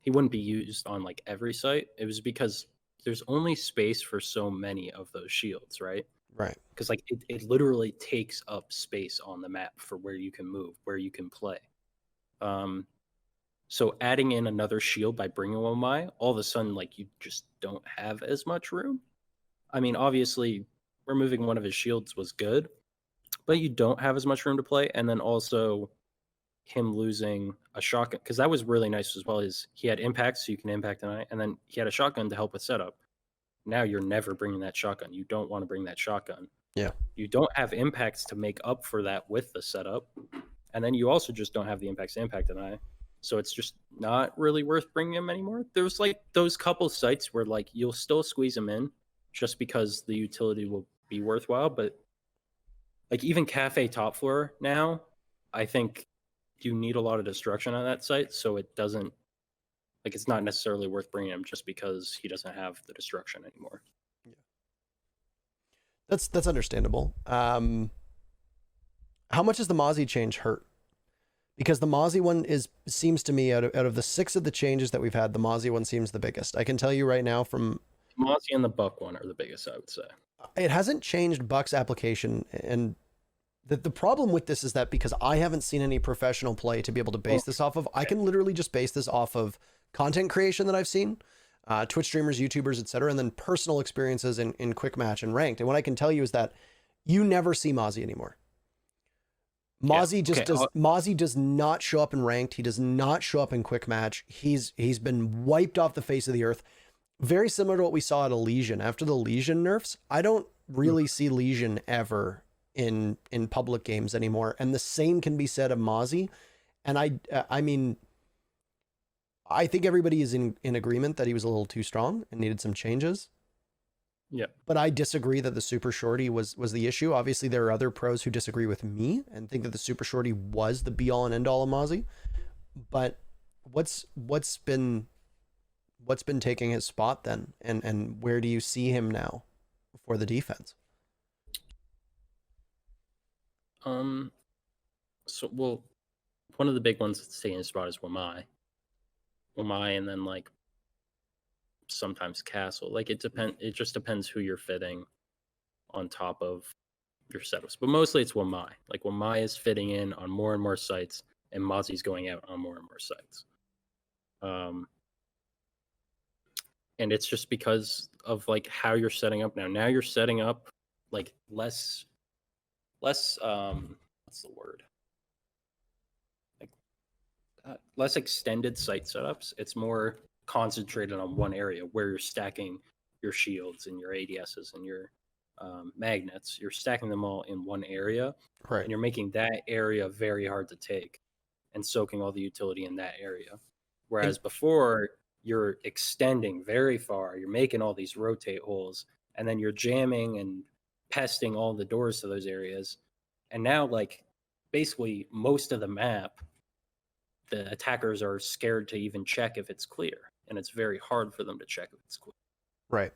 he wouldn't be used on like every site. It was because there's only space for so many of those shields, right? Right. Because like it literally takes up space on the map for where you can move, where you can play. So adding in another shield by bringing Wamai, all of a sudden like you just don't have as much room. I mean, obviously, removing one of his shields was good, but you don't have as much room to play. And then also him losing a shotgun, because that was really nice as well. Is he had impact, so you can impact tonight, and then he had a shotgun to help with setup. Now you're never bringing that shotgun. You don't want to bring that shotgun. Yeah. You don't have impacts to make up for that with the setup, and then you also just don't have the impacts to impact tonight. So it's just not really worth bringing him anymore. There's like those couple sites where like you'll still squeeze him in, just because the utility will be worthwhile. But like even Cafe Top Floor now, I think you need a lot of destruction on that site, so it doesn't, like it's not necessarily worth bringing him just because he doesn't have the destruction anymore. Yeah, that's understandable. How much does the Mozzie change hurt? Because the Mozzie one seems to me out of the 6 of the changes that we've had, the Mozzie one seems the biggest. I can tell you right now from Mozzie and the Buck one are the biggest, I would say. It hasn't changed Buck's application, and the problem with this is that because I haven't seen any professional play to be able to base this off of, I can literally just base this off of content creation that I've seen, Twitch streamers, YouTubers, etc., and then personal experiences in quick match and ranked. And what I can tell you is that you never see Mozzie anymore. Mozzie Mozzie does not show up in ranked. He does not show up in quick match. He's been wiped off the face of the earth. Very similar to what we saw at Elysian. After the Legion nerfs, I don't really see Legion ever in public games anymore. And the same can be said of Mozzie. And I mean, I think everybody is in agreement that he was a little too strong and needed some changes. Yeah. But I disagree that the Super Shorty was the issue. Obviously, there are other pros who disagree with me and think that the Super Shorty was the be-all and end-all of Mozzie. But what's been taking his spot then, and where do you see him now for the defense? So well, one of the big ones that's taking his spot is Wamai, and then like sometimes Castle. Like it just depends who you're fitting on top of your setups, but mostly it's Wamai. Like Wamai is fitting in on more and more sites, and Mozzie's going out on more and more sites. And it's just because of like how you're setting up now. Now you're setting up like less what's the word? Like less extended site setups. It's more concentrated on one area where you're stacking your shields and your ADSs and your magnets. You're stacking them all in one area, right? And you're making that area very hard to take and soaking all the utility in that area. Whereas before, you're extending very far. You're making all these rotate holes, and then you're jamming and pesting all the doors to those areas. And now, like, basically most of the map, the attackers are scared to even check if it's clear, and it's very hard for them to check if it's clear. Right.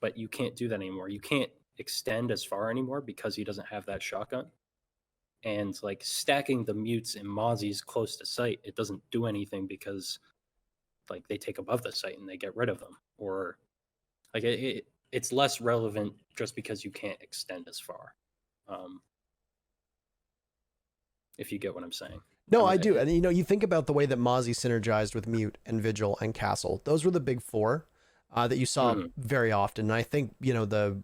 But you can't do that anymore. You can't extend as far anymore because he doesn't have that shotgun. And like stacking the mutes in Mozzie's close to site, it doesn't do anything because like they take above the site and they get rid of them, or like it's less relevant just because you can't extend as far. If you get what I'm saying. No, I do. And you think about the way that Mozzie synergized with Mute and Vigil and Castle. Those were the big four that you saw very often. And I think, the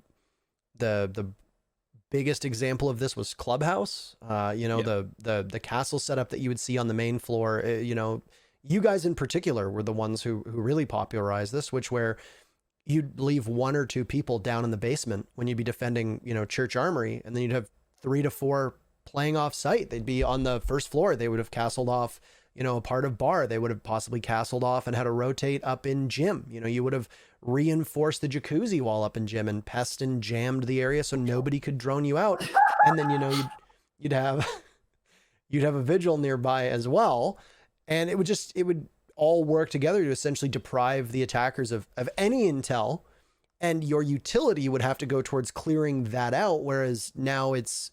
biggest example of this was Clubhouse. The Castle setup that you would see on the main floor. You guys in particular were the ones who really popularized this, where you'd leave one or two people down in the basement when you'd be defending, Church Armory, and then you'd have 3 to 4 playing off site. They'd be on the first floor. They would have castled off, a part of bar. They would have possibly castled off and had to rotate up in gym. You would have reinforced the jacuzzi wall up in gym and pest and jammed the area so nobody could drone you out. And then, you'd have a vigil nearby as well. And it would all work together to essentially deprive the attackers of any intel, and your utility would have to go towards clearing that out. Whereas now it's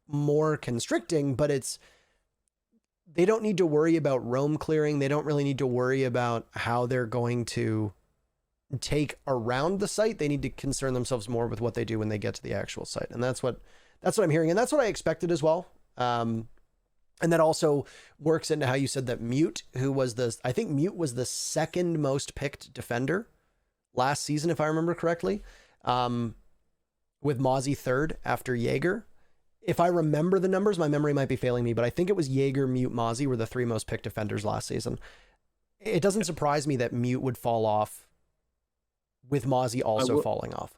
more constricting, but they don't need to worry about roam clearing. They don't really need to worry about how they're going to take around the site. They need to concern themselves more with what they do when they get to the actual site. And that's what I'm hearing. And that's what I expected as well. And that also works into how you said that Mute, I think Mute was the second most picked defender last season, if I remember correctly, with Mozzie third after Jaeger. If I remember the numbers, my memory might be failing me, but I think it was Jaeger, Mute, Mozzie were the 3 most picked defenders last season. It doesn't surprise me that Mute would fall off with Mozzie also falling off.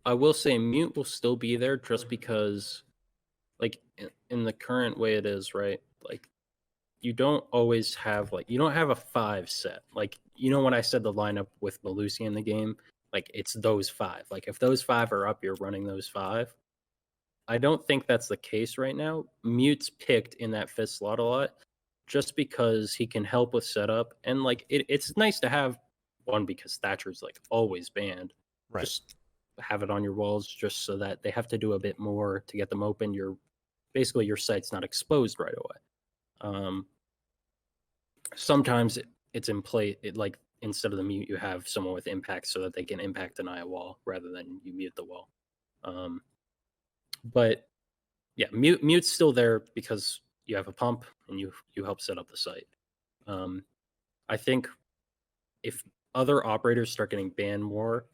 I will say Mute will still be there just because, like, in the current way it is, right? Like, you don't always have, you don't have a 5 set. Like, when I said the lineup with Melusi in the game, like, it's those 5. Like, if those 5 are up, you're running those 5. I don't think that's the case right now. Mute's picked in that 5th slot a lot just because he can help with setup. And, it's nice to have one because Thatcher's, always banned. Right. Just have it on your walls just so that they have to do a bit more to get them open. Basically your site's not exposed right away. Sometimes it's in play. Instead of the mute, you have someone with impact so that they can impact deny a wall rather than you mute the wall. But yeah, mute's still there because you have a pump and you help set up the site. I think if other operators start getting banned more,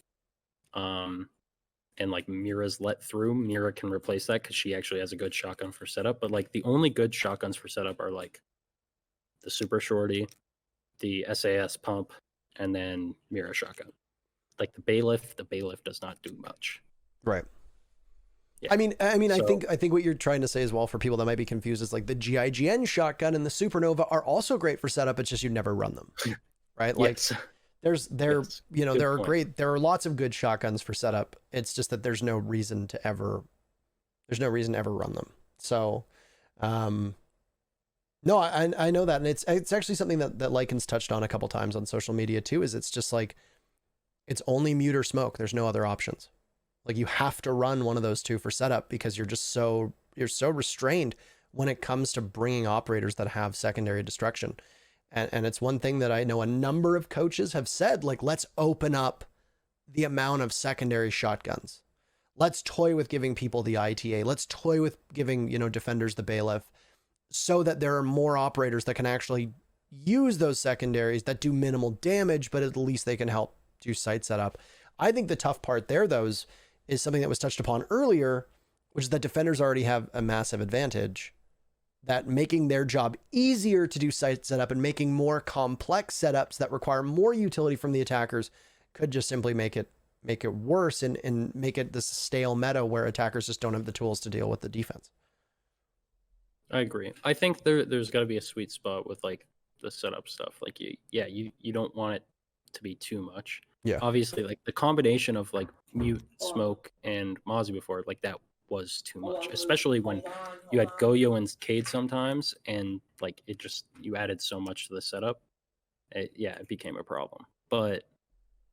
and Mira's let through, Mira can replace that because she actually has a good shotgun for setup. But the only good shotguns for setup are the Super Shorty, the SAS pump, and then Mira shotgun. The bailiff does not do much. Right. Yeah. I mean, I think what you're trying to say as well for people that might be confused is the GIGN shotgun and the Supernova are also great for setup. It's just you never run them, right? Yes. There are lots of good shotguns for setup. It's just that there's no reason to ever run them. So, no, I know that. And it's actually something that Lycan's touched on a couple times on social media too, is it's just it's only mute or smoke. There's no other options. You have to run one of those two for setup because you're so restrained when it comes to bringing operators that have secondary destruction. And it's one thing that I know a number of coaches have said, let's open up the amount of secondary shotguns. Let's toy with giving people the ITA. Let's toy with giving, defenders the bailiff so that there are more operators that can actually use those secondaries that do minimal damage, but at least they can help do site setup. I think the tough part there, though, is something that was touched upon earlier, which is that defenders already have a massive advantage, that making their job easier to do site setup and making more complex setups that require more utility from the attackers could just simply make it worse and make it this stale meta where attackers just don't have the tools to deal with the defense. I agree. I think there's got to be a sweet spot with the setup stuff. You don't want it to be too much. Yeah. Obviously, the combination of mute, smoke, and Mozzie before, that was too much. Especially when you had Goyo and Cade sometimes, and you added so much to the setup. It became a problem. But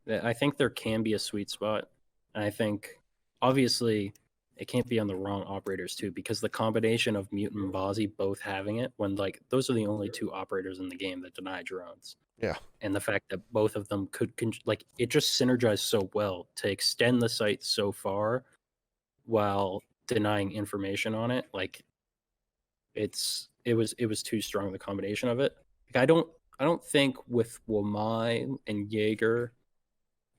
I think there can be a sweet spot, and I think obviously it can't be on the wrong operators too, because the combination of Mute and Mozzie both having it when those are the only 2 operators in the game that deny drones. Yeah. And the fact that both of them could it just synergized so well to extend the site so far while denying information on it. it was too strong, the combination of it. Like, I don't think with Wamai and Jaeger,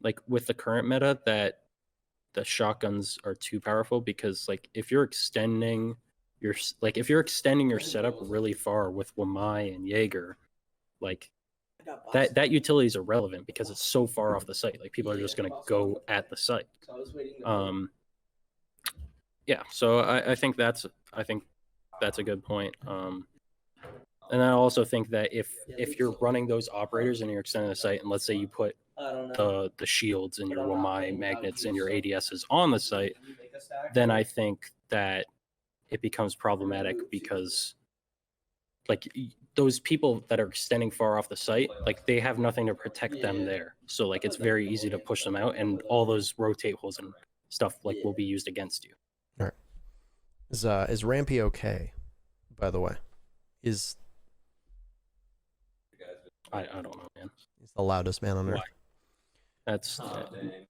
like with the current meta, that the shotguns are too powerful, because like if you're extending your setup really far with Wamai and Jaeger, like that utility is irrelevant because it's so far off the site. Like people are just gonna go at the site. Yeah, so I think that's a good point. And I also think that if you're running those operators and you're extending the site, and let's say you put the shields and your Wamai magnets and your ADSs on the site, then I think that it becomes problematic, because like those people that are extending far off the site, like they have nothing to protect them there. So like it's very easy to push them out, and all those rotate holes and stuff like will be used against you. All right. Is Rampy okay, by the way? I don't know, man. He's the loudest man on earth. That's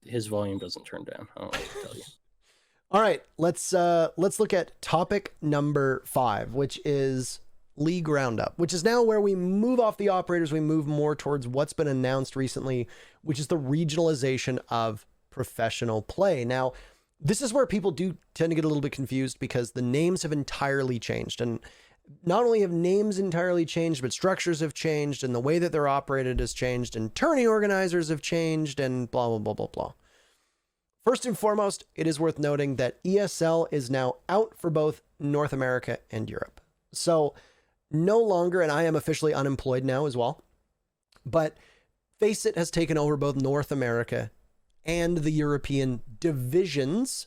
his volume doesn't turn down. I don't know what to tell you. All right, let's look at topic number 5, which is League Roundup, which is now where we move off the operators. We move more towards what's been announced recently, which is the regionalization of professional play. Now, this is where people do tend to get a little bit confused, because the names have entirely changed. And not only have names entirely changed, but structures have changed, and the way that they're operated has changed, and tourney organizers have changed, and blah, blah, blah, blah, blah. First and foremost, it is worth noting that ESL is now out for both North America and Europe. So no longer, and I am officially unemployed now as well, but FACEIT has taken over both North America and the European divisions,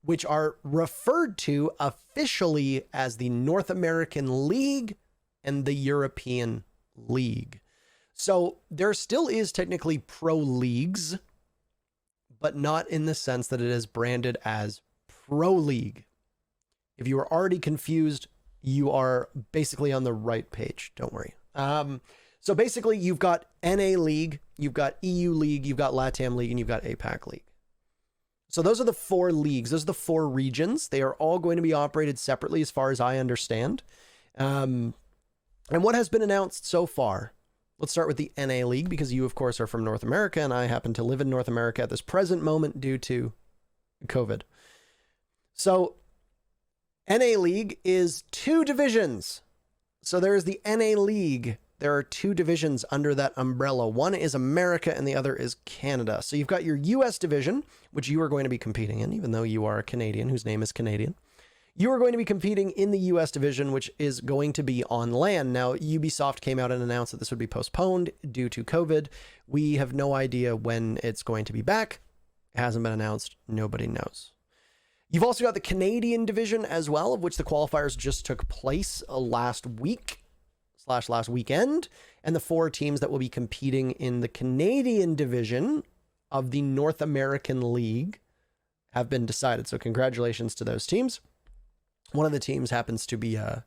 which are referred to officially as the North American League and the European League. So there still is technically pro leagues, but not in the sense that it is branded as Pro League. If you are already confused, you are basically on the right page. Don't worry. So basically, you've got NA League, you've got EU League, you've got LATAM League, and you've got APAC League. So those are the 4 leagues. Those are the 4 regions. They are all going to be operated separately as far as I understand. And what has been announced so far? Let's start with the NA League, because you, of course, are from North America, and I happen to live in North America at this present moment due to COVID. So NA League is 2 divisions. So there is the NA League. There are 2 divisions under that umbrella. One is America and the other is Canada. So you've got your US division, which you are going to be competing in, even though you are a Canadian whose name is Canadian. You are going to be competing in the US division, which is going to be on LAN. Now, Ubisoft came out and announced that this would be postponed due to COVID. We have no idea when it's going to be back. It hasn't been announced. Nobody knows. You've also got the Canadian division as well, of which the qualifiers just took place last weekend. And the 4 teams that will be competing in the Canadian division of the North American League have been decided. So congratulations to those teams. One of the teams happens to be a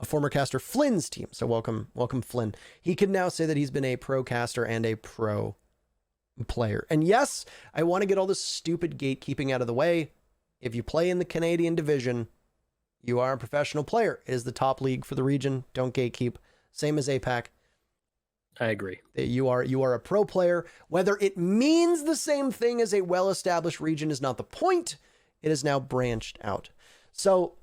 former caster, Flynn's team. So welcome Flynn. He can now say that he's been a pro caster and a pro player. And yes, I want to get all this stupid gatekeeping out of the way. If you play in the Canadian division, you are a professional player. It is the top league for the region. Don't gatekeep. Same as APAC. I agree. You are a pro player. Whether it means the same thing as a well-established region is not the point. It is now branched out. So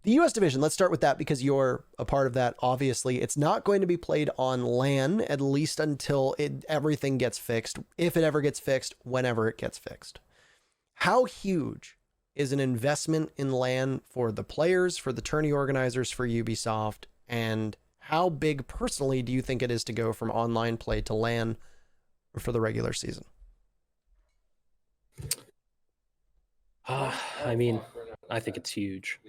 the US division, let's start with that because you're a part of that. Obviously, it's not going to be played on LAN, at least until everything gets fixed. If it ever gets fixed, whenever it gets fixed. How huge is an investment in LAN for the players, for the tourney organizers, for Ubisoft, and how big personally do you think it is to go from online play to LAN for the regular season? I mean, I think it's huge.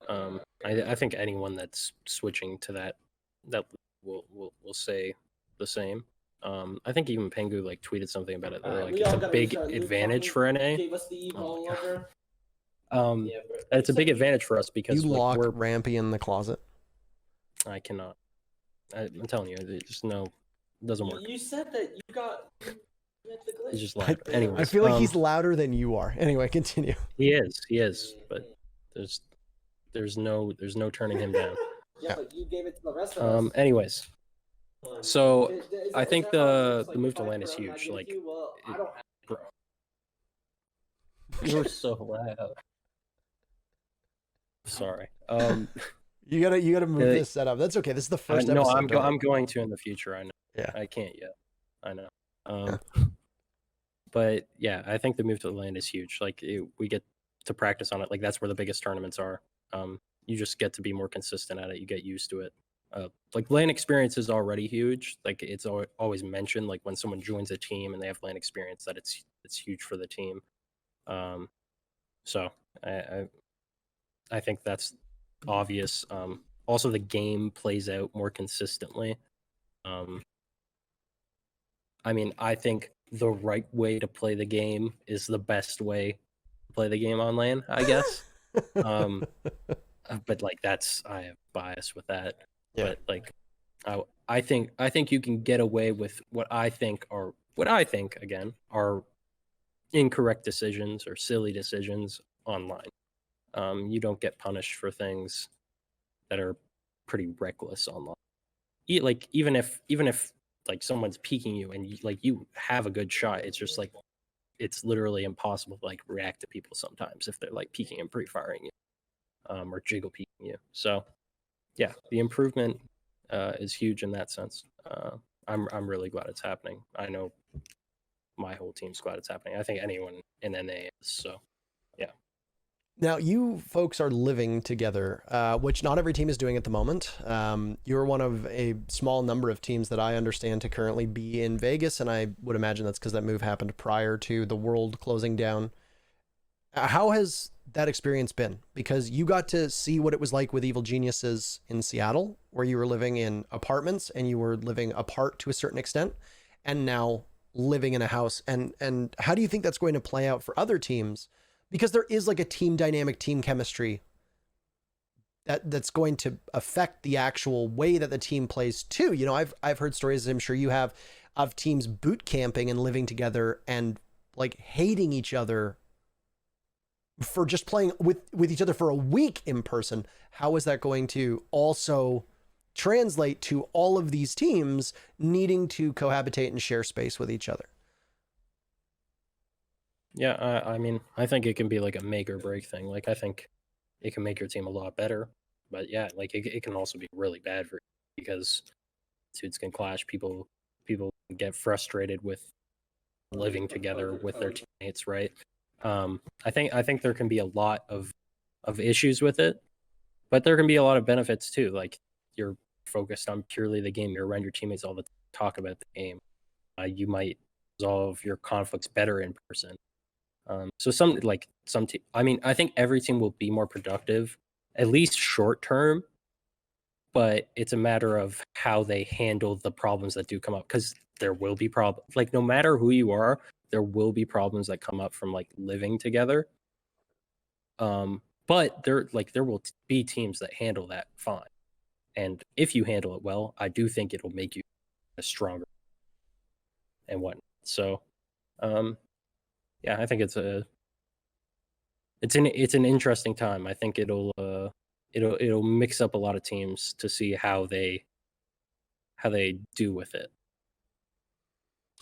I think anyone that's switching to that will say the same. I think even Pengu like tweeted something about it. Like it's a big advantage for NA. It's a big advantage for us because you lock Rampy in the closet. I cannot. I'm telling you, it doesn't work. You said that you got the glitch. He's just loud. Anyways, I feel like he's louder than you are. Anyway, continue. He is, but there's no turning him down. Yeah, but you gave it to the rest of us. Anyways, so Is I that- think is that how it the works? Like, move if to I land is throw and I huge. give it Like, to you, well, I it- don't have bro, you're so loud. Sorry. You gotta move Uh, this setup. That's okay. This is the first no, episode. don't worry. I'm going to in the future. I know. Yeah. I can't yet. I know. But yeah, I think the move to the land is huge. Like we get to practice on it. Like that's where the biggest tournaments are. You just get to be more consistent at it. You get used to it. Like LAN experience is already huge. Like it's always mentioned. Like when someone joins a team and they have LAN experience, that it's huge for the team. So I think that's obvious. Also, the game plays out more consistently. I mean, I think the right way to play the game is the best way to play the game on LAN, I guess. But like I have bias with that. Yeah. But like I think you can get away with what I think again are incorrect decisions or silly decisions online. You don't get punished for things that are pretty reckless online. Like even if like someone's peeking you and you have a good shot, it's just like it's literally impossible to like react to people sometimes if they're like peeking and pre-firing you, or jiggle peeking you. So yeah, the improvement is huge in that sense. I'm really glad it's happening. I know my whole team's glad it's happening. I think anyone in NA is. So yeah. Now, you folks are living together, which not every team is doing at the moment. You're one of a small number of teams that I understand to currently be in Vegas, and I would imagine that's because that move happened prior to the world closing down. How has that experience been? Because you got to see what it was like with Evil Geniuses in Seattle, where you were living in apartments and you were living apart to a certain extent, and now living in a house. And how do you think that's going to play out for other teams? Because there is like a team dynamic, team chemistry that's going to affect the actual way that the team plays too. You know, I've heard stories, I'm sure you have, of teams boot camping and living together and like hating each other for just playing with each other for a week in person. How is that going to also translate to all of these teams needing to cohabitate and share space with each other? Yeah, I mean, I think it can be like a make or break thing. Like, I think it can make your team a lot better, but yeah, like it can also be really bad for because suits can clash. People get frustrated with living together with their teammates, right? I think there can be a lot of issues with it, but there can be a lot of benefits too. Like you're focused on purely the game. You're around your teammates all the time, talk about the game. You might resolve your conflicts better in person. So I mean, I think every team will be more productive, at least short term, but it's a matter of how they handle the problems that do come up because there will be problems. Like no matter who you are, there will be problems that come up from like living together. But there will be teams that handle that fine, and if you handle it well, I do think it'll make you stronger and whatnot. So, yeah, I think it's an interesting time. I think it'll mix up a lot of teams to see how they do with it.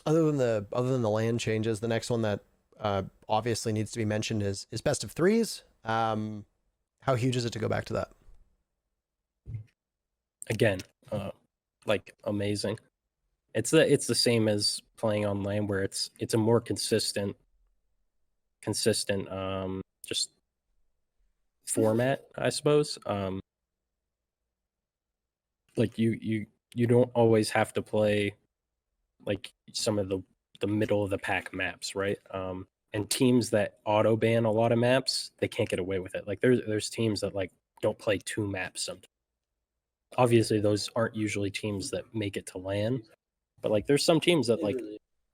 Other than the land changes, the next one that obviously needs to be mentioned is best of threes. How huge is it to go back to that? Again, like amazing. It's the same as playing on LAN where it's a more consistent just format, I suppose. Like you don't always have to play like some of the middle of the pack maps, right? And teams that auto ban a lot of maps, they can't get away with it. Like there's teams that like don't play 2 maps sometimes. Obviously those aren't usually teams that make it to LAN, but like there's some teams that like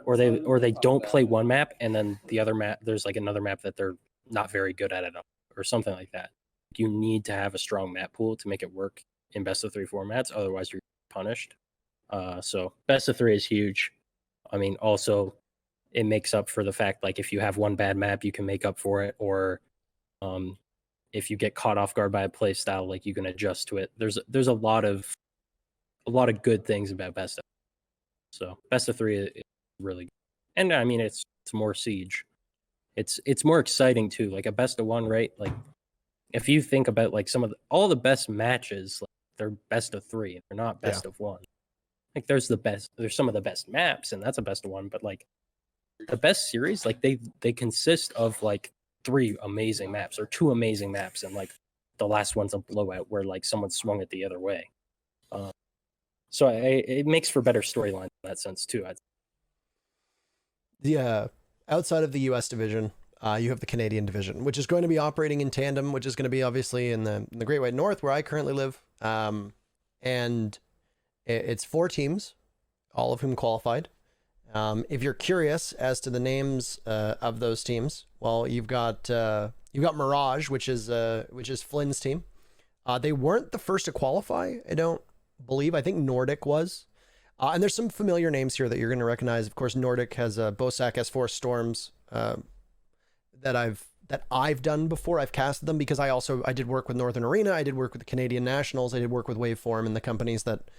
or they don't play 1 map and then the other map there's like another map that they're not very good at it or something like that. You need to have a strong map pool to make it work in best of 3 formats, otherwise you're punished. So best of 3 is huge. I mean, also it makes up for the fact like if you have one bad map, you can make up for it, or if you get caught off guard by a play style, like you can adjust to it. There's a lot of good things about best of. So best of 3 is really good. And I mean it's more siege. It's more exciting too. Like a best of 1, right? Like if you think about like all the best matches, like, they're best of 3. They're not best of 1. Like there's some of the best maps, and that's a best of 1. But like the best series, like they consist of like 3 amazing maps or 2 amazing maps, and like the last one's a blowout where like someone swung it the other way. So it makes for better storyline in that sense too. Yeah, outside of the U.S. division, you have the Canadian division, which is going to be operating in tandem, which is going to be obviously in the Great White North, where I currently live. And it's 4 teams, all of whom qualified. If you're curious as to the names of those teams, well, you've got Mirage, which is Flynn's team. They weren't the first to qualify, I don't believe. I think Nordic was. And there's some familiar names here that you're going to recognize. Of course, Nordic has Bosak S4 Storms that I've done before. I've casted them because I did work with Northern Arena. I did work with the Canadian Nationals. I did work with Waveform and the companies that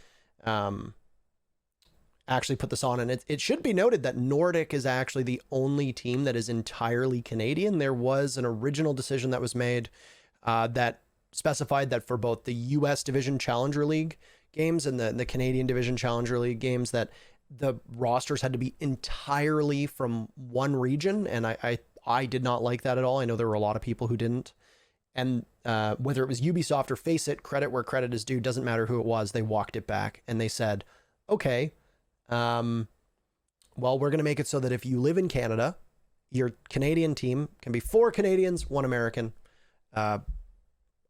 actually put this on. And it should be noted that Nordic is actually the only team that is entirely Canadian. There was an original decision that was made that specified that for both the U.S. Division Challenger League games and the Canadian Division Challenger League games that the rosters had to be entirely from one region. And I did not like that at all. I know there were a lot of people who didn't. And whether it was Ubisoft or Face It, credit where credit is due, doesn't matter who it was. They walked it back and they said, okay, well, we're going to make it so that if you live in Canada, your Canadian team can be 4 Canadians, 1 American.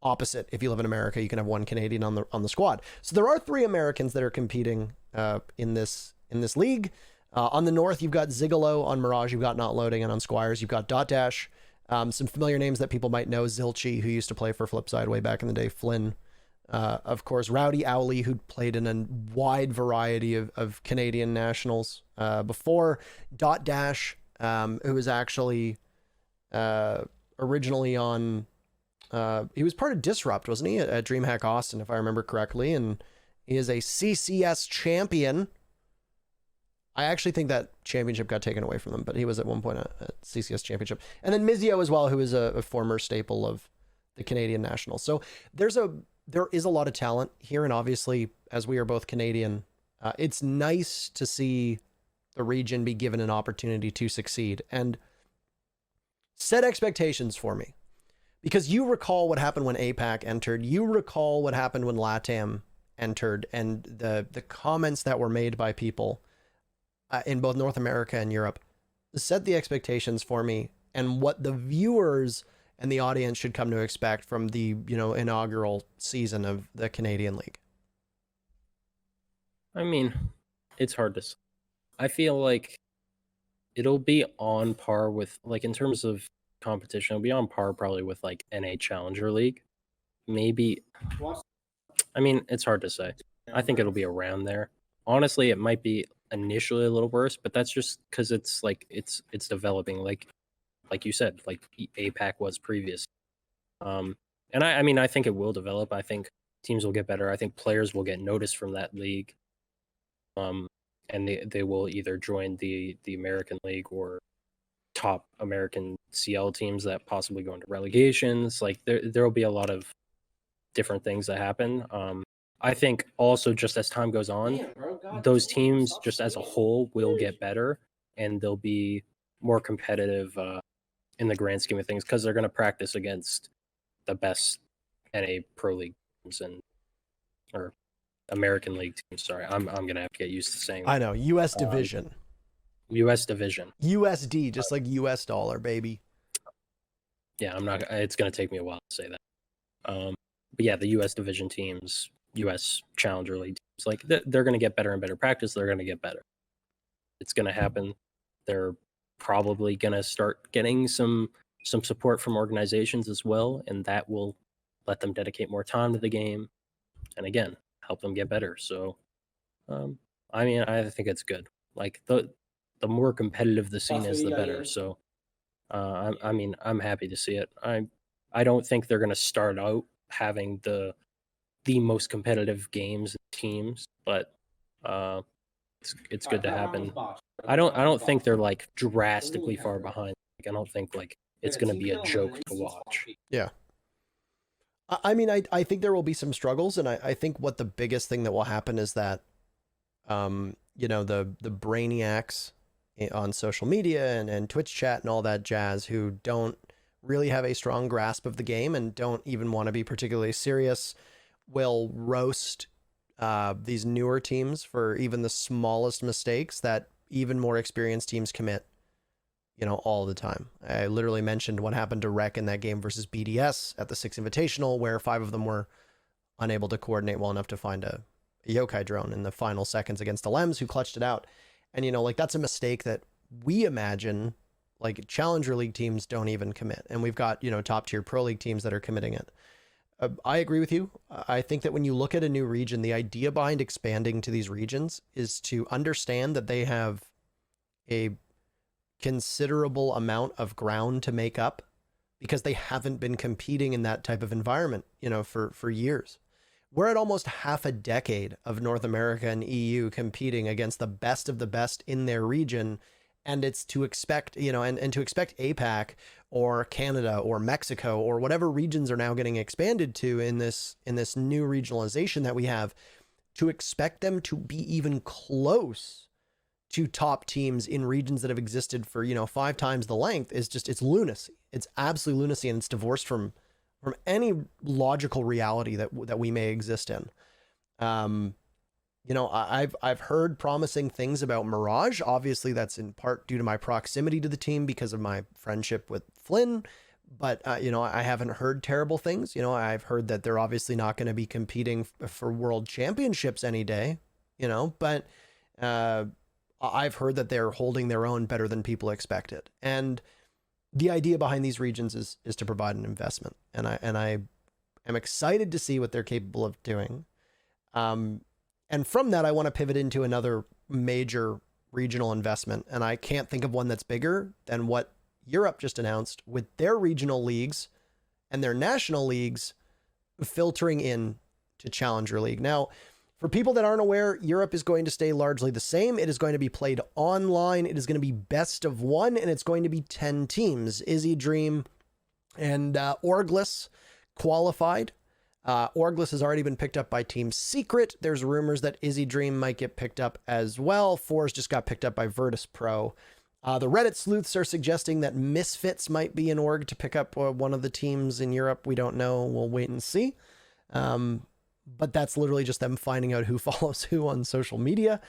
Opposite, if you live in America, you can have 1 Canadian on the squad. So there are 3 Americans that are competing in this league. On the north, you've got Zigalo. On Mirage, you've got Not Loading, and on Squires, you've got Dot Dash. Some familiar names that people might know: Zilchi, who used to play for Flipside way back in the day; Flynn, of course; Rowdy Owley, who played in a wide variety of Canadian nationals before; Dot Dash, who was actually originally on. He was part of Disrupt, wasn't he, at DreamHack Austin, if I remember correctly, and he is a CCS champion. I actually think that championship got taken away from them, but he was at one point a CCS championship. And then Mizio as well, who is a former staple of the Canadian Nationals. So there is a lot of talent here, and obviously, as we are both Canadian, it's nice to see the region be given an opportunity to succeed and set expectations for me. Because you recall what happened when APAC entered, you recall what happened when LATAM entered, and the comments that were made by people in both North America and Europe. Set the expectations for me and what the viewers and the audience should come to expect from the inaugural season of the Canadian League. I mean, it's hard to say. I feel like it'll be on par with, like, in terms of competition, it'll be on par probably with like NA Challenger League. Maybe. I mean, it's hard to say. I think it'll be around there. Honestly, it might be initially a little worse, but that's just because it's like it's developing, like you said, like APAC was previous. And I mean, I think it will develop. I think teams will get better. I think players will get noticed from that league. And they will either join the American League or top American CL teams that possibly go into relegations. Like there will be a lot of different things that happen. I think also just as time goes on, those teams just as a whole will get better and they'll be more competitive in the grand scheme of things because they're going to practice against the best NA Pro League teams or American League teams. Sorry, I'm going to have to get used to saying that. I know, U.S. Division. U.S. Division. USD, just like U.S. dollar, baby. Yeah, I'm not. It's going to take me a while to say that. But yeah, the U.S. Division teams, U.S. Challenger League teams, like they're going to get better and better practice. They're going to get better. It's going to happen. They're probably going to start getting some support from organizations as well, and that will let them dedicate more time to the game, and again, help them get better. So, I mean, I think it's good. Like the more competitive the scene is, the better. So, I mean, I'm happy to see it. I don't think they're going to start out having the most competitive games and teams, but it's good to happen. I don't think they're like drastically far behind. Like, I don't think like it's going to be a joke to watch. Yeah. I mean, I think there will be some struggles, and I think what the biggest thing that will happen is that, you know, the brainiacs on social media and Twitch chat and all that jazz who don't really have a strong grasp of the game and don't even want to be particularly serious will roast these newer teams for even the smallest mistakes that even more experienced teams commit, you know, all the time. I literally mentioned what happened to Rec in that game versus BDS at the Six Invitational, where 5 of them were unable to coordinate well enough to find a yokai drone in the final seconds against the Lems, who clutched it out. And, you know, like, that's a mistake that we imagine like Challenger League teams don't even commit. And we've got, you know, top tier Pro League teams that are committing it. I agree with you. I think that when you look at a new region, the idea behind expanding to these regions is to understand that they have a considerable amount of ground to make up because they haven't been competing in that type of environment, you know, for years. We're at almost half a decade of North America and EU competing against the best of the best in their region. And it's to expect, you know, and to expect APAC or Canada or Mexico or whatever regions are now getting expanded to in this new regionalization that we have, to expect them to be even close to top teams in regions that have existed for, you know, 5 times the length is just, it's lunacy. It's absolute lunacy, and it's divorced from any logical reality that we may exist in. You know, I've heard promising things about Mirage. Obviously, that's in part due to my proximity to the team because of my friendship with Flynn. But, you know, I haven't heard terrible things. You know, I've heard that they're obviously not going to be competing for world championships any day, you know, but I've heard that they're holding their own better than people expected. And the idea behind these regions is to provide an investment. And I am excited to see what they're capable of doing. And from that, I want to pivot into another major regional investment. And I can't think of one that's bigger than what Europe just announced with their regional leagues and their national leagues filtering in to Challenger League. Now, for people that aren't aware, Europe is going to stay largely the same. It is going to be played online. It is going to be best of 1, and it's going to be 10 teams. Izzy Dream and Orgless qualified. Orgless has already been picked up by Team Secret. There's rumors that Izzy Dream might get picked up as well. Fours just got picked up by Virtus Pro. The Reddit sleuths are suggesting that Misfits might be an org to pick up one of the teams in Europe. We don't know. We'll wait and see. But that's literally just them finding out who follows who on social media.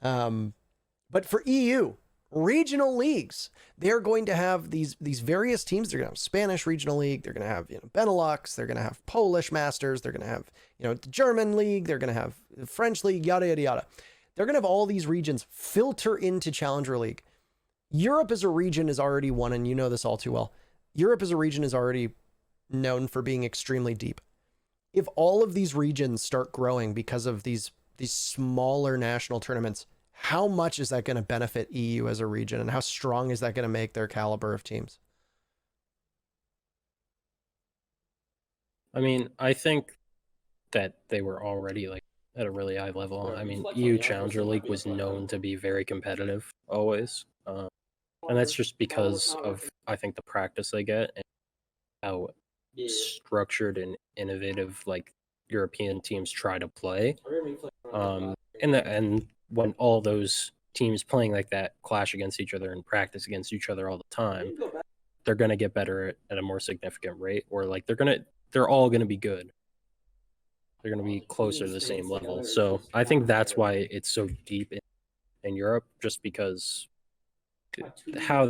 But for EU, regional leagues, they're going to have these various teams. They're going to have Spanish regional league. They're going to have, you know, Benelux. They're going to have Polish masters. They're going to have, you know, the German league. They're going to have the French league, yada, yada, yada. They're going to have all these regions filter into Challenger League. Europe as a region is already one, and you know this all too well. Europe as a region is already known for being extremely deep. If all of these regions start growing because of these smaller national tournaments, how much is that going to benefit EU as a region, and how strong is that going to make their caliber of teams? I mean, I think that they were already like at a really high level. I mean, EU Challenger League was known to be very competitive always. And that's just because of, I think, the practice they get and how structured and innovative like European teams try to play. And when all those teams playing like that clash against each other and practice against each other all the time, they're going to get better at a more significant rate, or like they're all going to be good. They're going to be closer to the same level. So I think that's why it's so deep in Europe, just because how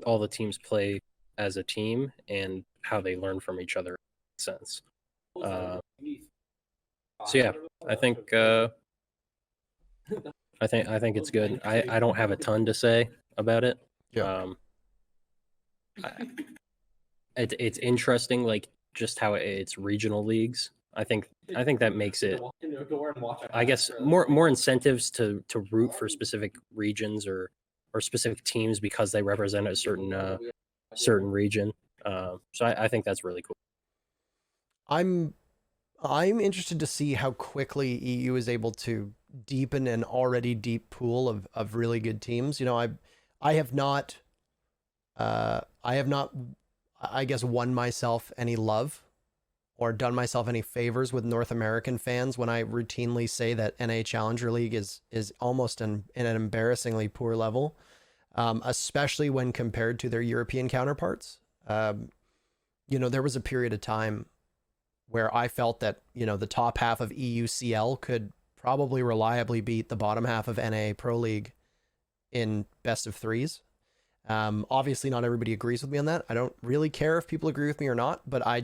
all the teams play as a team and how they learn from each other makes sense. So yeah, I think it's good. I don't have a ton to say about it. Yeah. It's interesting, like just how it's regional leagues. I think that makes it, I guess, more incentives to root for specific regions or specific teams because they represent a certain region. So I think that's really cool. I'm interested to see how quickly EU is able to deepen an already deep pool of really good teams. You know, I have not I guess won myself any love or done myself any favors with North American fans when I routinely say that NA Challenger League is almost in an embarrassingly poor level, especially when compared to their European counterparts. You know, there was a period of time where I felt that, you know, the top half of EUCL could probably reliably beat the bottom half of NA Pro League in best of threes. Obviously not everybody agrees with me on that. I don't really care if people agree with me or not, but I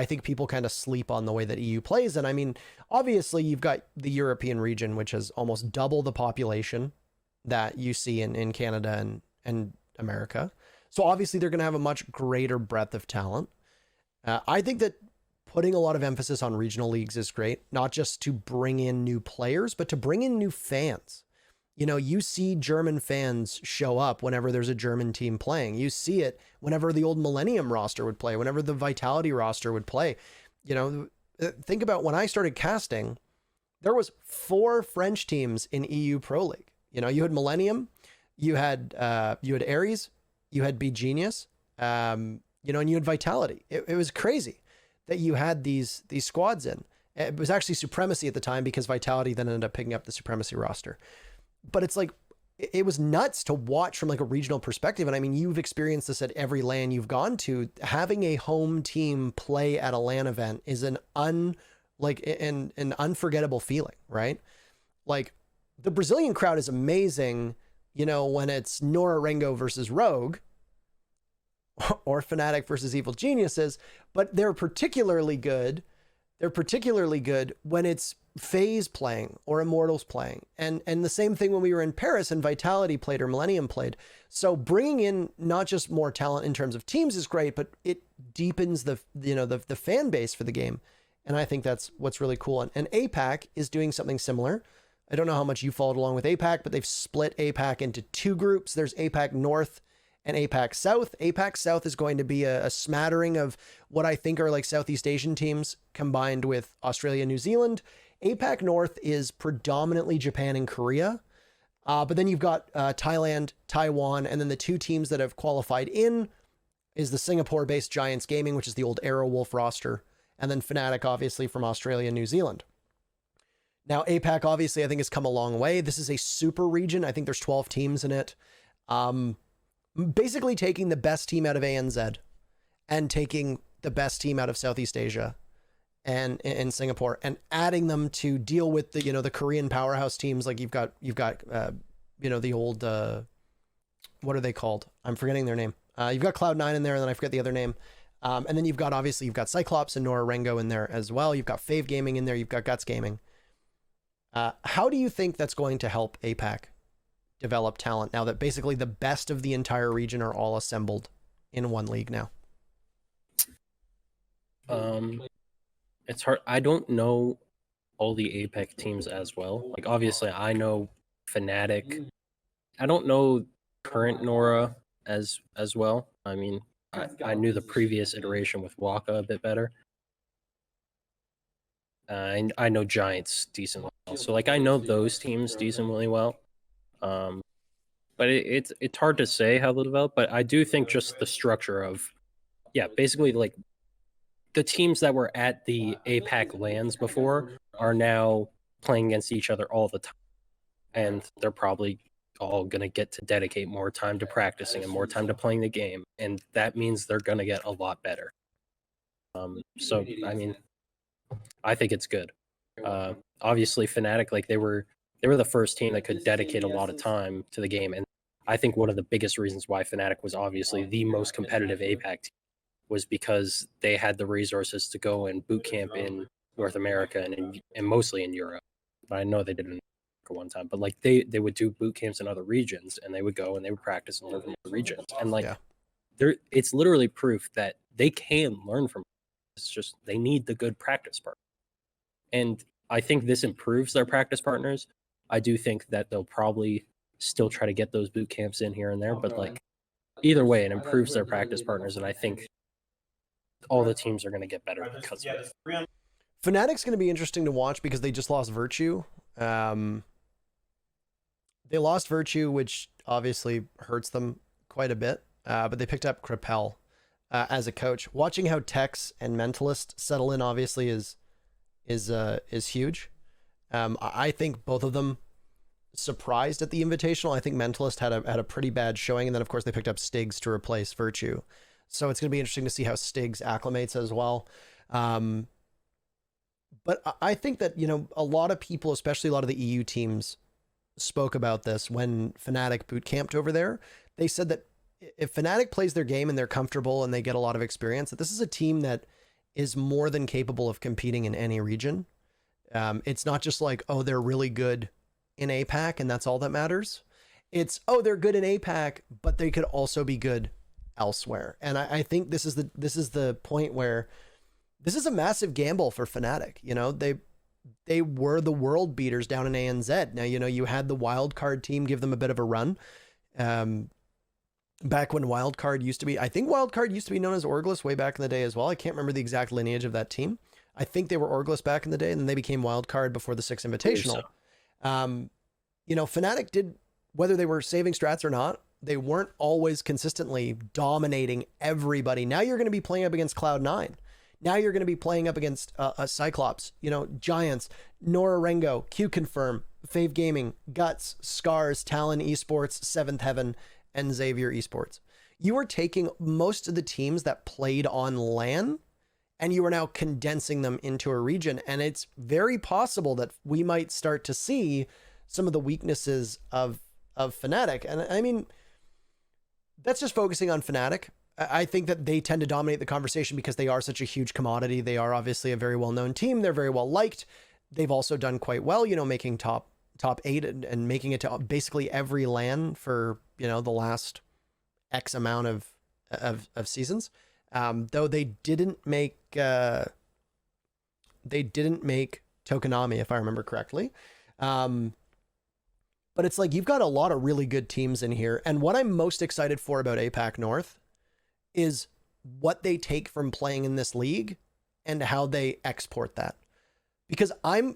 think people kind of sleep on the way that EU plays. And I mean, obviously you've got the European region, which has almost double the population that you see in Canada and America. So obviously they're going to have a much greater breadth of talent. I think that putting a lot of emphasis on regional leagues is great, not just to bring in new players, but to bring in new fans. You know, you see German fans show up whenever there's a German team playing. You see it whenever the old Millennium roster would play, whenever the Vitality roster would play. You know, think about when I started casting, there was 4 French teams in EU Pro League. You know, you had Millennium, you had Ares, you had B Genius, you know, and you had Vitality. It was crazy that you had these squads in. It was actually Supremacy at the time because Vitality then ended up picking up the Supremacy roster. But it's like, it was nuts to watch from like a regional perspective. And I mean, you've experienced this at every LAN you've gone to. Having a home team play at a LAN event is an unforgettable feeling, right? Like the Brazilian crowd is amazing, you know, when it's Nora Rengo versus Rogue or Fnatic versus Evil Geniuses, but they're particularly good when it's FaZe playing or Immortals playing. And the same thing when we were in Paris and Vitality played or Millennium played. So bringing in not just more talent in terms of teams is great, but it deepens the fan base for the game. And I think that's what's really cool. And APAC is doing something similar. I don't know how much you followed along with APAC, but they've split APAC into 2 groups. There's APAC North and APAC South. APAC South is going to be a smattering of what I think are like Southeast Asian teams combined with Australia, New Zealand. APAC North is predominantly Japan and Korea. But then you've got Thailand, Taiwan, and then the 2 teams that have qualified in is the Singapore-based Giants Gaming, which is the old Arrow Wolf roster, and then Fnatic, obviously, from Australia and New Zealand. Now, APAC, obviously, I think has come a long way. This is a super region. I think there's 12 teams in it. Basically taking the best team out of ANZ and taking the best team out of Southeast Asia and in Singapore and adding them to deal with the, you know, the Korean powerhouse teams. Like you've got you know, the old, what are they called? I'm forgetting their name. You've got Cloud9 in there, and then I forget the other name. And then you've got Cyclops and Nora Rengo in there as well. You've got Fave Gaming in there. You've got Guts Gaming. How do you think that's going to help APAC develop talent now that basically the best of the entire region are all assembled in one league now? It's hard. I don't know all the APAC teams as well. Like obviously I know Fnatic. I don't know current Nora as well. I mean, I knew the previous iteration with Waka a bit better. I know Giants decently well. So like I know those teams decently well. But it's hard to say how they'll develop, but I do think just the structure of, basically like the teams that were at the APAC LANs before are now playing against each other all the time. And they're probably all going to get to dedicate more time to practicing and more time to playing the game. And that means they're going to get a lot better. So, I mean, I think it's good. Obviously, Fnatic, like they were the first team that could dedicate a lot of time to the game. And I think one of the biggest reasons why Fnatic was obviously the most competitive APAC team was because they had the resources to go and boot camp in North America and mostly in Europe. But I know they did it in America one time. But like they would do boot camps in other regions, and they would go and they would practice and learn from other regions. And like it's literally proof that they can learn from. It's just they need the good practice partner. And I think this improves their practice partners. I do think that they'll probably still try to get those boot camps in here and there, but like either way, it improves their practice partners. And I think all the teams are going to get better because of it. Fnatic's going to be interesting to watch because they just lost Virtue. They lost Virtue, which obviously hurts them quite a bit, but they picked up Crapel as a coach. Watching how Tex and Mentalist settle in obviously is huge. I think both of them surprised at the Invitational. I think Mentalist had a pretty bad showing, and then of course they picked up Stigs to replace Virtue. So it's going to be interesting to see how Stigs acclimates as well. But I think that, a lot of people, especially a lot of the EU teams, spoke about this when Fnatic boot camped over there. They said that if Fnatic plays their game and they're comfortable and they get a lot of experience, that this is a team that is more than capable of competing in any region. It's not just like, oh, they're really good in APAC and that's all that matters. It's, oh, they're good in APAC, but they could also be good elsewhere. And I think this is the point where this is a massive gamble for Fnatic. They were the world beaters down in ANZ. Now, you had the wildcard team give them a bit of a run. Back when wildcard used to be, I think wildcard used to be known as Orglis way back in the day as well. I can't remember the exact lineage of that team. I think they were Orglis back in the day, and then they became wildcard before the 6 Invitational. Fnatic did, whether they were saving strats or not, they weren't always consistently dominating everybody. Now you're going to be playing up against Cloud9. Now you're going to be playing up against a Cyclops, Giants, Nora Rengo, Q Confirm, Fave Gaming, Guts, Scars, Talon Esports, Seventh Heaven, and Xavier Esports. You are taking most of the teams that played on LAN and you are now condensing them into a region. And it's very possible that we might start to see some of the weaknesses of Fnatic. And I mean, that's just focusing on Fnatic. I think that they tend to dominate the conversation because they are such a huge commodity. They are obviously a very well-known team. They're very well liked. They've also done quite well, making top 8 and making it to basically every LAN for, the last X amount of seasons. Though they didn't make Tokonami, if I remember correctly. But it's like, you've got a lot of really good teams in here. And what I'm most excited for about APAC North is what they take from playing in this league and how they export that. Because I've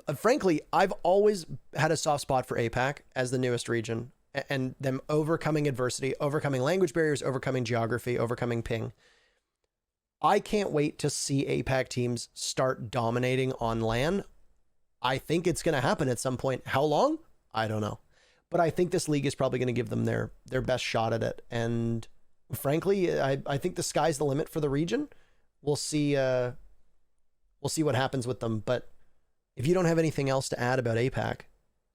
always had a soft spot for APAC as the newest region and them overcoming adversity, overcoming language barriers, overcoming geography, overcoming ping. I can't wait to see APAC teams start dominating on LAN. I think it's going to happen at some point. How long? I don't know. But I think this league is probably going to give them their best shot at it. And frankly, I think the sky's the limit for the region. We'll see what happens with them. But if you don't have anything else to add about APAC,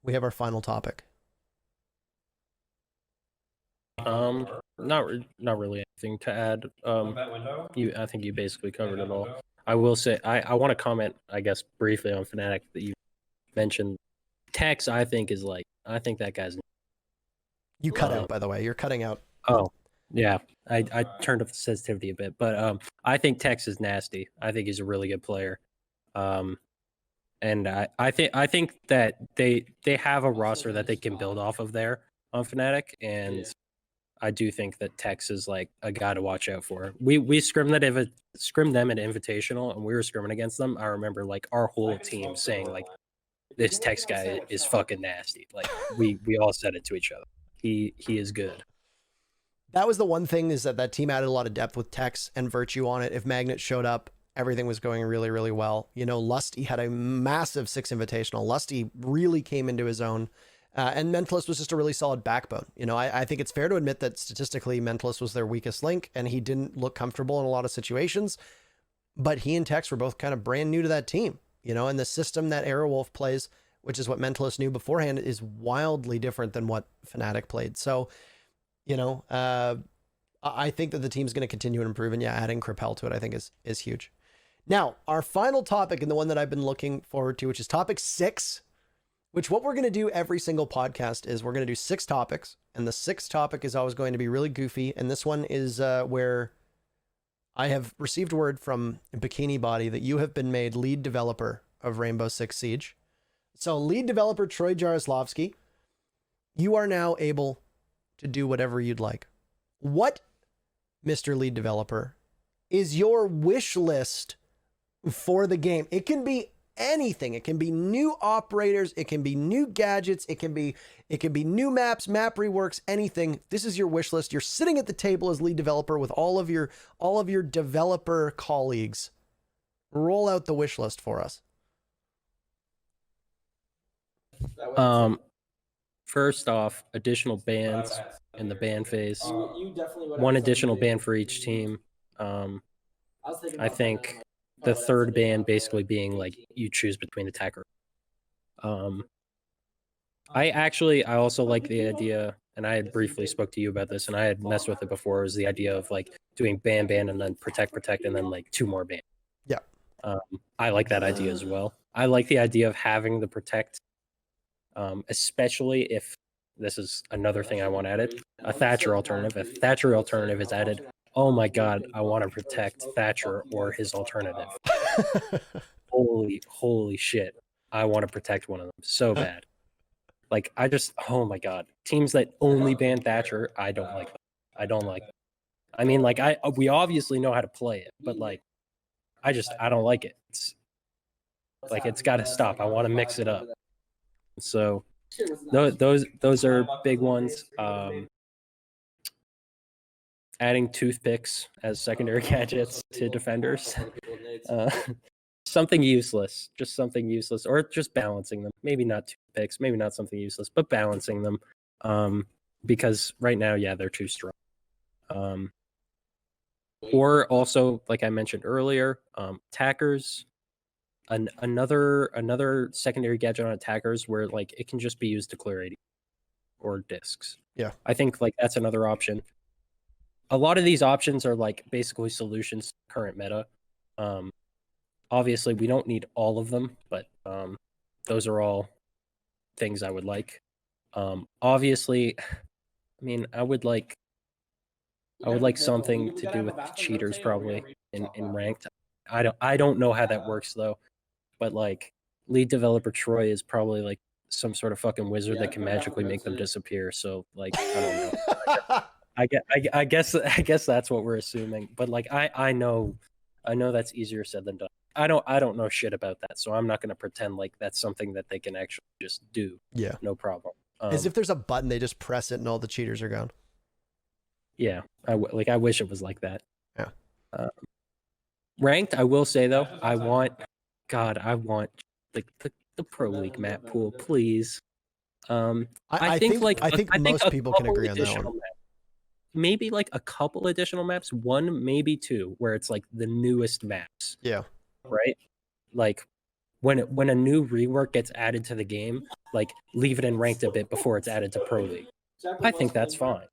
we have our final topic. Not really anything to add. I think you basically covered it all. I will say I want to comment, I guess, briefly on Fnatic that you mentioned. Tex, I think that guy's. You cut out, by the way. You're cutting out. Oh, yeah. I turned up the sensitivity a bit, but I think Tex is nasty. I think he's a really good player. And I think that they have a roster that they can build off of there on Fnatic, and I do think that Tex is like a guy to watch out for. We scrimmed them at Invitational, and we were scrimming against them. I remember like our whole team saying like, "This Tex guy is fucking nasty." Like we all said it to each other. He is good. That was the one thing, is that team added a lot of depth with Tex and Virtue on it. If Magnet showed up, everything was going really, really well. Lusty had a massive 6 Invitational. Lusty really came into his own. And Mentalist was just a really solid backbone. I think it's fair to admit that statistically Mentalist was their weakest link and he didn't look comfortable in a lot of situations, but he and Tex were both kind of brand new to that team, and the system that Aerowolf plays, which is what Mentalist knew beforehand, is wildly different than what Fnatic played. So, I think that the team's going to continue to improve, and adding Crapel to it, I think is huge. Now, our final topic, and the one that I've been looking forward to, which is topic 6, which what we're going to do every single podcast is we're going to do 6 topics, and the 6th topic is always going to be really goofy. And this one is where I have received word from Bikini Body that you have been made lead developer of Rainbow Six Siege. So lead developer Troy Jaroslawki, you are now able to do whatever you'd like. What, Mr. Lead Developer, is your wish list for the game. It can be anything. It can be new operators, it can be new gadgets, it can be new maps, map reworks, anything. This is your wish list. You're sitting at the table as lead developer with all of your developer colleagues. Roll out the wish list for us. First off, additional bans in the ban phase. One additional ban for each team. I think the third ban basically being like you choose between attacker. I also like the idea, and I had briefly spoke to you about this, and I had messed with it before. Was the idea of like doing ban and then protect, and then like 2 more ban. Yeah. I like that idea as well. I like the idea of having the protect, especially if this is another thing I want added, a Thatcher alternative. If Thatcher alternative is added, oh my god, I want to protect Thatcher or his alternative. Holy shit. I want to protect one of them so bad. Like, oh my god. Teams that only ban Thatcher, I don't like them. I don't like them. I mean, like, we obviously know how to play it, but like, I don't like it. It's got to stop. I want to mix it up. So those are big ones. Adding toothpicks as secondary gadgets to defenders. Something useless, just something useless, or just balancing them. Maybe not toothpicks, maybe not something useless, but balancing them. Because right now, yeah, they're too strong. Or also, like I mentioned earlier, attackers. Another secondary gadget on attackers where like it can just be used to clear 80 or discs. Yeah, I think like that's another option. A lot of these options are like basically solutions to current meta. Obviously, we don't need all of them, but those are all things I would like. Obviously, I mean, I would like something to do with cheaters probably in ranked. I don't know how that works though, but like lead developer Troy is probably like some sort of fucking wizard that can magically make them disappear. So like I don't know. I guess that's what we're assuming. But like I know that's easier said than done. I don't know shit about that, so I'm not going to pretend like that's something that they can actually just do. Yeah, no problem. As if there's a button, they just press it and all the cheaters are gone. Yeah, I wish it was like that. Yeah. Ranked, I will say though, I want like the pro league map pool, please. I think most people can agree on that one. Maybe like a couple additional maps, 1 maybe 2, where it's like the newest maps. Yeah. Right. Like when a new rework gets added to the game, like leave it in ranked a bit before it's added to pro league. I think that's fine.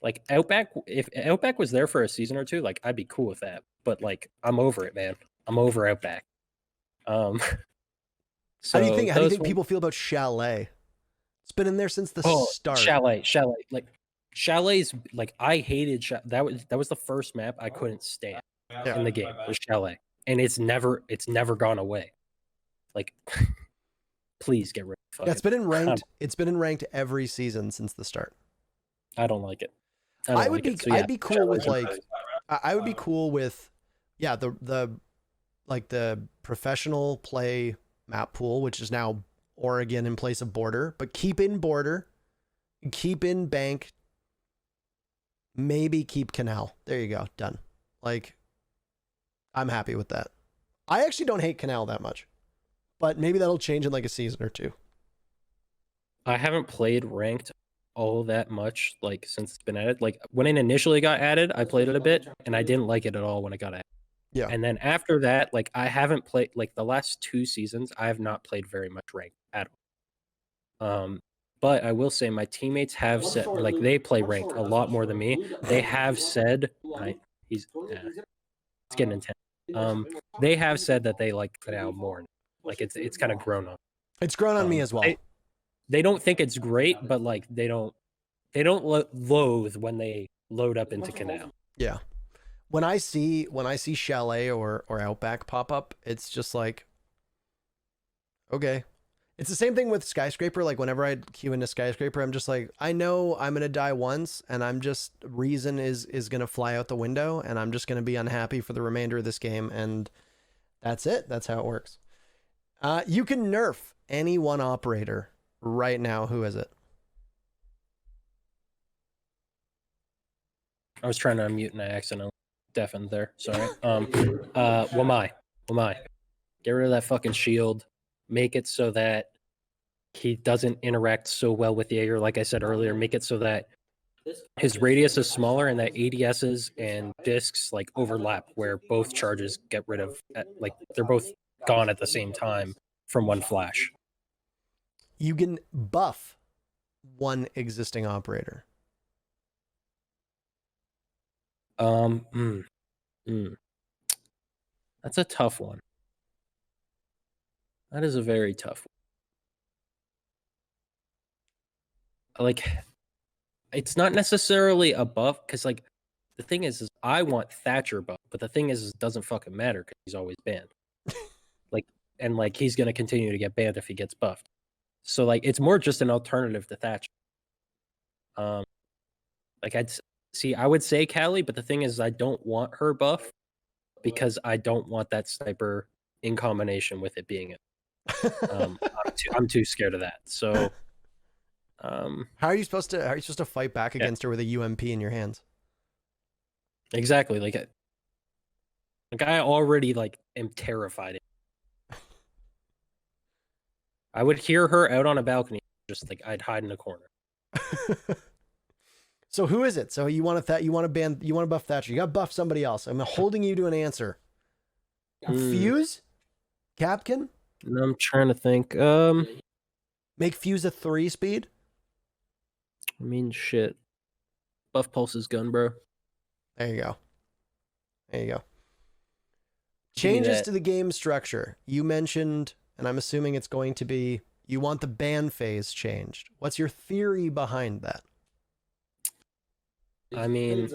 Like Outback, if Outback was there for a season or 2, like I'd be cool with that. But like I'm over it, man. I'm over Outback. So how do you think people feel about Chalet? It's been in there since the start. Chalet. Like Chalet's like I hated that was the first map I couldn't stand in the game. Was Chalet, and it's never gone away. Like, please get rid of it. Yeah, it's been in ranked. It's been in ranked every season since the start. I don't like it. I'd be cool with like. I would be cool with, yeah, the professional play map pool, which is now Oregon in place of Border, but keep in Border, keep in Bank. Maybe keep Canal. There you go. Done. Like, I'm happy with that. I actually don't hate Canal that much, but maybe that'll change in like a season or 2. I haven't played ranked all that much, like since it's been added. Like when it initially got added, I played it a bit and I didn't like it at all when it got added. Yeah. And then after that, like I haven't played like the last 2 seasons, I have not played very much ranked at all. But I will say my teammates have said, like they play ranked a lot more than me. They have said, it's getting intense. They have said that they like Canal more. Like it's kind of grown on. It's grown on me as well. They don't think it's great, but like they don't loathe when they load up into Canal. Yeah. When I see Chalet or Outback pop up, it's just like, okay. It's the same thing with Skyscraper. Like whenever I queue into Skyscraper, I'm just like, I know I'm gonna die once, and I'm just reason is gonna fly out the window, and I'm just gonna be unhappy for the remainder of this game, and that's it. That's how it works. You can nerf any one operator right now. Who is it? I was trying to unmute and I accidentally deafened there. Sorry. Wamai. Get rid of that fucking shield. Make it so that he doesn't interact so well with Jaeger. Like I said earlier, make it so that his radius is smaller and that ADSs and discs like overlap, where both charges get rid of, like they're both gone at the same time from one flash. You can buff one existing operator. That's a tough one. That is a very tough one. Like, it's not necessarily a buff, because like the thing is I want Thatcher buff, but the thing is it doesn't fucking matter because he's always banned. And like he's gonna continue to get banned if he gets buffed. So like it's more just an alternative to Thatcher. Like I would say Callie, but the thing is I don't want her buff because I don't want that sniper in combination with it being it. I'm too scared of that. So how are you supposed to fight back against her with a UMP in your hands? Exactly. Like I already like am terrified. I would hear her out on a balcony, just like I'd hide in a corner. So who is it? So you want to buff Thatcher. You got to buff somebody else. I'm holding you to an answer. Fuse? Capkin? No, I'm trying to think. Make Fuse a 3-speed? I mean, shit. Buff Pulse's gun, bro. There you go. Changes to the game structure. You mentioned, and I'm assuming it's going to be, you want the ban phase changed. What's your theory behind that? I mean,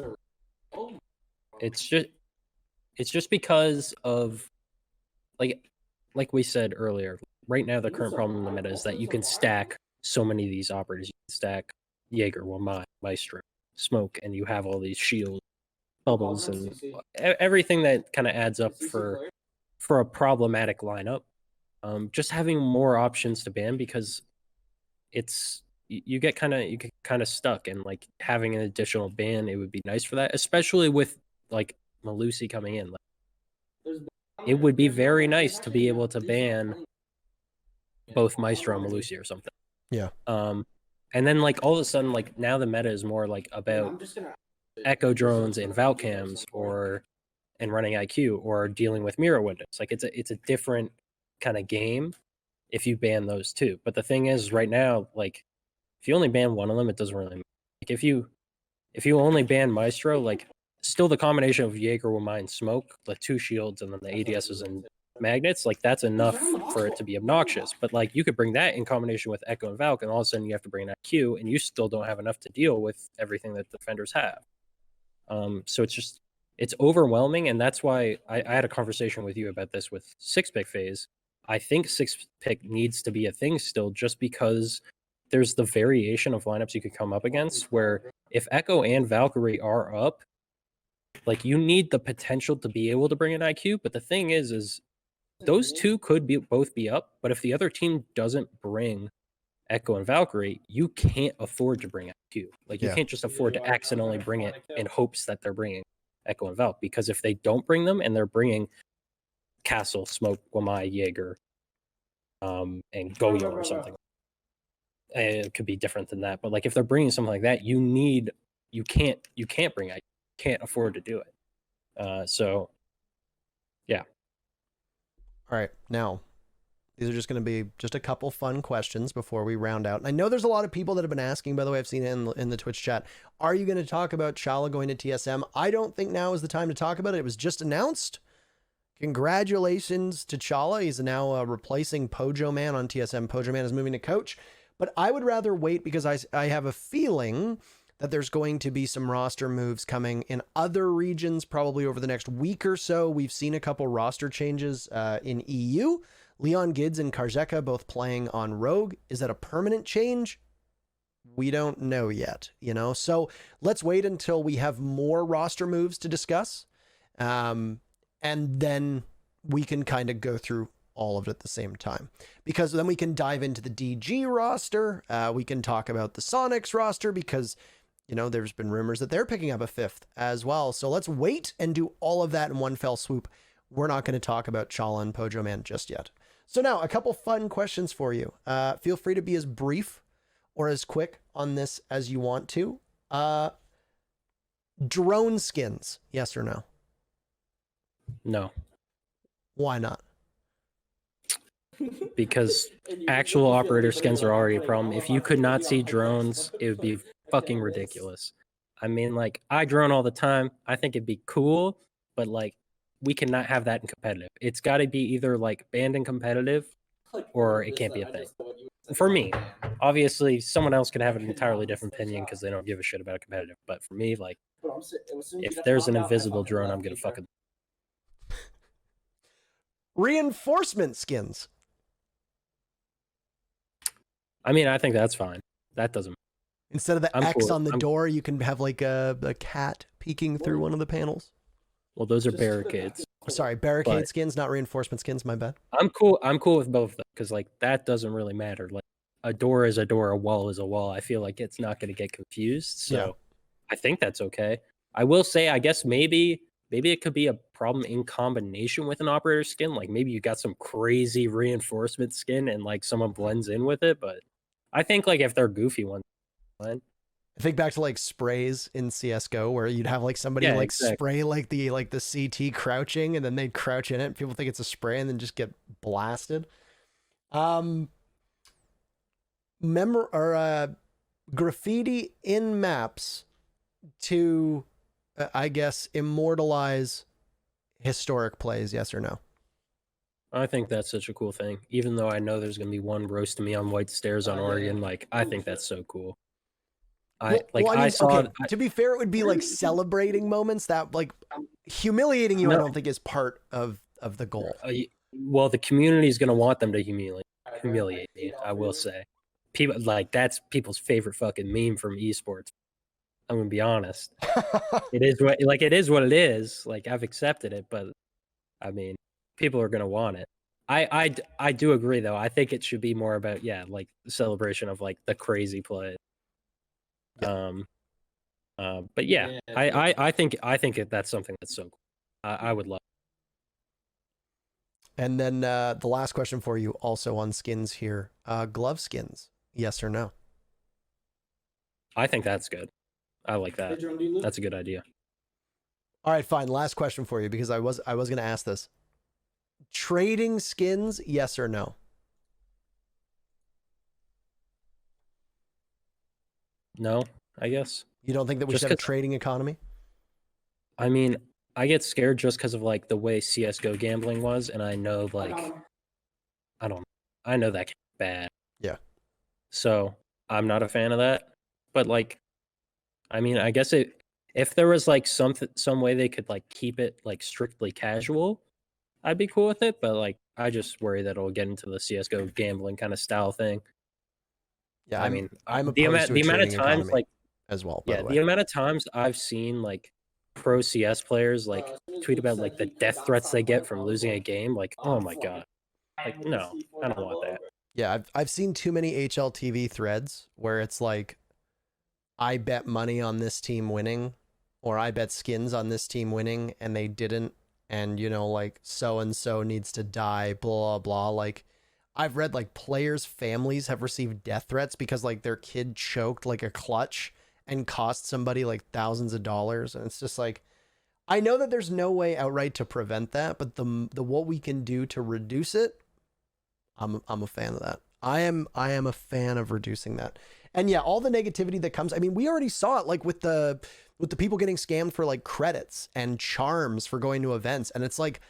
it's just because of like we said earlier, right now the current problem in the meta is that you can stack so many of these operators. You can stack Jaeger, Wamai, Maestro, Smoke, and you have all these shields, bubbles, and everything that kind of adds up for a problematic lineup. Just having more options to ban, because you get kind of stuck, and like having an additional ban, it would be nice for that, especially with like Melusi coming in. Like, it would be very nice to be able to ban both Maestro and Melusi or something. Yeah. And then like all of a sudden, like now the meta is more like about echo drones and Valcams and running IQ or dealing with mirror windows. Like it's a different kind of game if you ban those two. But the thing is, right now, like if you only ban one of them, it doesn't really matter. Like if you only ban Maestro, like still the combination of Jaeger, Wamai, and Smoke, the 2 shields and then the ADSs and magnets, like that's enough for it to be obnoxious. But like you could bring that in combination with Echo and Valk, and all of a sudden you have to bring an IQ, and you still don't have enough to deal with everything that defenders have. So it's overwhelming, and that's why I had a conversation with you about this with 6-pick phase. I think 6-pick needs to be a thing still, just because there's the variation of lineups you could come up against, where if Echo and Valkyrie are up, like you need the potential to be able to bring an IQ. But the thing is those two could both be up, but if the other team doesn't bring Echo and Valkyrie, you can't afford to bring IQ. Like you can't just afford to accidentally bring it in hopes that they're bringing Echo and Valk, because if they don't bring them and they're bringing Castle, Smoke, Wamai, Jaeger, and Goyo or something, it could be different than that. But like if they're bringing something like that, you can't bring IQ. You can't afford to do it. So yeah. All right, now these are just going to be just a couple fun questions before we round out. And I know there's a lot of people that have been asking, by the way, I've seen it in the Twitch chat, are you going to talk about Chala going to TSM? I don't think now is the time to talk about it. It was just announced. Congratulations to Chala. He's now replacing Pojo Man on TSM. Pojo Man is moving to coach. But I would rather wait, because I have a feeling that there's going to be some roster moves coming in other regions probably over the next week or so. We've seen a couple roster changes in EU. Leon Gids and Karzeka both playing on Rogue. Is that a permanent change? We don't know yet, you know? So let's wait until we have more roster moves to discuss. And then we can kind of go through all of it at the same time, because then we can dive into the DG roster. We can talk about the Sonics roster, because, you know, there's been rumors that they're picking up a 5th as well. So let's wait and do all of that in one fell swoop. We're not going to talk about Chala and Pojo Man just yet. So now a couple fun questions for you. Feel free to be as brief or as quick on this as you want to. Drone skins, yes or no? No. Why not? Because actual operator skins are already a problem. If you could not see drones, it would be fucking ridiculous. I mean, like, I drone all the time. I think it'd be cool, but like, we cannot have that in competitive. It's got to be either like banned in competitive, or it can't be a thing. For me, obviously, someone else could have an entirely different opinion because they don't give a shit about competitive. But for me, like, if there's an invisible drone, I'm gonna fucking Reinforcement skins. I mean, I think that's fine. That doesn't. Instead of the I'm X cool. on the door, you can have like a cat peeking through one of the panels. Well, those are barricades. Sorry, barricade But- skins, not reinforcement skins. My bad. I'm cool with both of them because like that doesn't really matter. Like a door is a door, a wall is a wall. I feel like it's not going to get confused. So Yeah. I think that's okay. I will say, I guess maybe it could be a problem in combination with an operator skin. Like maybe you got some crazy reinforcement skin and like someone blends in with it. But I think like if they're goofy ones, fine. I think back to like sprays in CS:GO where you'd have like somebody Yeah, like exactly. spray like the CT crouching, and then they'd crouch in it and people think it's a spray and then just get blasted. Graffiti in maps to I guess immortalize historic plays, yes or no? I think that's such a cool thing. Even though I know there's going to be one roasting me on white stairs on Oregon, like I think that's so cool. To be fair, it would be like celebrating moments that like humiliating you. I don't think is part of the goal. Well, the community is going to want them to humiliate me. I will say, people like that's people's favorite fucking meme from esports. I'm gonna be honest. It is what it is. Like I've accepted it, but I mean, people are gonna want it. I do agree though. I think it should be more about like the celebration of like the crazy play. Yeah. But I think that's something that's so cool. I would love. And then the last question for you, also on skins here, glove skins, yes or no? I think that's good. I like that. That's a good idea. All right, fine. Last question for you, because I was going to ask this. Trading skins, yes or no? No, I guess. You don't think that we should have a trading economy? I mean, I get scared just because of like the way CS:GO gambling was, and I know like I know that can be bad. Yeah. So I'm not a fan of that. But like, I mean, I guess if there was like some way they could like keep it like strictly casual, I'd be cool with it. But like, I just worry that it'll get into the CS:GO gambling kind of style thing. Yeah, I mean, I'm the opposed to a amount of trading times economy like as well. By yeah, the way, the amount of times I've seen like pro CS players like tweet about like the death threats they get from losing a game. Like, oh my god, like no, I don't want that. Yeah, I've seen too many HLTV threads where it's like, I bet money on this team winning, or I bet skins on this team winning, and they didn't, and you know, like so and so needs to die, blah blah. Like, I've read like players' families have received death threats because like their kid choked like a clutch and cost somebody like thousands of dollars, and it's just like, I know that there's no way outright to prevent that, but the what we can do to reduce it, I'm a fan of that. I am a fan of reducing that. And yeah, all the negativity that comes, I mean, we already saw it like with the people getting scammed for like credits and charms for going to events, and it's like,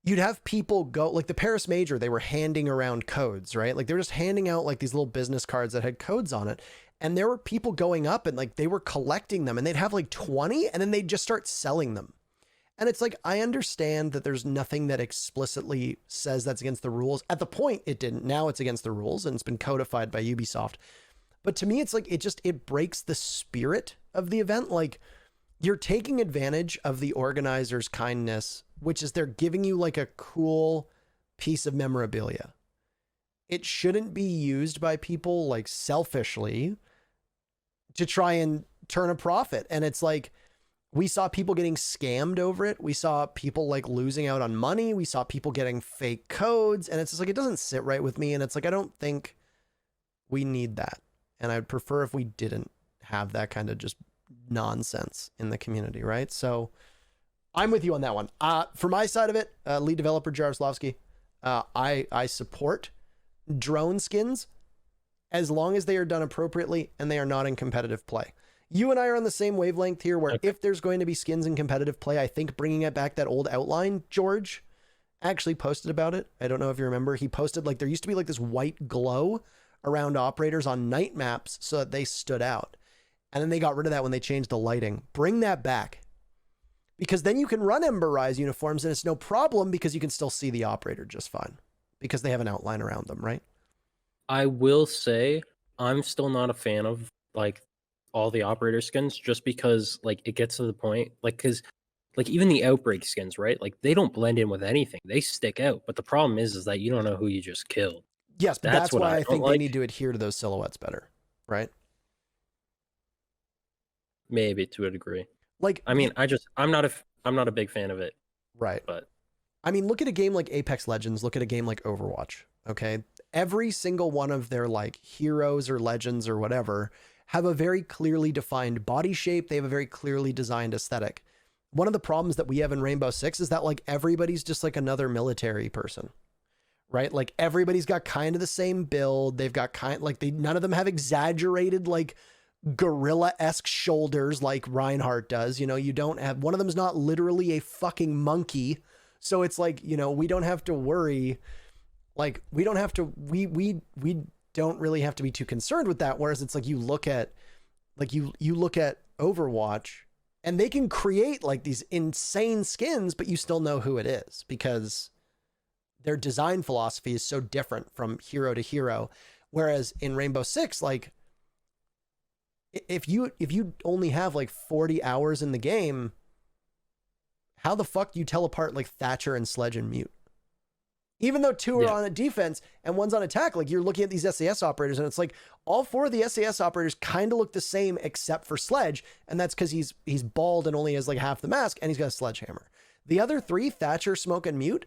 you'd have people go, like the Paris Major, they were handing around codes, right? Like they were just handing out like these little business cards that had codes on it. And there were people going up and like they were collecting them, and they'd have like 20 and then they'd just start selling them. And it's like, I understand that there's nothing that explicitly says that's against the rules. At the point, it didn't. Now it's against the rules and it's been codified by Ubisoft. But to me, it's like, it breaks the spirit of the event. Like, you're taking advantage of the organizers' kindness, which is they're giving you like a cool piece of memorabilia. It shouldn't be used by people like selfishly to try and turn a profit. And it's like, we saw people getting scammed over it. We saw people like losing out on money. We saw people getting fake codes. And it's just like, it doesn't sit right with me. And it's like, I don't think we need that. And I'd prefer if we didn't have that kind of just nonsense in the community, right? So I'm with you on that one. For my side of it, lead developer Jaroslawki, I support drone skins as long as they are done appropriately and they are not in competitive play. You and I are on the same wavelength here where if there's going to be skins in competitive play, I think bringing it back, that old outline, George actually posted about it. I don't know if you remember. He posted like there used to be like this white glow around operators on night maps so that they stood out. And then they got rid of that when they changed the lighting. Bring that back. Because then you can run Ember Rise uniforms and it's no problem because you can still see the operator just fine. Because they have an outline around them, right? I will say I'm still not a fan of like all the operator skins just because like it gets to the point like because like even the outbreak skins, right? Like they don't blend in with anything. They stick out. But the problem is that you don't know who you just killed. Yes, but that's why I think like. They need to adhere to those silhouettes better, right? Maybe to a degree. Like, I mean, I'm not a big fan of it. Right. But I mean, look at a game like Apex Legends, look at a game like Overwatch, okay? Every single one of their like heroes or legends or whatever have a very clearly defined body shape. They have a very clearly designed aesthetic. One of the problems that we have in Rainbow Six is that like everybody's just like another military person, right? Like everybody's got kind of the same build. They've got none of them have exaggerated like gorilla-esque shoulders like Reinhardt does. You know, you don't have, one of them's not literally a fucking monkey. So it's like, you know, we don't have to worry. Like we don't have to, we don't really have to be too concerned with that. Whereas it's like, you look at Overwatch and they can create like these insane skins, but you still know who it is because their design philosophy is so different from hero to hero. Whereas in Rainbow Six, like if you only have like 40 hours in the game, how the fuck do you tell apart like Thatcher and Sledge and Mute? Even though two are on a defense and one's on attack, like you're looking at these SAS operators and it's like all four of the SAS operators kind of look the same except for Sledge. And that's because he's bald and only has like half the mask and he's got a sledgehammer. The other three, Thatcher, Smoke, and Mute,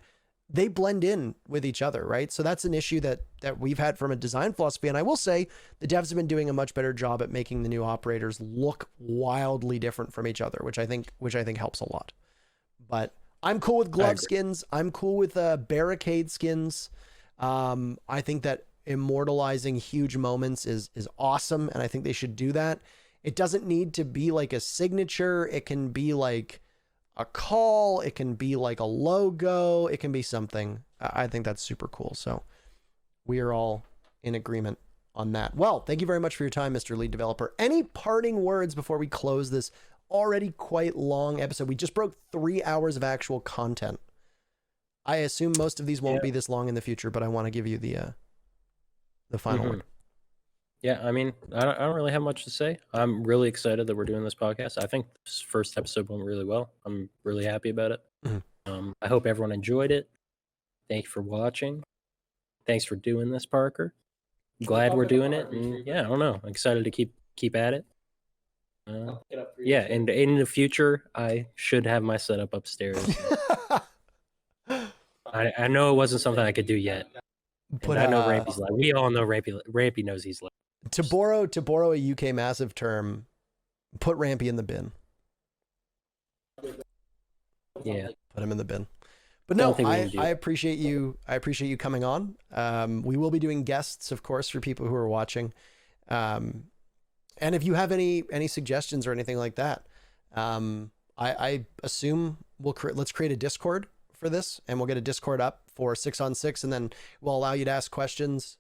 they blend in with each other, right? So that's an issue that we've had from a design philosophy. And I will say the devs have been doing a much better job at making the new operators look wildly different from each other, which I think helps a lot. But I'm cool with glove skins. I'm cool with barricade skins. I think that immortalizing huge moments is awesome, and I think they should do that. It doesn't need to be like a signature. It can be like a call. It can be like a logo. It can be something. I think that's super cool. So we are all in agreement on that. Well, thank you very much for your time, Mr. Lead Developer. Any parting words before we close this already quite long episode? We just broke 3 hours of actual content. I assume most of these won't be this long in the future, but I want to give you the final word. Yeah, I mean, I don't really have much to say. I'm really excited that we're doing this podcast. I think this first episode went really well. I'm really happy about it. I hope everyone enjoyed it. Thank you for watching. Thanks for doing this, Parker. Glad we're doing it. And yeah, I don't know. I'm excited to keep at it. Yeah, and in the future, I should have my setup upstairs. I know it wasn't something I could do yet. But I know Rampy's like, we all know Rampy knows he's like. To borrow a UK Massive term, put Rampy in the bin. Yeah, put him in the bin. But no, I appreciate you. I appreciate you coming on. We will be doing guests, of course, for people who are watching. And if you have any suggestions or anything like that, I assume let's create a Discord for this, and we'll get a Discord up for 6on6, and then we'll allow you to ask questions.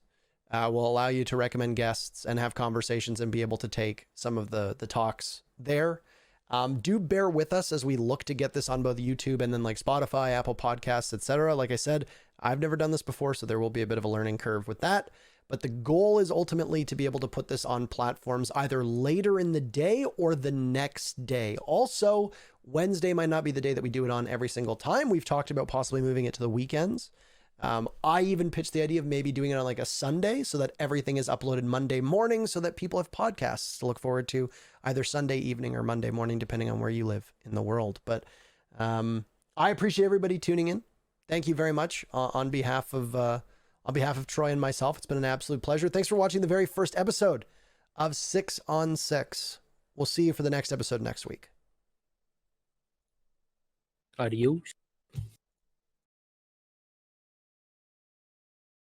We'll allow you to recommend guests and have conversations and be able to take some of the talks there. Do bear with us as we look to get this on both YouTube and then like Spotify, Apple Podcasts, etc. Like I said, I've never done this before, so there will be a bit of a learning curve with that. But the goal is ultimately to be able to put this on platforms either later in the day or the next day. Also, Wednesday might not be the day that we do it on every single time. We've talked about possibly moving it to the weekends. I even pitched the idea of maybe doing it on like a Sunday so that everything is uploaded Monday morning so that people have podcasts to look forward to either Sunday evening or Monday morning, depending on where you live in the world. But I appreciate everybody tuning in. Thank you very much on behalf of Troy and myself. It's been an absolute pleasure. Thanks for watching the very first episode of 6 on 6. We'll see you for the next episode next week. Adios.